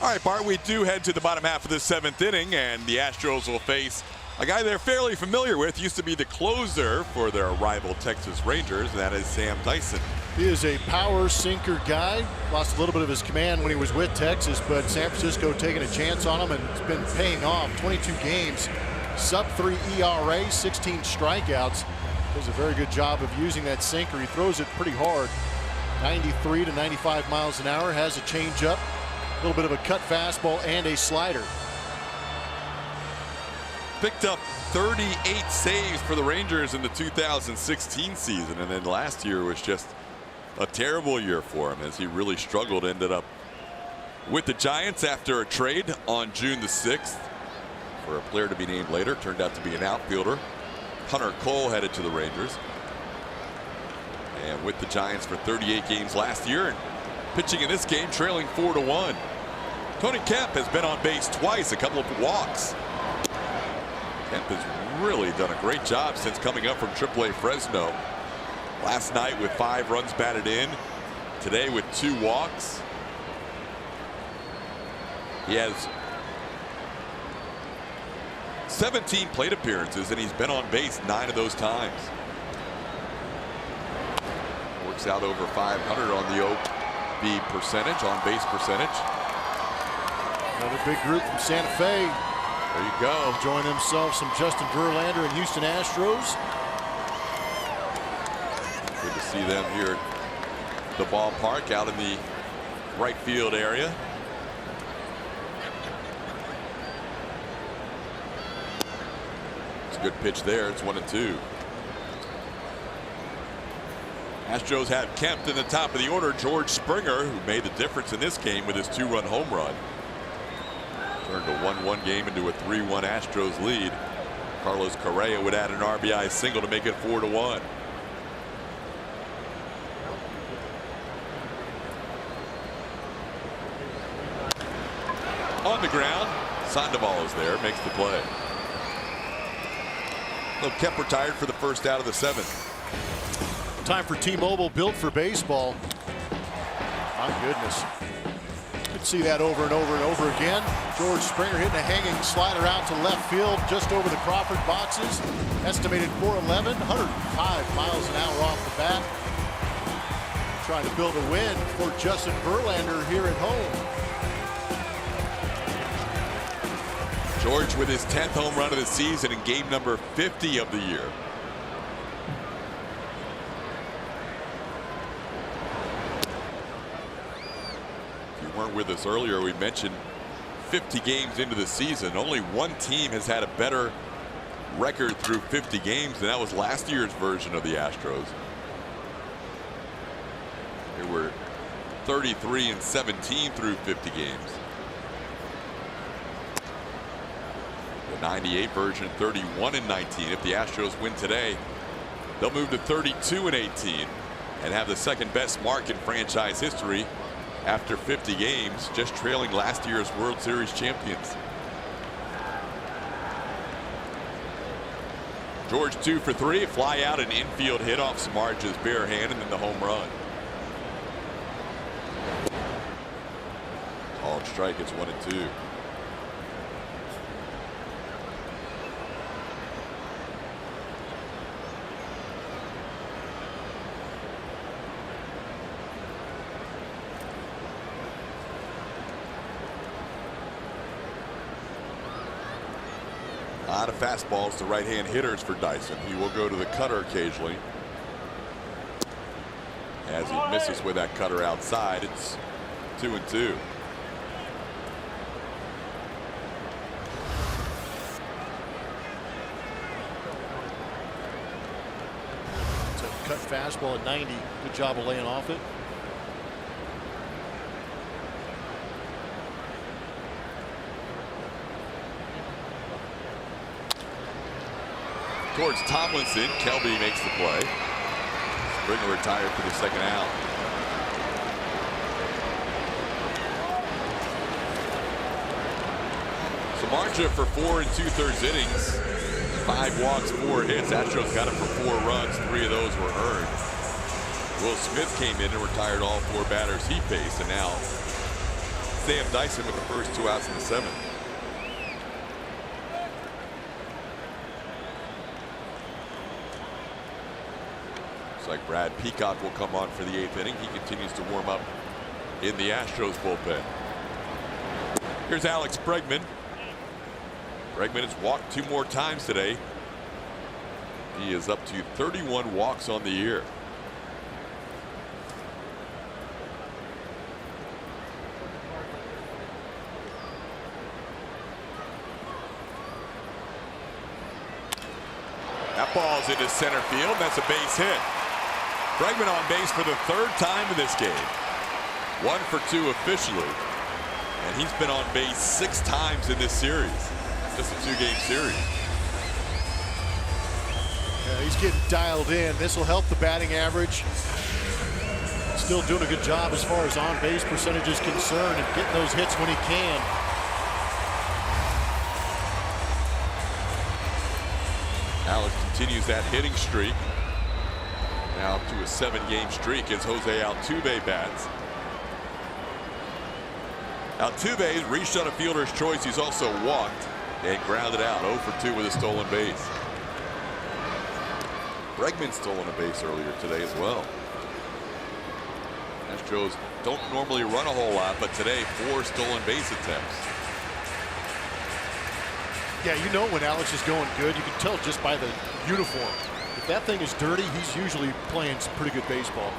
All right, Bart, we do head to the bottom half of the 7th inning, and the Astros will face a guy they're fairly familiar with. Used to be the closer for their rival Texas Rangers, and that is Sam Dyson. He is a power sinker guy. Lost a little bit of his command when he was with Texas, but San Francisco taking a chance on him, and it's been paying off. 22 games, sub-3 ERA, 16 strikeouts. Does a very good job of using that sinker. He throws it pretty hard. 93 to 95 miles an hour, has a changeup, a little bit of a cut fastball, and a slider. picked up 38 saves for the Rangers in the 2016 season, and then last year was just a terrible year for him as he really struggled. Ended up with the Giants after a trade on June the 6th for a player to be named later. Turned out to be an outfielder. Hunter Cole headed to the Rangers, and with the Giants for 38 games last year, and pitching in this game trailing 4-1. Tony Kemp has been on base twice, a couple of walks. Kemp has really done a great job since coming up from AAA Fresno. Last night with 5 runs batted in. Today with 2 walks. He has 17 plate appearances, and he's been on base 9 of those times. Works out over 500 on the OB percentage, on base percentage. Another big group from Santa Fe. There you go. Enjoying themselves some Justin Verlander and Houston Astros. Good to see them here at the ballpark out in the right field area. It's a good pitch there. It's 1-2. Astros have Kemp in the top of the order. George Springer, who made the difference in this game with his 2-run home run. Turned a 1-1 game into a 3-1 Astros lead. Carlos Correa would add an RBI single to make it 4-1. On the ground, Sandoval is there, makes the play. Well, Kemp retired for the first out of the 7th. Time for T-Mobile, built for baseball. My goodness. Could see that over and over and over again. George Springer hitting a hanging slider out to left field just over the Crawford boxes. Estimated 411, 105 miles an hour off the bat. Trying to build a win for Justin Verlander here at home. George with his 10th home run of the season in game number 50 of the year. If you weren't with us earlier, we mentioned 50 games into the season. Only one team has had a better record through 50 games, and that was last year's version of the Astros. They were 33-17 through 50 games. The 98 version 31-19. If the Astros win today, they'll move to 32-18 and have the second best mark in franchise history after 50 games, just trailing last year's World Series champions. George 2 for 3, a fly out, an infield hit off Samardzij's bare hand, and then the home run. Called strike. It's 1-2. A lot of fastballs to right-hand hitters for Dyson. He will go to the cutter occasionally. As he misses with that cutter outside, it's 2-2. It's a cut fastball at 90. Good job of laying off it. Towards Tomlinson, Kelby makes the play. Springer retired for the second out. Samardzija for 4 2/3 innings, 5 walks, 4 hits. Astros got him for 4 runs. 3 of those were earned. Will Smith came in and retired all 4 batters he faced, and now Sam Dyson with the first 2 outs in the 7th. Like Brad Peacock will come on for the 8th inning. He continues to warm up in the Astros bullpen. Here's Alex Bregman. Bregman has walked 2 more times today. He is up to 31 walks on the year. That ball's into center field. That's a base hit. Bregman on base for the 3rd time in this game. 1 for 2 officially. And he's been on base 6 times in this series. Just a 2-game series. Yeah, he's getting dialed in. This will help the batting average. Still doing a good job as far as on-base percentage is concerned and getting those hits when he can. Alex continues that hitting streak. Now up to a 7-game streak as Jose Altuve bats. Altuve reached on a fielder's choice. He's also walked and grounded out. 0 for 2 with a stolen base. Bregman stolen a base earlier today as well. Astros don't normally run a whole lot, but today 4 stolen base attempts. Yeah, you know when Alex is going good. You can tell just by the uniform. If that thing is dirty, he's usually playing some pretty good baseball.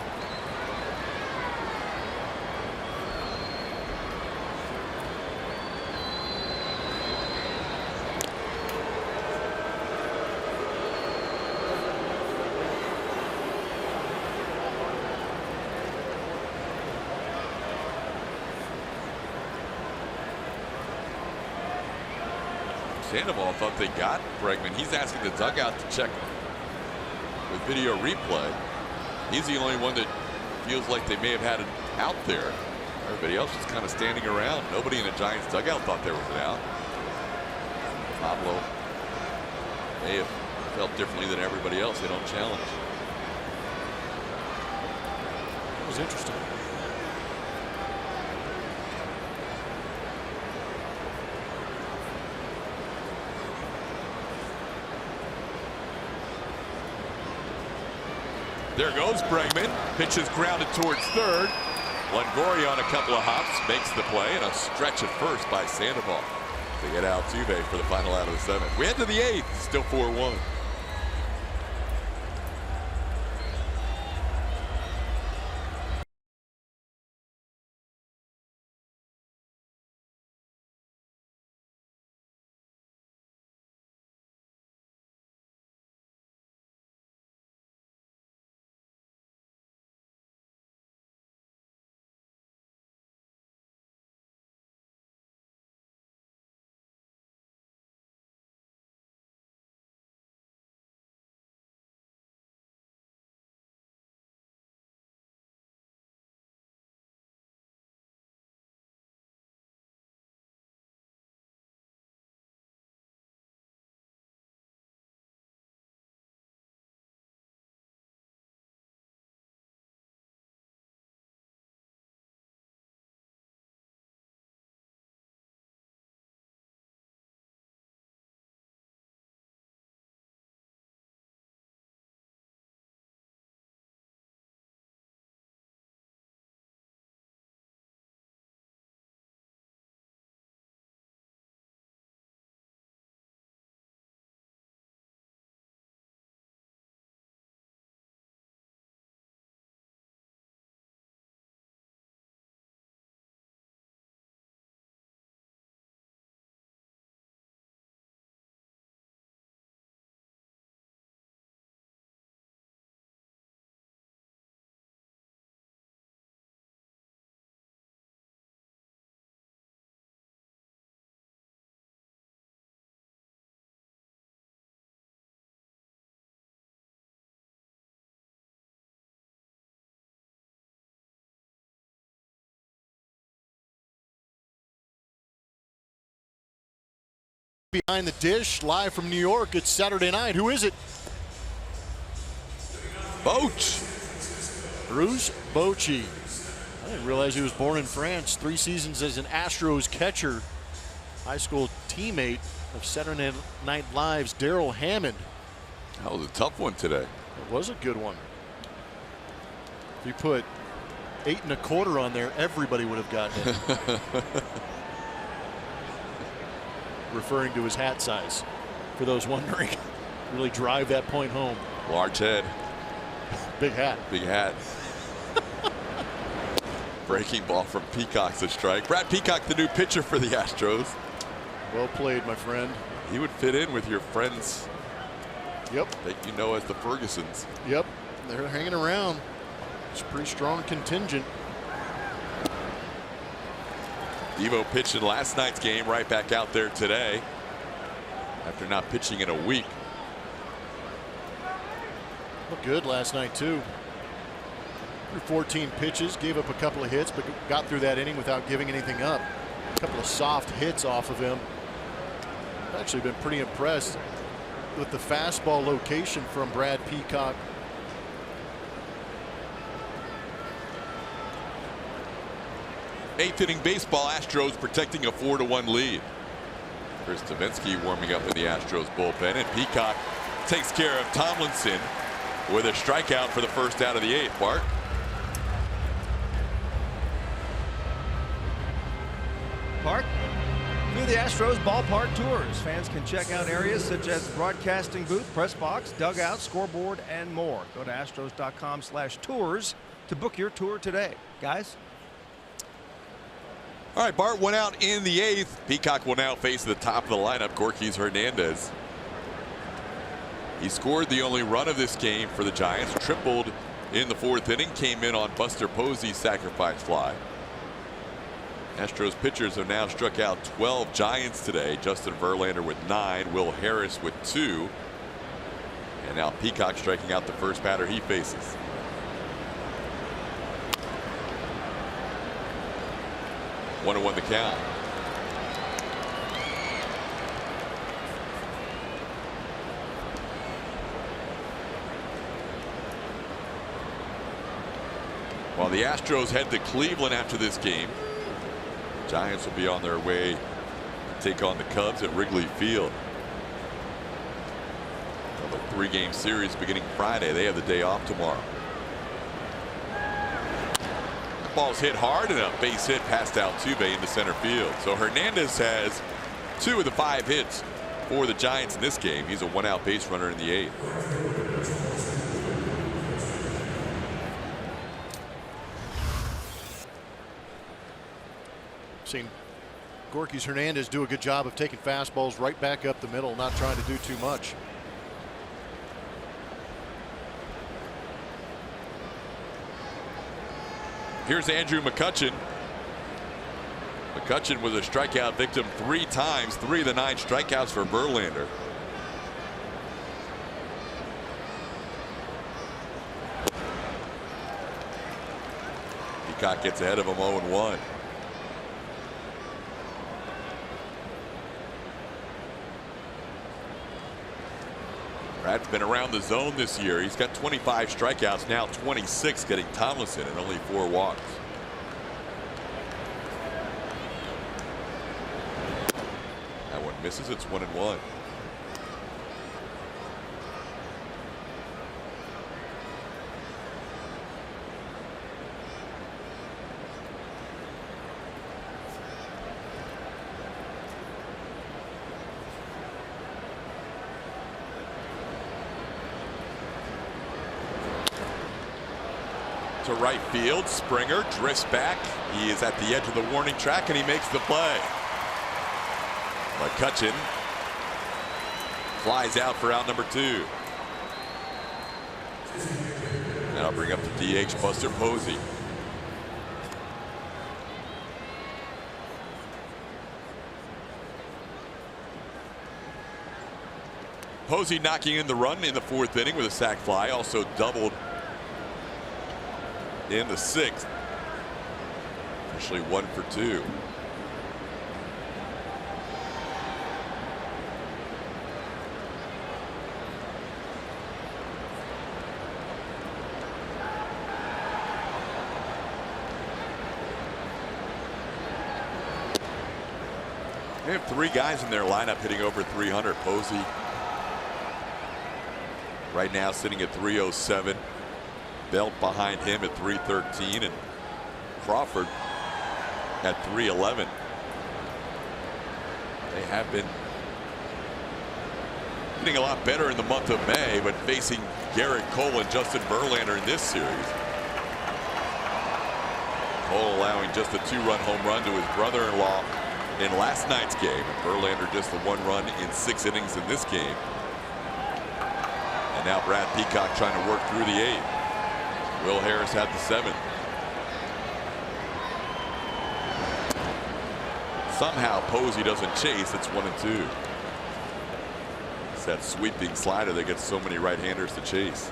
Sandoval thought they got Bregman. He's asking the dugout to check with video replay. He's the only one that feels like they may have had it out there. Everybody else was kind of standing around. Nobody in the Giants dugout thought there was an out. Pablo may have felt differently than everybody else. They don't challenge. That was interesting. There goes Bregman. Pitch is grounded towards third. Longoria on a couple of hops makes the play, and a stretch at first by Sandoval to get Altuve for the final out of the 7th. We head to the 8th, still 4-1. Behind the dish, live from New York. It's Saturday night. Who is it? Boch. Bruce Bochy. I didn't realize he was born in France. 3 seasons as an Astros catcher. High school teammate of Saturday Night Live's Darrell Hammond. That was a tough one today. It was a good one. If you put 8 1/4 on there, everybody would have gotten it. Referring to his hat size, for those wondering. Really drive that point home. Large head. Big hat. Big hat. Breaking ball from Peacock's a strike. Brad Peacock, the new pitcher for the Astros. Well played, my friend. He would fit in with your friend's Yep. that you know as the Fergusons. Yep. They're hanging around. It's a pretty strong contingent. Devo pitched in last night's game, right back out there today after not pitching in a week. Looked good last night, too. Threw 14 pitches, gave up a couple of hits, but got through that inning without giving anything up. A couple of soft hits off of him. I've actually been pretty impressed with the fastball location from Brad Peacock. Eighth inning baseball, Astros protecting a 4-1 lead. Chris Stavinsky warming up in the Astros bullpen, and Peacock takes care of Tomlinson with a strikeout for the first out of the eighth. Bart. Park. Through the Astros ballpark tours, fans can check out areas such as broadcasting booth, press box, dugout, scoreboard, and more. Go to astros.com/tours to book your tour today. Guys? All right, Bart went out in the eighth. Peacock will now face the top of the lineup, Gorkys Hernandez. He scored the only run of this game for the Giants, tripled in the fourth inning, came in on Buster Posey's sacrifice fly. Astros pitchers have now struck out 12 Giants today. Justin Verlander with 9, Will Harris with 2. And now Peacock striking out the first batter he faces. One and one the count. While the Astros head to Cleveland after this game, Giants will be on their way to take on the Cubs at Wrigley Field. Another 3-game series beginning Friday. They have the day off tomorrow. The ball's hit hard and a base hit past Altuve into center field. So Hernandez has 2 of the 5 hits for the Giants in this game. He's a 1-out base runner in the 8th. Seen Gorkys Hernandez do a good job of taking fastballs right back up the middle, not trying to do too much. Here's Andrew McCutchen. McCutchen was a strikeout victim 3 times, 3 of the 9 strikeouts for Verlander. Peacock gets ahead of him 0-1. Brad's been around the zone this year. He's got 25 strikeouts, now 26, getting Tomlinson and only 4 walks. That one misses. It's 1-1. To right field, Springer drifts back. He is at the edge of the warning track and he makes the play. McCutchen flies out for out number 2. That'll bring up the DH Buster Posey. Posey knocking in the run in the 4th inning with a sac fly, also doubled in the 6th. Officially 1 for 2. They have 3 guys in their lineup hitting over 300. Posey right now sitting at 307. Belt behind him at 313 and Crawford at 311. They have been hitting a lot better in the month of May, but facing Garrett Cole and Justin Verlander in this series. Cole allowing just a 2-run home run to his brother-in-law in last night's game. And Verlander just the 1 run in 6 innings in this game. And now Brad Peacock trying to work through the 8. Will Harris had the 7. Somehow Posey doesn't chase. It's 1-2. It's that sweeping slider that gets so many right-handers to chase.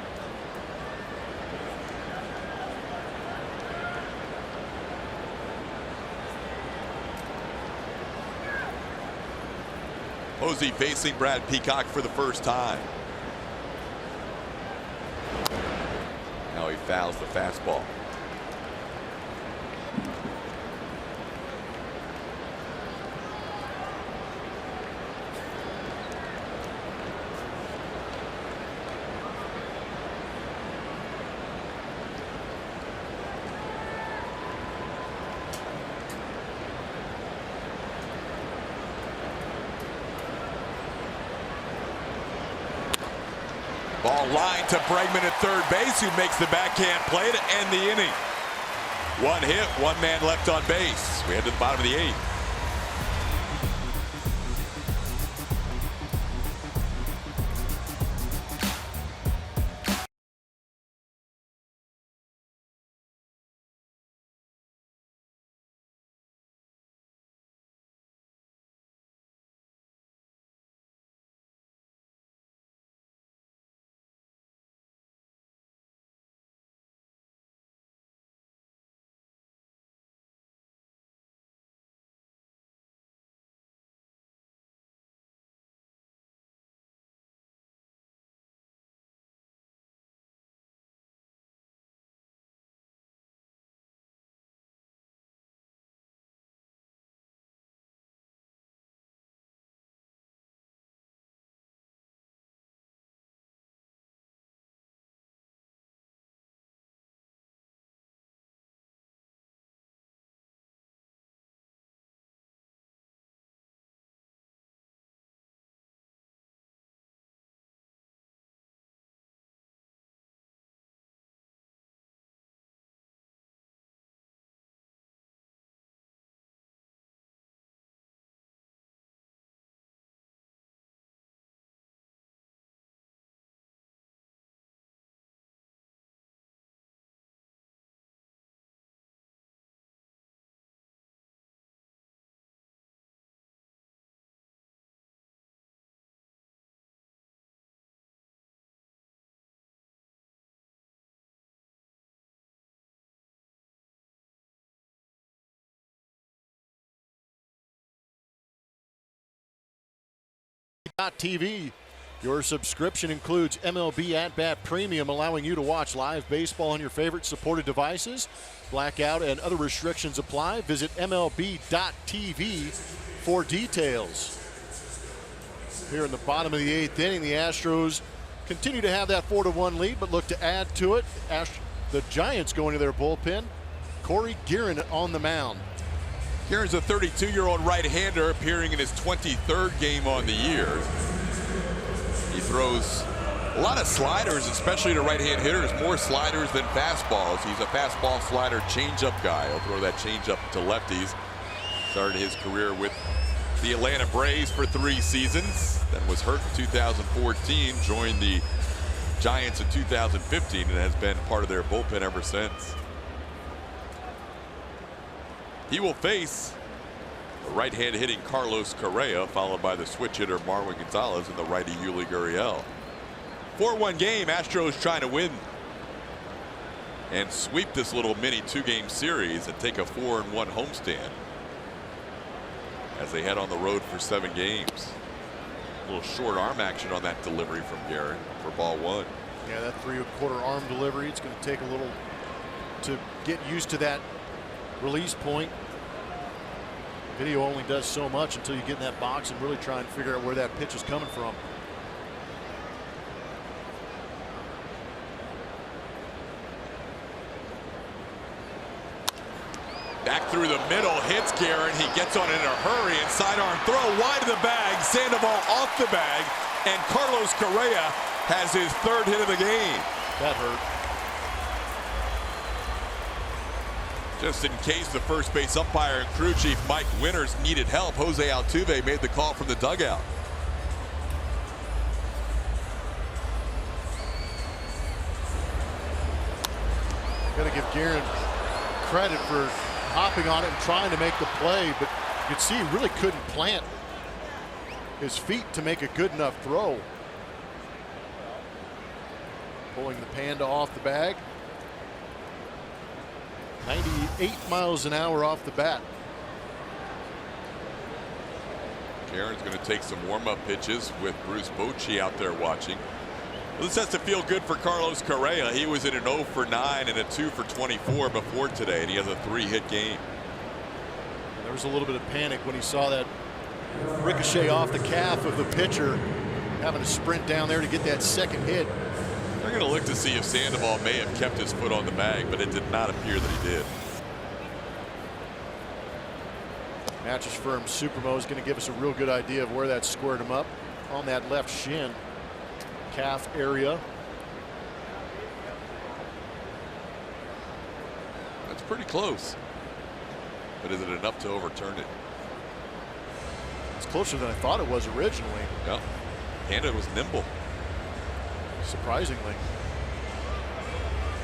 Posey facing Brad Peacock for the first time. Now he fouls the fastball. Ball line to Bregman at third base, who makes the backhand play to end the inning. 1 hit, 1 man left on base. We head to the bottom of the 8th. TV. Your subscription includes MLB At Bat Premium, allowing you to watch live baseball on your favorite supported devices. Blackout and other restrictions apply. Visit MLB.tv for details. Here in the bottom of the 8th inning, the Astros continue to have that 4-1 lead, but look to add to it. The Giants going to their bullpen. Corey Guerin on the mound. Here's a 32-year-old right-hander appearing in his 23rd game on the year. He throws a lot of sliders, especially to right-hand hitters, more sliders than fastballs. He's a fastball slider changeup guy. He'll throw that changeup to lefties. Started his career with the Atlanta Braves for 3 seasons, then was hurt in 2014, joined the Giants in 2015, and has been part of their bullpen ever since. He will face the right-hand hitting Carlos Correa, followed by the switch hitter Marwin Gonzalez and the righty Yuli Gurriel. 4-1 game, Astros trying to win and sweep this little mini 2-game series and take a 4-1 homestand as they head on the road for 7 games. A little short arm action on that delivery from Garrett for ball 1. Yeah, that 3/4 arm delivery, it's going to take a little to get used to that release point. Video only does so much until you get in that box and really try and figure out where that pitch is coming from. Back through the middle, hits Garrett. He gets on in a hurry and sidearm throw wide of the bag. Sandoval off the bag, and Carlos Correa has his 3rd hit of the game. That hurt. Just in case the first base umpire and crew chief Mike Winters needed help, Jose Altuve made the call from the dugout. Got to give Guerin credit for hopping on it and trying to make the play, but you could see he really couldn't plant his feet to make a good enough throw. Pulling the Panda off the bag. 98 miles an hour off the bat. Guerin's going to take some warm-up pitches with Bruce Bochy out there watching. Well, this has to feel good for Carlos Correa. He was in an 0 for 9 and a 2 for 24 before today, and he has a 3-hit game. There was a little bit of panic when he saw that ricochet off the calf of the pitcher, having to sprint down there to get that second hit. They're going to look to see if Sandoval may have kept his foot on the bag, but it did not appear that he did. Mattress Firm Supermo is going to give us a real good idea of where that squared him up on that left shin, calf area. That's pretty close. But is it enough to overturn it? It's closer than I thought it was originally. Yeah. Panda was nimble. Surprisingly.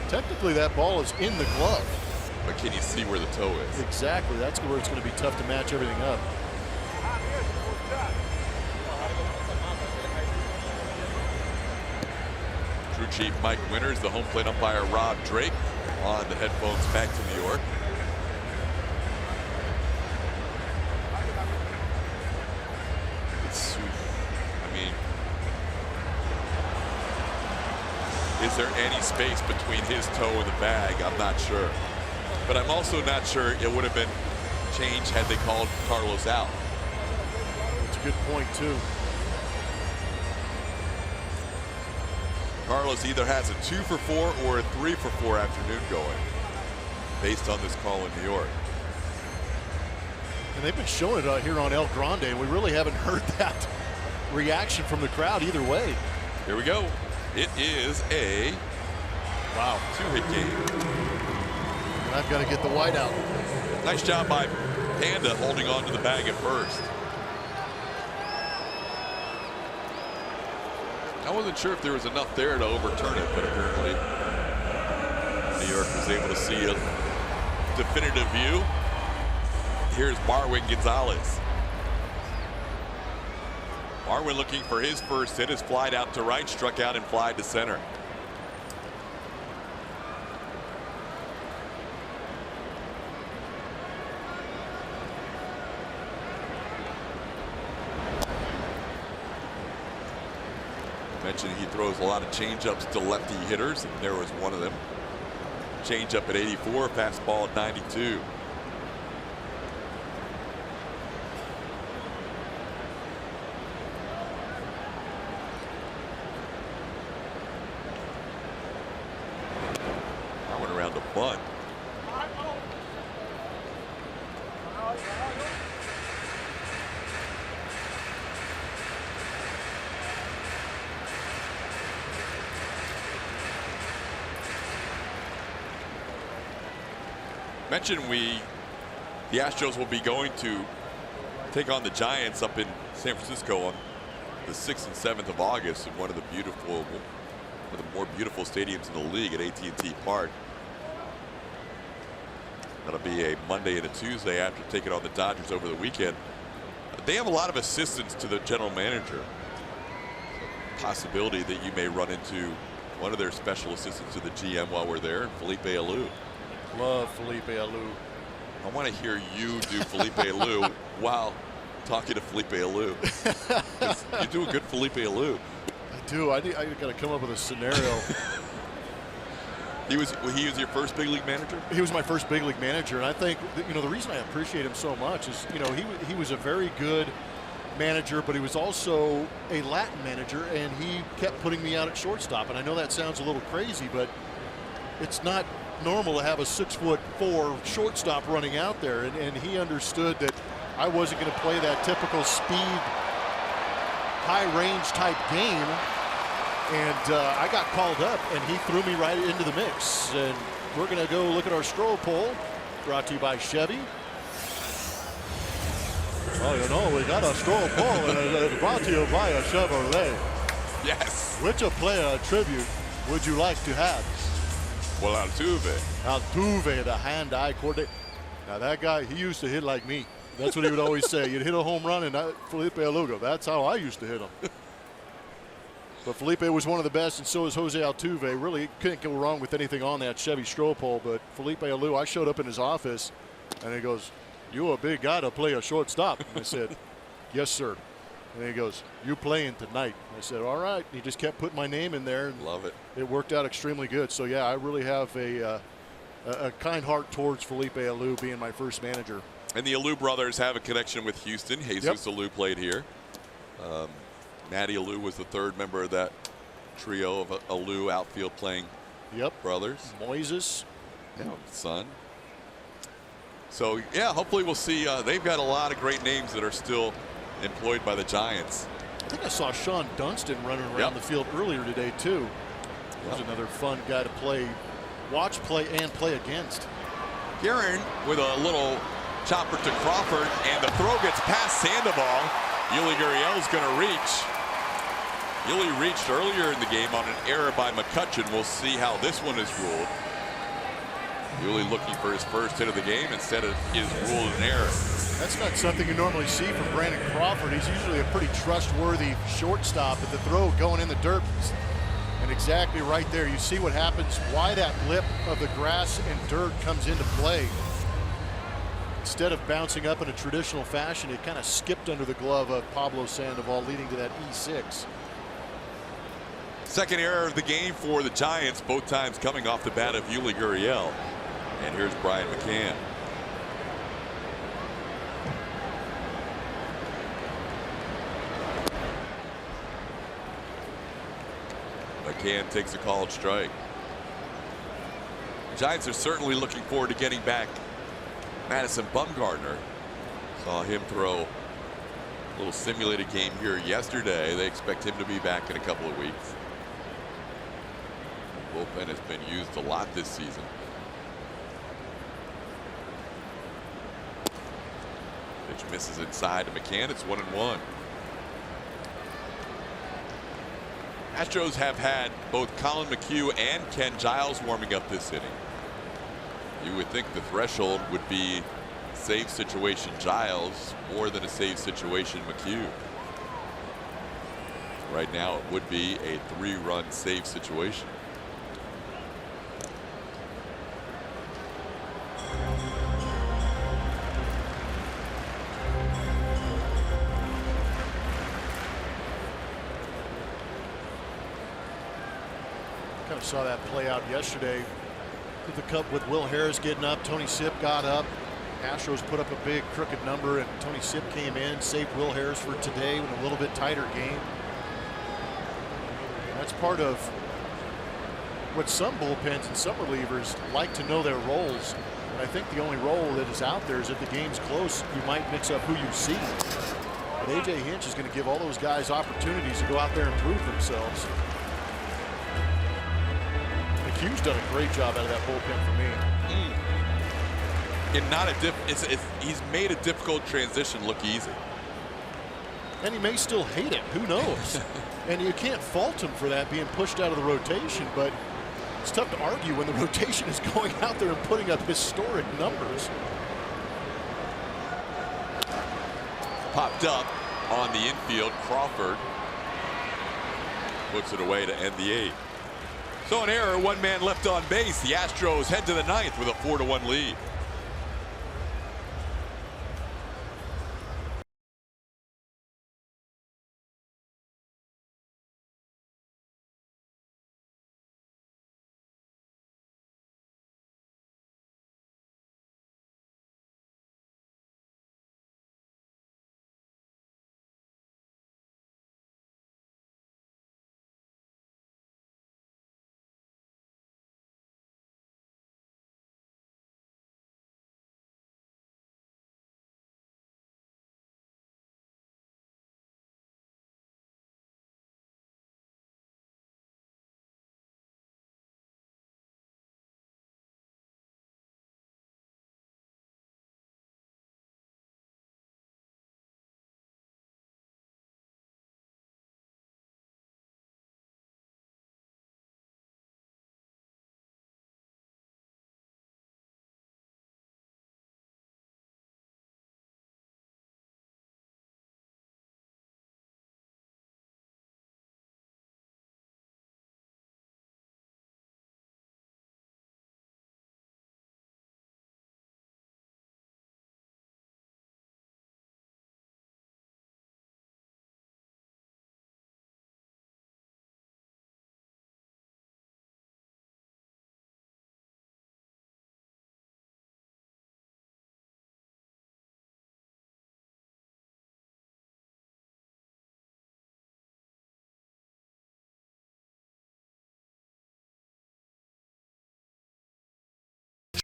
Technically, that ball is in the glove. But can you see where the toe is? Exactly. That's where it's going to be tough to match everything up. Crew Chief Mike Winters, the home plate umpire Rob Drake on the headphones back to New York. Is there any space between his toe and the bag? I'm not sure. But I'm also not sure it would have been changed had they called Carlos out. That's a good point, too. Carlos either has a 2 for 4 or a 3 for 4 afternoon going, based on this call in New York. And they've been showing it out here on El Grande, and we really haven't heard that reaction from the crowd either way. Here we go. It is a 2-hit game. And I've got to get the white out. Nice job by Panda holding on to the bag at first. I wasn't sure if there was enough there to overturn it, but apparently New York was able to see a definitive view. Here's Marwin Gonzalez. Marwin looking for his first hit. His flied out to right, struck out and flied to center. I mentioned he throws a lot of changeups to lefty hitters, and there was one of them. Changeup at 84, fastball at 92. Bunt. Mentioned the Astros will be going to take on the Giants up in San Francisco on the 6th and 7th of August in one of the more beautiful stadiums in the league at AT&T Park. That'll be a Monday and a Tuesday after taking on the Dodgers over the weekend. They have a lot of assistants to the general manager. Possibility that you may run into one of their special assistants to the GM while we're there, Felipe Alou. Love Felipe Alou. I want to hear you do Felipe Alou while talking to Felipe Alou. You do a good Felipe Alou. I do. I got to come up with a scenario. He was your first big league manager? He was my first big league manager, and I think the reason I appreciate him so much is he was a very good manager, but he was also a Latin manager, and he kept putting me out at shortstop. And I know that sounds a little crazy, but it's not normal to have a 6'4" shortstop running out there, and he understood that I wasn't going to play that typical speed, high range type game. And I got called up, and he threw me right into the mix. And we're going to go look at our stroll poll, brought to you by Chevy. Oh, we got a stroll poll, and it's brought to you by a Chevrolet. Yes. Which a player tribute would you like to have? Well, Altuve. Altuve, the hand-eye coordinator. Now that guy, he used to hit like me. That's what he would always say. You'd hit a home run, and Felipe Alou, that's how I used to hit him. But Felipe was one of the best, and so is Jose Altuve. Really couldn't go wrong with anything on that Chevy stroll pole. But Felipe Alou, I showed up in his office, and he goes, "You're a big guy to play a shortstop." And I said, "Yes, sir." And he goes, "You playing tonight?" I said, "All right." He just kept putting my name in there. And love it. It worked out extremely good. So, yeah, I really have a kind heart towards Felipe Alou being my first manager. And the Alou brothers have a connection with Houston. Jesus Alou played here. Matty Alou was the third member of that trio of Alou outfield playing brothers. Moises. Son. So, yeah, hopefully we'll see. They've got a lot of great names that are still employed by the Giants. I think I saw Sean Dunston running around the field earlier today, too. He's another fun guy to watch, play, and play against. Guerin with a little chopper to Crawford, and the throw gets past Sandoval. Yuli Gurriel's going to reach. Yuli reached earlier in the game on an error by McCutcheon. We'll see how this one is ruled. Yuli looking for his first hit of the game. Instead, it is ruled an error. That's not something you normally see from Brandon Crawford. He's usually a pretty trustworthy shortstop, but the throw going in the dirt, and exactly right there, you see what happens, why that lip of the grass and dirt comes into play. Instead of bouncing up in a traditional fashion, it kind of skipped under the glove of Pablo Sandoval, leading to that E6. Second error of the game for the Giants, both times coming off the bat of Yuli Gurriel. And here's Brian McCann. McCann takes a called strike. The Giants are certainly looking forward to getting back Madison Bumgarner. Saw him throw a little simulated game here yesterday. They expect him to be back in a couple of weeks. The bullpen has been used a lot this season. Pitch misses inside to McCann. It's 1-1. Astros have had both Colin McHugh and Ken Giles warming up this inning. You would think the threshold would be save situation Giles more than a save situation McHugh. Right now it would be a 3-run save situation. Kind of saw that play out yesterday with the Cup, with Will Harris getting up. Tony Sipp got up. Astros put up a big crooked number, and Tony Sipp came in, saved Will Harris for today with a little bit tighter game. And that's part of what some bullpens and some relievers like to know their roles. And I think the only role that is out there is if the game's close, you might mix up who you see. But A.J. Hinch is going to give all those guys opportunities to go out there and prove themselves. Hugh's done a great job out of that bullpen for me. And not a he's made a difficult transition look easy. And he may still hate it. Who knows? And you can't fault him for that, being pushed out of the rotation. But it's tough to argue when the rotation is going out there and putting up historic numbers. Popped up on the infield. Crawford puts it away to end the 8th. So an error, one man left on base. The Astros head to the 9th with a 4-1 lead.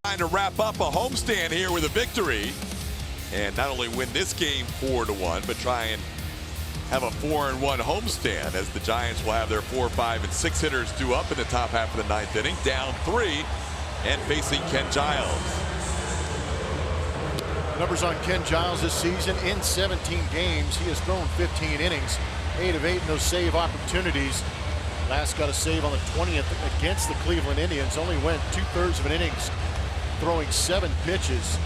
trying to wrap up a homestand here with a victory. And not only win this game 4-1, but try and have a 4-1 homestand, as the Giants will have their 4, 5, and 6 hitters due up in the top half of the 9th inning, down 3, and facing Ken Giles. Numbers on Ken Giles this season: in 17 games, he has thrown 15 innings, 8 of 8 no save opportunities. Last got a save on the 20th against the Cleveland Indians. Only went 2/3 of an innings, throwing 7 pitches.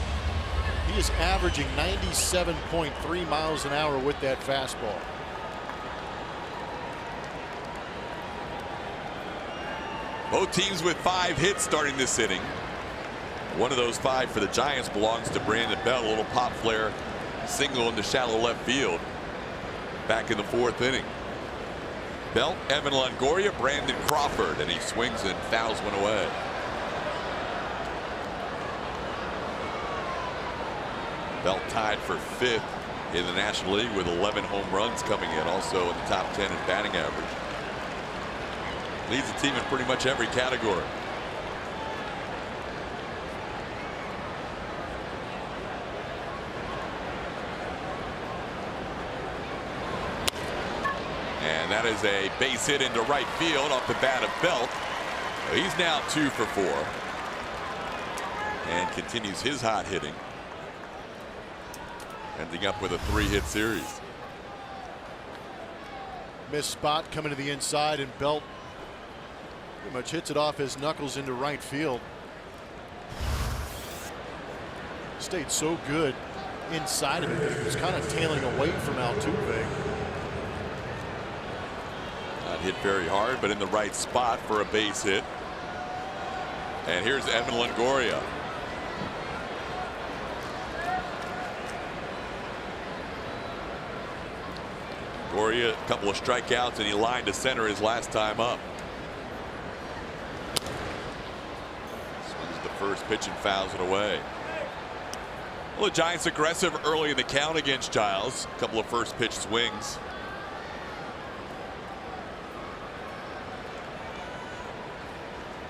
He is averaging 97.3 miles an hour with that fastball. Both teams with 5 hits starting this inning. One of those 5 for the Giants belongs to Brandon Belt. A little pop flare single into shallow left field back in the 4th inning. Belt, Evan Longoria, Brandon Crawford, and he swings and fouls one away. Belt tied for 5th in the National League with 11 home runs coming in, also in the top 10 in batting average. Leads the team in pretty much every category. And that is a base hit into right field off the bat of Belt. He's now 2 for 4 and continues his hot hitting, ending up with a 3-hit series. Missed spot coming to the inside, and Belt pretty much hits it off his knuckles into right field. Stayed so good inside of it. It was kind of tailing away from Altuve. Not hit very hard, but in the right spot for a base hit. And here's Evan Longoria. Longoria, a couple of strikeouts, and he lined to center his last time up. Swings the first pitch and fouls it away. Well, the Giants aggressive early in the count against Giles. A couple of first pitch swings.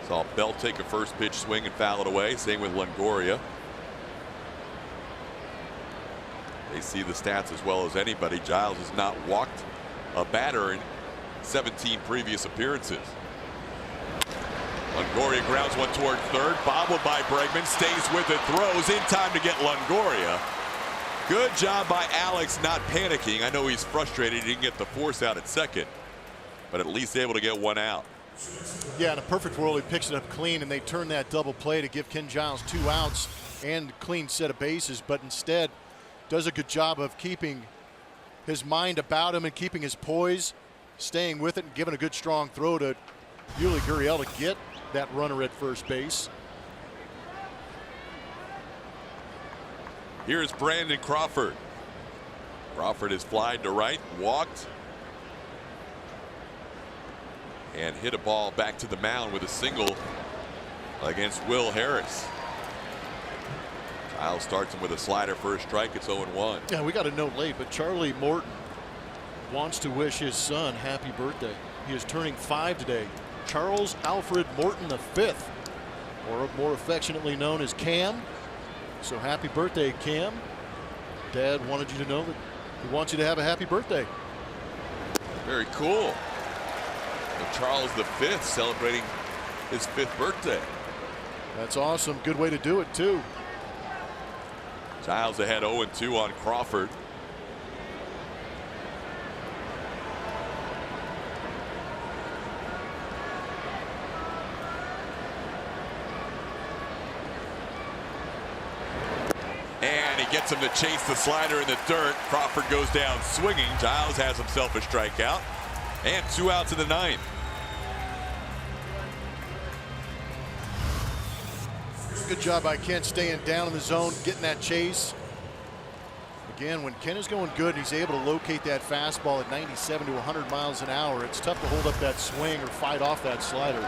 Saw Belt take a first pitch swing and foul it away. Same with Longoria. They see the stats as well as anybody. Giles has not walked a batter in 17 previous appearances. Longoria grounds one toward third, bobbled by Bregman, stays with it, throws in time to get Longoria. Good job by Alex not panicking. I know he's frustrated he didn't get the force out at second, but at least able to get one out. Yeah, in a perfect world, he picks it up clean, and they turn that double play to give Ken Giles 2 outs and a clean set of bases, but instead does a good job of keeping his mind about him and keeping his poise, staying with it, and giving a good strong throw to Yuli Gurriel to get that runner at first base. Here's Brandon Crawford. Crawford is flied to right, walked, and hit a ball back to the mound with a single against Will Harris. Giles starts him with a slider for a strike. It's 0-1. Yeah, we got a note late, but Charlie Morton wants to wish his son happy birthday. He is turning 5 today. Charles Alfred Morton V, or more affectionately known as Cam. So happy birthday, Cam. Dad wanted you to know that he wants you to have a happy birthday. Very cool. Charles V celebrating his 5th birthday. That's awesome. Good way to do it, too. Giles ahead 0-2 on Crawford. And he gets him to chase the slider in the dirt. Crawford goes down swinging. Giles has himself a strikeout. And 2 outs in the 9th. Good job by Ken staying down in the zone, getting that chase. Again, when Ken is going good, he's able to locate that fastball at 97 to 100 miles an hour. It's tough to hold up that swing or fight off that slider.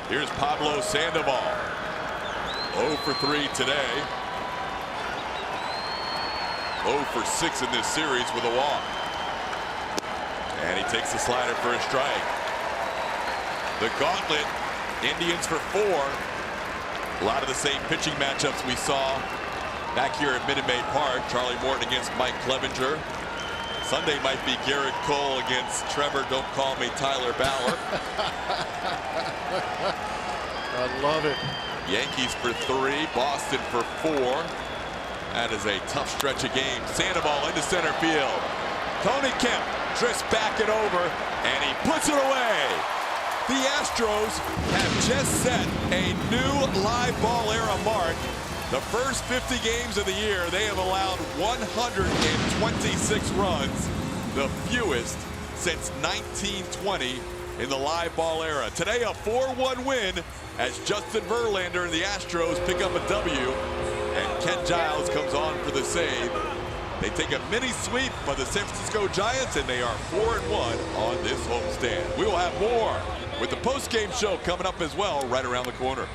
Here's Pablo Sandoval. 0 for 3 today. 0 for 6 in this series with a walk. And he takes the slider for a strike. The gauntlet Indians for 4. A lot of the same pitching matchups we saw back here at Minute Maid Park. Charlie Morton against Mike Clevenger. Sunday might be Garrett Cole against Trevor, don't call me Tyler Bauer. I love it. Yankees for 3, Boston for 4. That is a tough stretch of games. Sandoval into center field. Tony Kemp drifts back and over, and he puts it away. The Astros have just set a new live ball era mark. The first 50 games of the year, they have allowed 126 runs, the fewest since 1920 in the live ball era. Today, a 4-1 win as Justin Verlander and the Astros pick up a W, and Ken Giles comes on for the save. They take a mini sweep by the San Francisco Giants, and they are 4-1 on this homestand. We will have more with the post-game show coming up as well right around the corner.